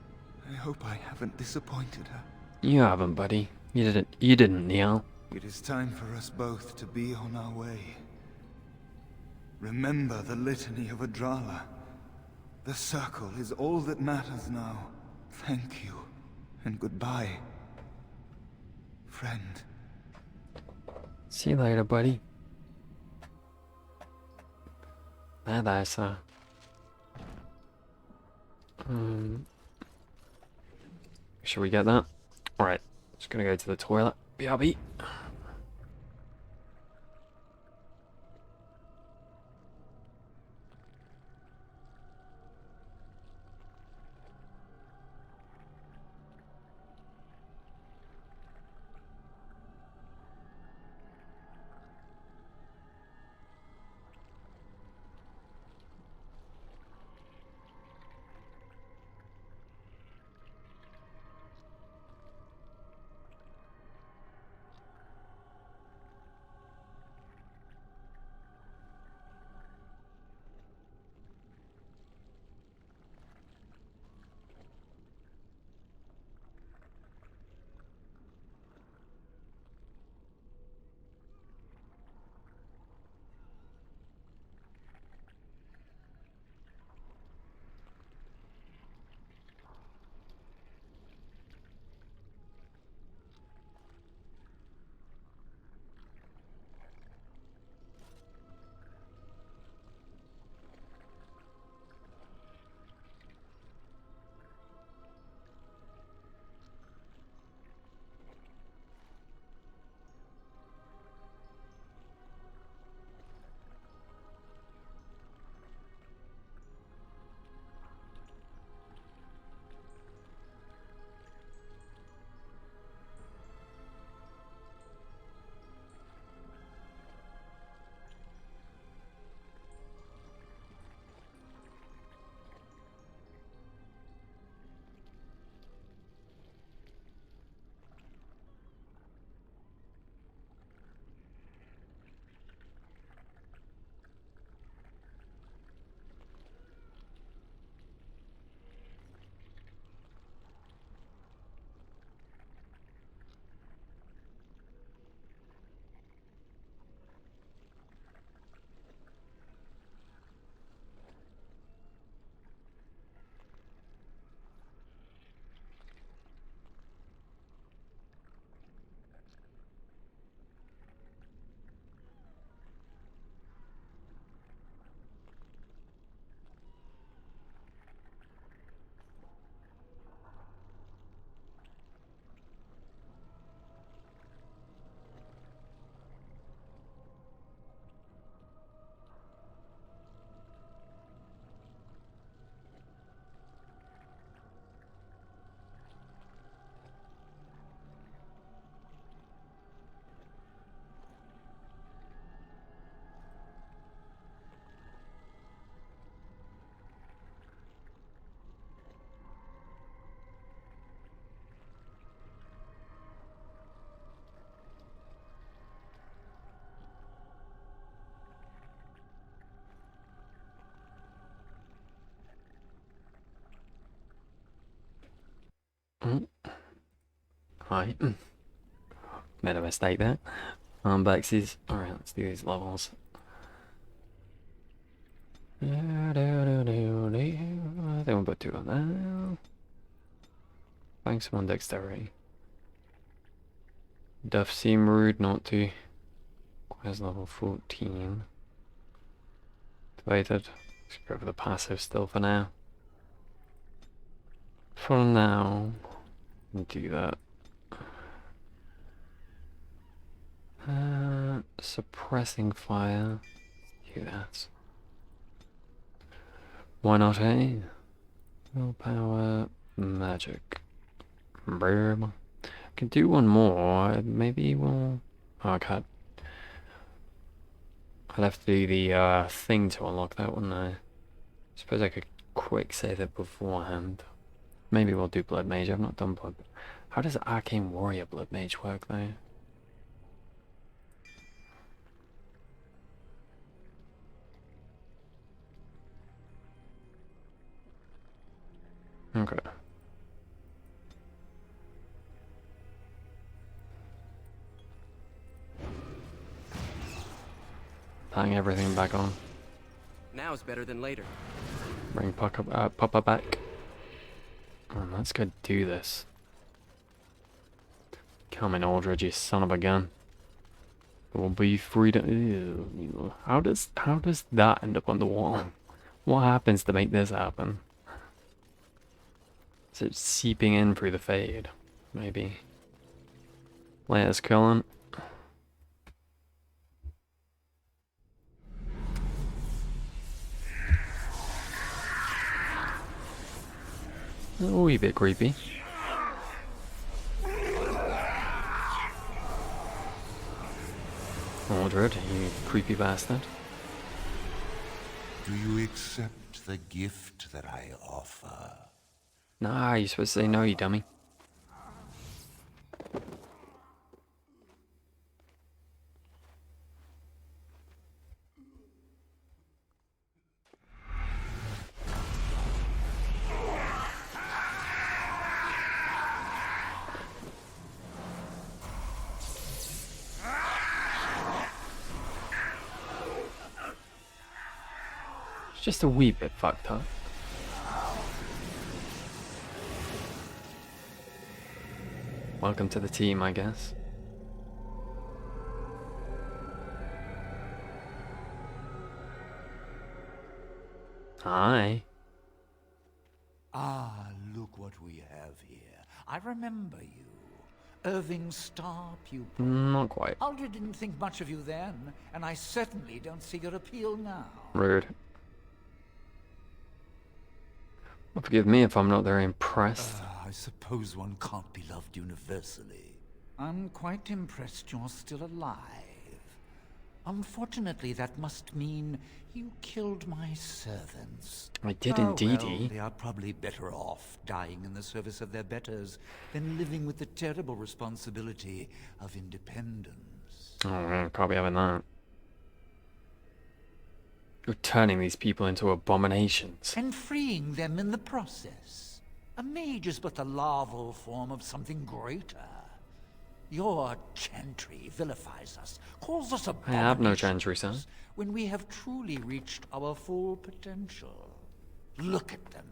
I hope I haven't disappointed her. You haven't, buddy. You didn't, Neil. It is time for us both to be on our way. Remember the litany of Adrala. The Circle is all that matters now. Thank you, and goodbye, friend. See you later, buddy. There, sir. Should we get that? Alright, just gonna go to the toilet. BRB. Oh. Hi. Made a mistake there. Bexy's. Alright, let's do these levels. I think we'll put 2 on that. Thanks on dexterity. Does seem rude not to. Quest level 14. Activated. Let's go for the passive still for now. For now, do that. Suppressing fire. Do that. Why not, eh? Willpower, magic. Boom. Can do one more. Maybe we'll. Oh, I can't. I'd have to do the thing to unlock that, wouldn't I? Suppose I could quick save it beforehand. Maybe we'll do Blood Mage. I've not done Blood. How does Arcane Warrior Blood Mage work though? Okay. Tying everything back on. Now is better than later. Bring Papa back. Let's go do this. Come in, Aldred, you son of a gun. We'll be free to. Ew. How does that end up on the wall? What happens to make this happen? Is it seeping in through the fade? Maybe. Layers killing. A wee bit creepy. Aldred, you creepy bastard. Do you accept the gift that I offer? Nah, you're supposed to say no, you dummy. It's just a wee bit fucked up. Welcome to the team, I guess. Hi. Ah, look what we have here. I remember you. Irving Star pupil. Not quite. Aldred didn't think much of you then, and I certainly don't see your appeal now. Rude. Well, forgive me if I'm not very impressed. I suppose one can't be loved universally. I'm quite impressed you're still alive. Unfortunately, that must mean you killed my servants. I did Well, indeedy. they are probably better off dying in the service of their betters than living with the terrible responsibility of independence. Oh, yeah, can't be having that. You're turning these people into abominations. And freeing them in the process. A mage is but the larval form of something greater. Your chantry vilifies us, calls us I have no abominations chantry, son. when we have truly reached our full potential. Look at them.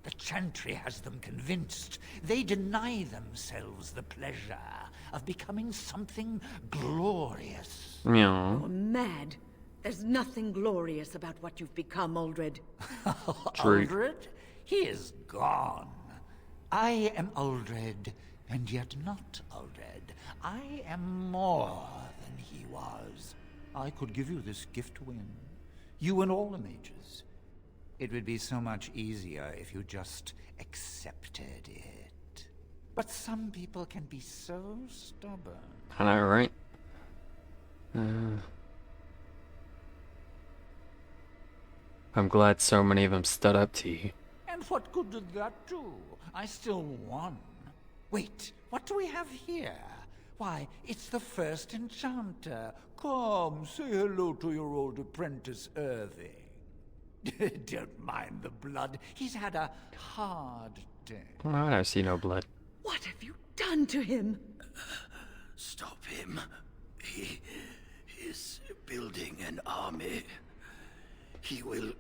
The chantry has them convinced. They deny themselves the pleasure of becoming something glorious. Yeah. You're mad. There's nothing glorious about what you've become, Aldred. True. Aldred? He is gone. I am Aldred, and yet not Aldred. I am more than he was. I could give you this gift to win. You and all the mages. It would be so much easier if you just accepted it. But some people can be so stubborn. I know, right? I'm glad so many of them stood up to you. And what good did that do? I still won. Wait, what do we have here? Why, it's the first enchanter. Come, say hello to your old apprentice, Irving. Don't mind the blood. He's had a hard day. Oh, I don't see no blood. What have you done to him? Stop him. He is building an army. He will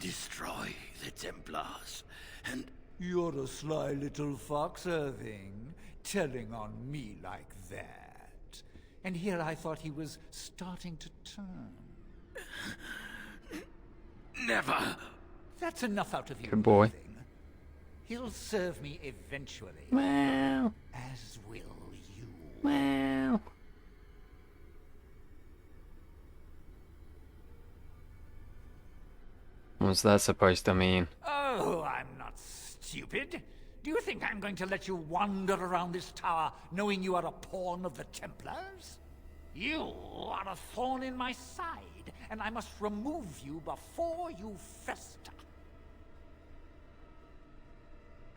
destroy the Templars, and... You're a sly little fox, Irving, telling on me like that. And here I thought he was starting to turn. Never! That's enough out of you. Good boy. Irving. He'll serve me eventually. Well. As will you. Well. What's that supposed to mean? Oh, I'm not stupid. Do you think I'm going to let you wander around this tower knowing you are a pawn of the Templars? You are a thorn in my side, and I must remove you before you fester.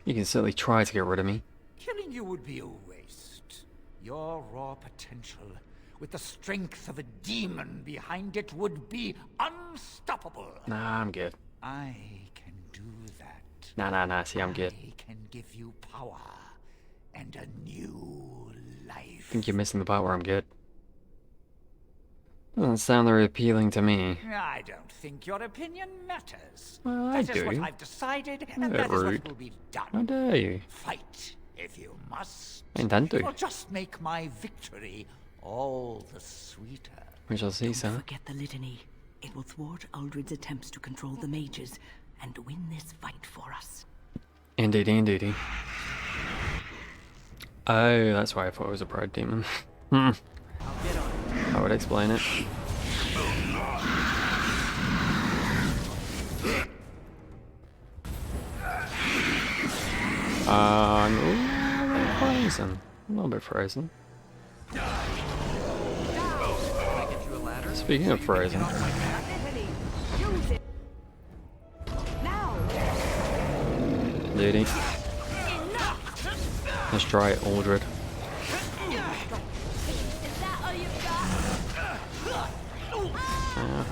You can certainly try to get rid of me. Killing you would be a waste. Your raw potential, with the strength of a demon behind it, would be unstoppable. Nah, I'm good. I can do that. Nah, see, I'm good. I can give you power and a new life. I think you're missing the part where I'm good. Doesn't sound very appealing to me. I don't think your opinion matters. Well, I That is do. what I've decided, and Bit that is rude. what will be done. How dare you? Fight, if you must. I intend to. It will just make my victory all the sweeter. We shall see, Don't sir. forget the litany. It will thwart Uldred's attempts to control the mages and win this fight for us. Indeedy, indeedy. Oh, that's why I thought it was a pride demon. I would explain it. I'm a little frozen. A little bit frozen. Speaking of frozen. Duty. Let's try it, Aldred.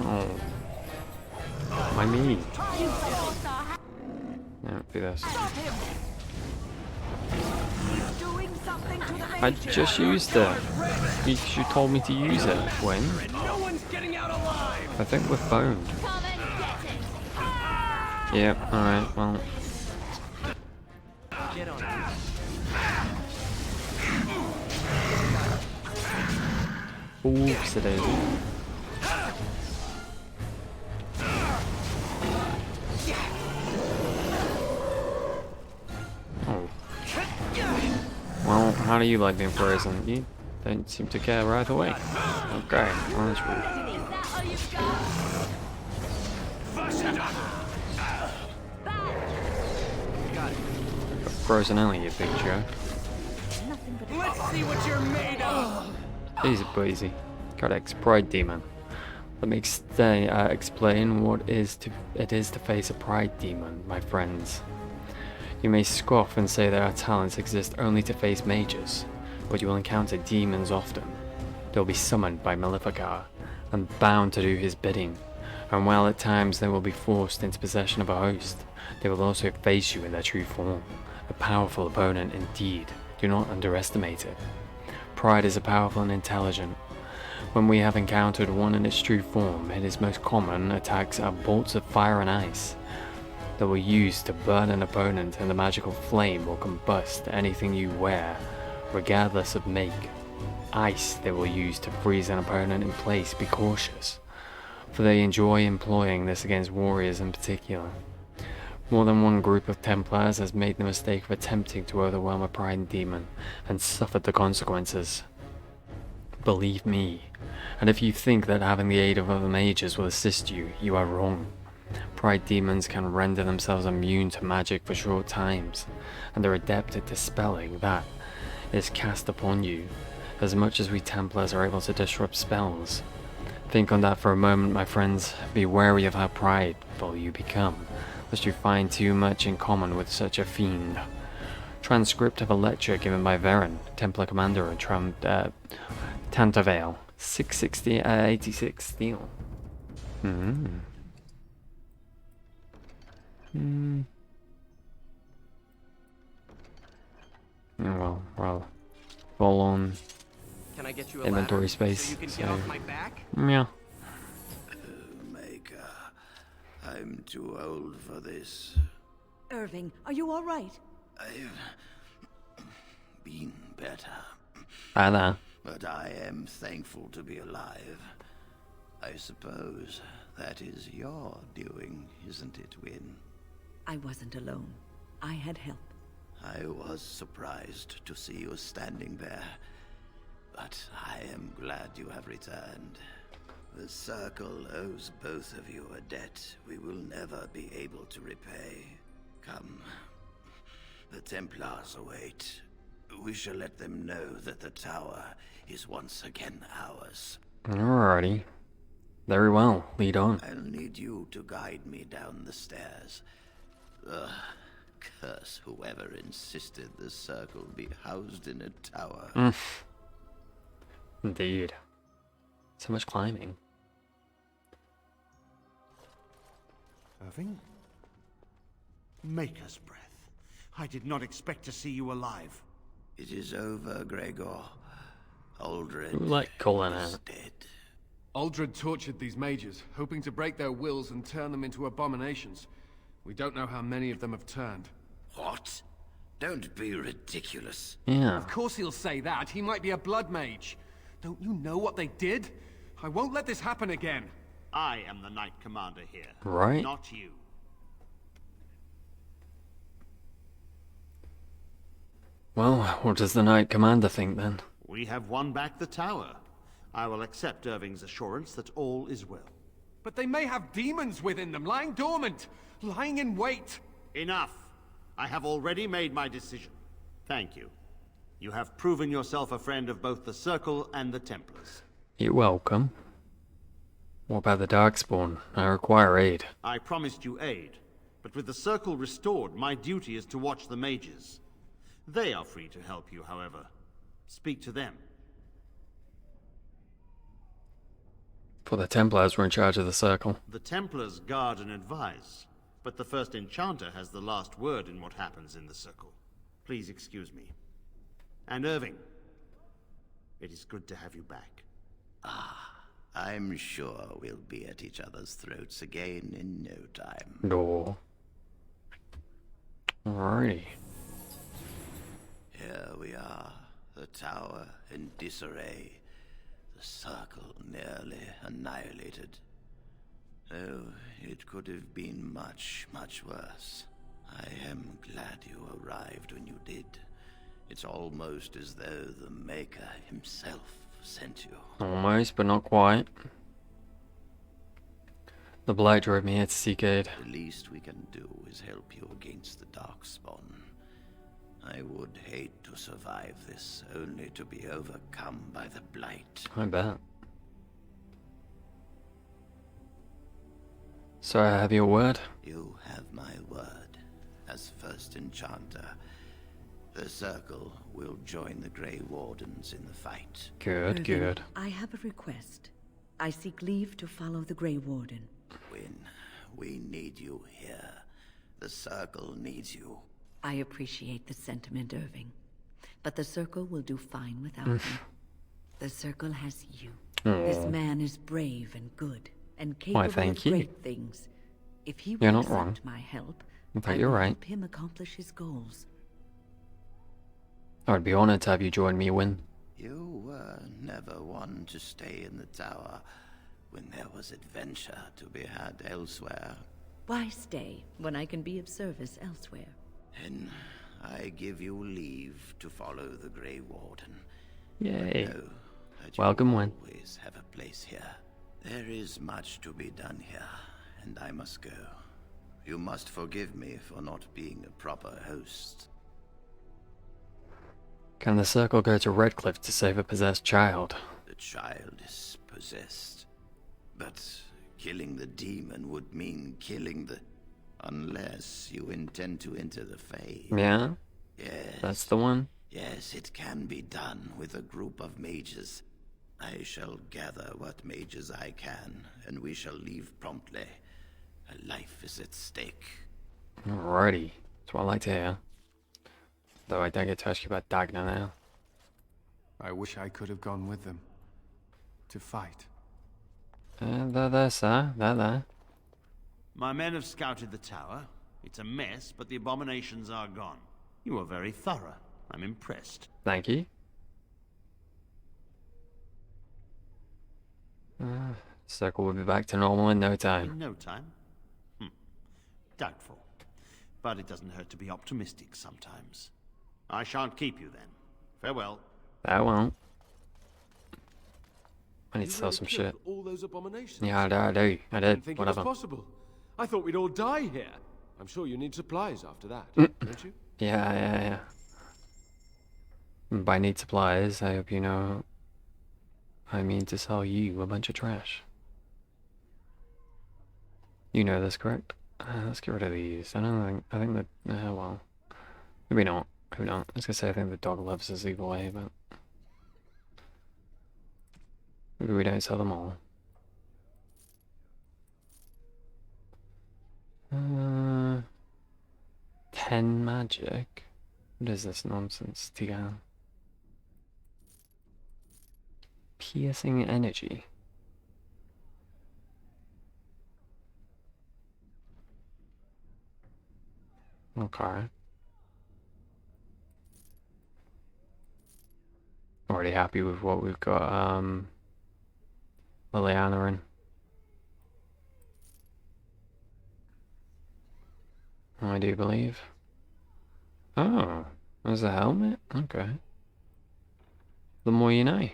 Oh. My me. No, do this. I just used it. You told me to use it. When? I think we're boned. Yep, alright, well. Oops, it is. Oh. Well, how do you like being frozen? You don't seem to care right away. Okay, well, that's rude. Got frozen early, you big jerk. Let's see what you're made of! Easy peasy. Codex Pride Demon. Let me explain what it is to face a Pride Demon, my friends. You may scoff and say that our talents exist only to face mages, but you will encounter demons often. They will be summoned by Maleficar, and bound to do his bidding, and while at times they will be forced into possession of a host, they will also face you in their true form. A powerful opponent indeed, do not underestimate it. Pride is a powerful and intelligent. When we have encountered one in its true form, its most common attacks are bolts of fire and ice that will use to burn an opponent, and the magical flame will combust anything you wear, regardless of make. Ice they will use to freeze an opponent in place. Be cautious, for they enjoy employing this against warriors in particular. More than one group of Templars has made the mistake of attempting to overwhelm a Pride Demon and suffered the consequences. Believe me, and if you think that having the aid of other mages will assist you, you are wrong. Pride Demons can render themselves immune to magic for short times, and are adept at dispelling that is cast upon you, as much as we Templars are able to disrupt spells. Think on that for a moment, my friends. Be wary of how prideful you become, lest you find too much in common with such a fiend. Transcript of a lecture given by Varen, Templar Commander at Tantavale, 86 steel. Hmm. Well, full on Can I get you a inventory ladder space. so you can So, get off my back? yeah. Maker, I'm too old for this. Irving, are you all right? I've been better. Hi there. But I am thankful to be alive. I suppose that is your doing, isn't it, Win? I wasn't alone. I had help. I was surprised to see you standing there. But I am glad you have returned. The Circle owes both of you a debt we will never be able to repay. Come. The Templars await. We shall let them know that the tower is once again ours. Alrighty. Very well. Lead on. I'll need you to guide me down the stairs. Curse whoever insisted the Circle be housed in a tower. Indeed. So much climbing. Irving? Maker's breath. I did not expect to see you alive. It is over, Gregor. Aldred Like calling is out. dead. Aldred tortured these mages, hoping to break their wills and turn them into abominations. We don't know how many of them have turned. What? Don't be ridiculous. Yeah. Of course he'll say that. He might be a blood mage. Don't you know what they did? I won't let this happen again. I am the Knight Commander here. Right. Not you. Well, what does the Knight Commander think then? We have won back the tower. I will accept Irving's assurance that all is well. But they may have demons within them, lying dormant, lying in wait. Enough. I have already made my decision. Thank you. You have proven yourself a friend of both the Circle and the Templars. You're welcome. What about the Darkspawn? I require aid. I promised you aid, but with the Circle restored, my duty is to watch the mages. They are free to help you, however. Speak to them. For the Templars were in charge of the Circle. The Templars guard and advise, but the First Enchanter has the last word in what happens in the Circle. Please excuse me. And Irving, it is good to have you back. I'm sure we'll be at each other's throats again in no time. No. Alrighty. Here we are, the tower in disarray, the Circle nearly annihilated. Oh, it could have been much, much worse. I am glad you arrived when you did. It's almost as though the Maker himself sent you. Almost, but not quite. The Blight drove me here to seek aid. The least we can do is help you against the Darkspawn. I would hate to survive this, only to be overcome by the Blight. I bet. So I have your word? You have my word. As First Enchanter, the Circle will join the Grey Wardens in the fight. Good, Irving, good. I have a request. I seek leave to follow the Grey Warden. Win, we need you here. The Circle needs you. I appreciate the sentiment, Irving. But the Circle will do fine without me. The Circle has you. This man is brave and good, and capable of great things. If he will accept my help, I will help him accomplish his goals. I would be honored to have you join me, Win. You were never one to stay in the tower when there was adventure to be had elsewhere. Why stay when I can be of service elsewhere? And I give you leave to follow the Grey Warden. Yay. But know that Welcome, you Win. always have a place here. There is much to be done here, and I must go. You must forgive me for not being a proper host. Can the Circle go to Redcliffe to save a possessed child? The child is possessed. But killing the demon would mean killing the... Unless you intend to enter the Fae. Yeah? Yes. That's the one? Yes, it can be done with a group of mages. I shall gather what mages I can, and we shall leave promptly. A life is at stake. Alrighty. That's what I like to hear. Though I don't get to ask you about Dagna now. I wish I could have gone with them. To fight. There, sir. There. My men have scouted the tower. It's a mess, but the abominations are gone. You are very thorough. I'm impressed. Thank you. Circle will be back to normal in no time. In no time? Doubtful. But it doesn't hurt to be optimistic sometimes. I shan't keep you then. Farewell. That won't. I need to You sell really some killed shit. all those abominations? Yeah, I did. I didn't did. think Whatever. it was possible. I thought we'd all die here. I'm sure you need supplies after that, don't you? Yeah. By need supplies, I hope you know I mean to sell you a bunch of trash. You know this, correct? Let's get rid of these. I think that, well, maybe not. Maybe not. I was gonna say I think the dog loves us either way, but maybe we don't sell them all. 10 magic? What is this nonsense, Tigan? Piercing energy. Okay. Already happy with what we've got, Liliana in. I do believe. Oh, there's a helmet? Okay. The more you know.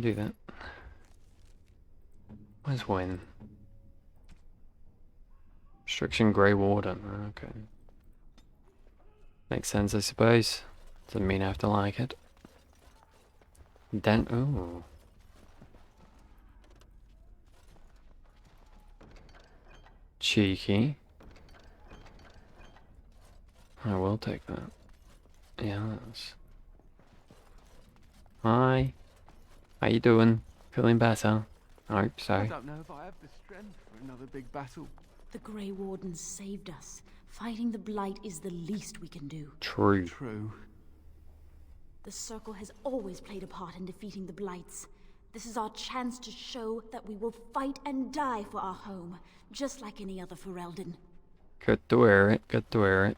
Do that. Where's Win? Restriction Grey Warden. Okay. Makes sense, I suppose. Doesn't mean I have to like it. Then, ooh. Cheeky. I will take that. Yes. Hi. How you doing? Feeling better? I hope so. I don't know if I have the strength for another big battle. The Grey Wardens saved us. Fighting the Blight is the least we can do. True. True. The Circle has always played a part in defeating the Blights. This is our chance to show that we will fight and die for our home, just like any other Ferelden. Good to hear it. Good to hear it.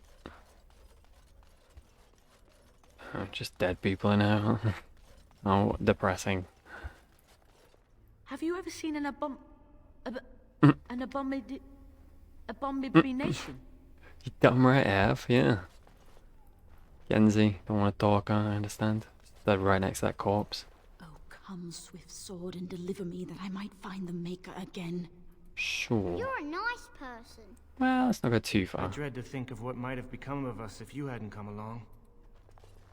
Oh, just dead people now. Oh, depressing. Have you ever seen an abomination? You damn right I have, yeah. Genzi, don't want to talk, I understand. Stood right next to that corpse. Oh, come, swift sword, and deliver me that I might find the Maker again. Sure. You're a nice person. Well, let's not go too far. I dread to think of what might have become of us if you hadn't come along.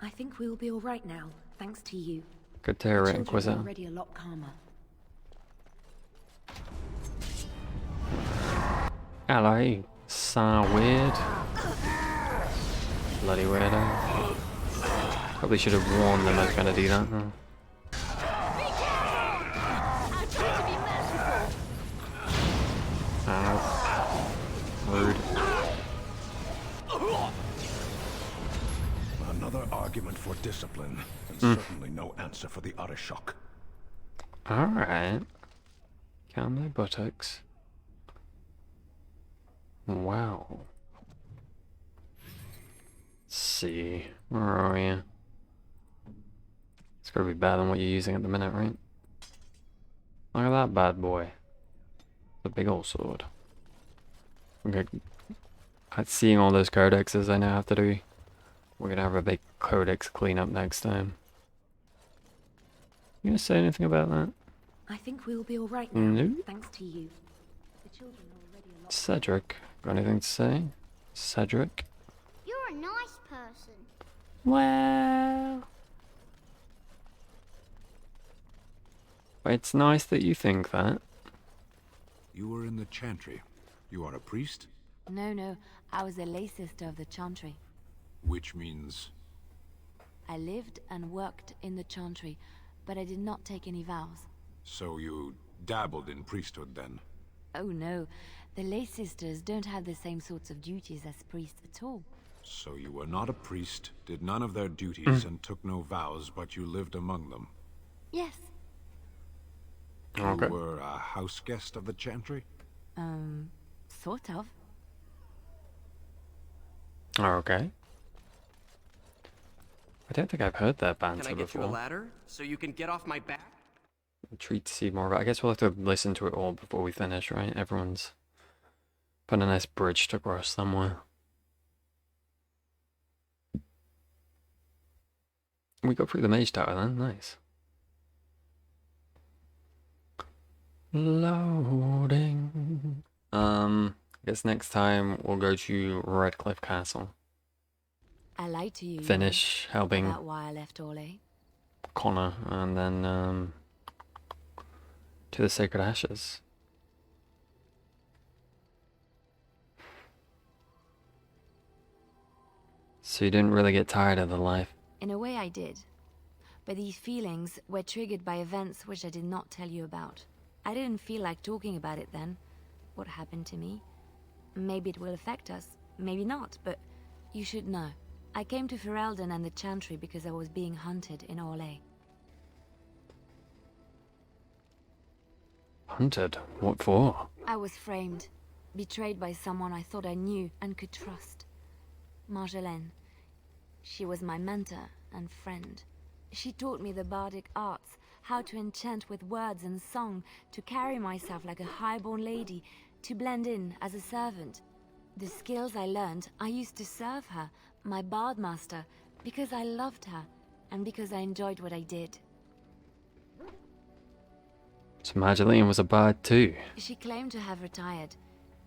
I think we will be all right now, thanks to you. Good to hear The it, children are Inquisitor. already a lot calmer. Hello, so weird. Bloody weirdo. Probably should have warned them I was gonna do that. Huh? Ow. Rude. Another argument for discipline, and certainly no answer for the Arishok. Alright. Calm their buttocks. Wow. Let's see. Where are you? It's gotta be better than what you're using at the minute, right? Look at that bad boy. The big old sword. Okay. Seeing all those codexes I now have to do. We're gonna have a big codex cleanup next time. You gonna say anything about that? I think we'll be all right now, No. thanks to you. The children are already a lot. Cedric, got anything to say? Cedric? You're a nice person. Well, it's nice that you think that. You were in the Chantry. You are a priest? No, I was a lay sister of the Chantry. Which means... I lived and worked in the Chantry, but I did not take any vows. So you dabbled in priesthood then? Oh no, the lay sisters don't have the same sorts of duties as priests at all. So you were not a priest, did none of their duties, and took no vows, but you lived among them? Yes. You were a house guest of the Chantry? Sort of. Okay. I don't think I've heard that banter Can I get before. you a ladder so you can get off my back? Treat to see more, but I guess we'll have to listen to it all before we finish, right? Everyone's put a nice bridge to cross somewhere. We got through the mage tower then, nice. Loading. I guess next time we'll go to Redcliffe Castle. I lied to you. Finish helping about why I left Orlais. Connor, and then to the Sacred Ashes. So you didn't really get tired of the life? In a way I did. But these feelings were triggered by events which I did not tell you about. I didn't feel like talking about it then. What happened to me? Maybe it will affect us, maybe not, but you should know. I came to Ferelden and the Chantry because I was being hunted in Orlais. Hunted? What for? I was framed, betrayed by someone I thought I knew and could trust. Marjolaine. She was my mentor and friend. She taught me the bardic arts, how to enchant with words and song, to carry myself like a highborn lady, to blend in as a servant. The skills I learned, I used to serve her, my bard master, because I loved her, and because I enjoyed what I did. So Magdalene was a bard too? She claimed to have retired.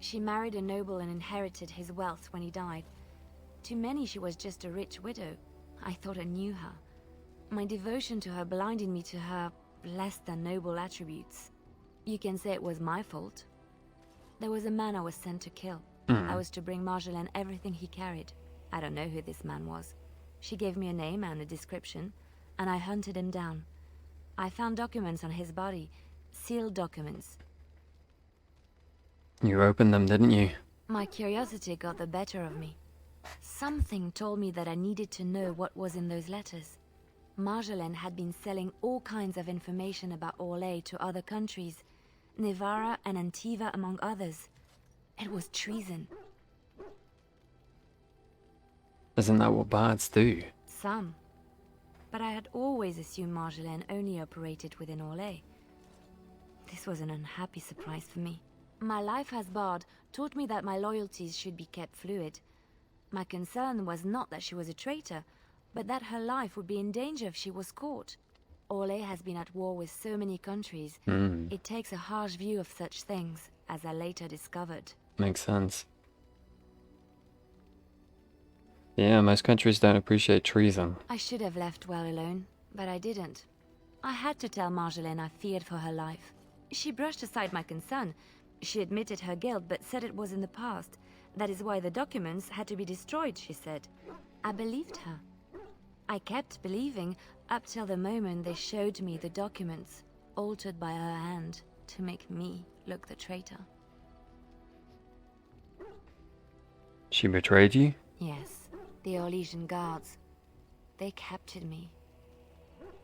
She married a noble and inherited his wealth when he died. To many she was just a rich widow. I thought I knew her. My devotion to her blinded me to her less than noble attributes. You can say it was my fault. There was a man I was sent to kill. I was to bring Marjolaine everything he carried. I don't know who this man was. She gave me a name and a description, and I hunted him down. I found documents on his body, sealed documents. You opened them, didn't you? My curiosity got the better of me. Something told me that I needed to know what was in those letters. Marjolaine had been selling all kinds of information about Orlais to other countries, Nevara and Antiva among others. It was treason. Isn't that what bards do? Some. But I had always assumed Marjolaine only operated within Orlais. This was an unhappy surprise for me. My life as bard taught me that my loyalties should be kept fluid. My concern was not that she was a traitor, but that her life would be in danger if she was caught. Orlais has been at war with so many countries. It takes a harsh view of such things, as I later discovered. Makes sense. Yeah, most countries don't appreciate treason. I should have left well alone, but I didn't. I had to tell Marjolaine I feared for her life. She brushed aside my concern. She admitted her guilt, but said it was in the past. That is why the documents had to be destroyed, she said. I believed her. I kept believing up till the moment they showed me the documents, altered by her hand, to make me look the traitor. She betrayed you? Yes, the Orlesian guards. They captured me.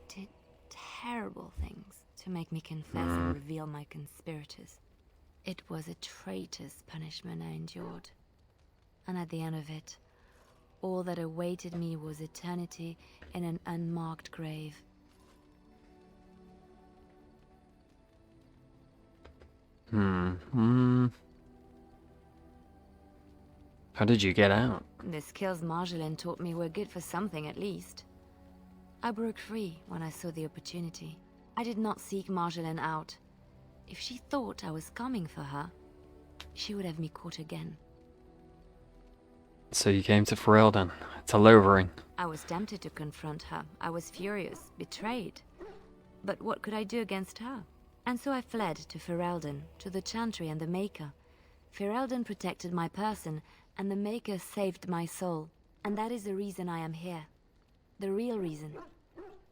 Did terrible things to make me confess and reveal my conspirators. It was a traitor's punishment I endured. And at the end of it, all that awaited me was eternity in an unmarked grave. How did you get out? The skills Marjolaine taught me were good for something at least. I broke free when I saw the opportunity. I did not seek Marjolaine out. If she thought I was coming for her, she would have me caught again. So you came to Ferelden, to Lowering. I was tempted to confront her. I was furious, betrayed. But what could I do against her? And so I fled to Ferelden, to the Chantry and the Maker. Ferelden protected my person, and the Maker saved my soul. And that is the reason I am here. The real reason.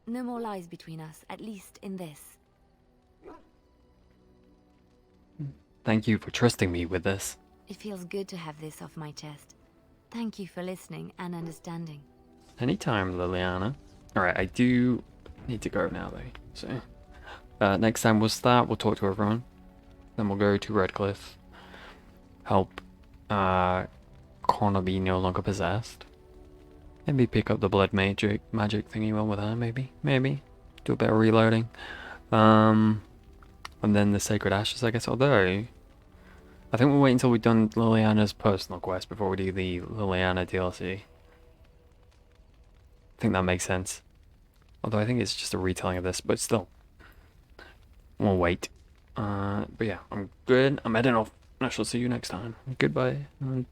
No more lies between us, at least in this. Thank you for trusting me with this. It feels good to have this off my chest. Thank you for listening and understanding. Anytime, Liliana. Alright, I do need to go now, though. So, next time we'll start, we'll talk to everyone. Then we'll go to Redcliffe. Help Connor be no longer possessed. Maybe pick up the blood magic thingy one with her, maybe. Do a bit of reloading. And then the Sacred Ashes, I guess. Although, I think we'll wait until we've done Liliana's personal quest before we do the Liliana DLC. I think that makes sense. Although I think it's just a retelling of this, but still. We'll wait. But yeah, I'm good. I'm heading off. I shall see you next time. Goodbye. And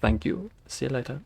thank you. See you later.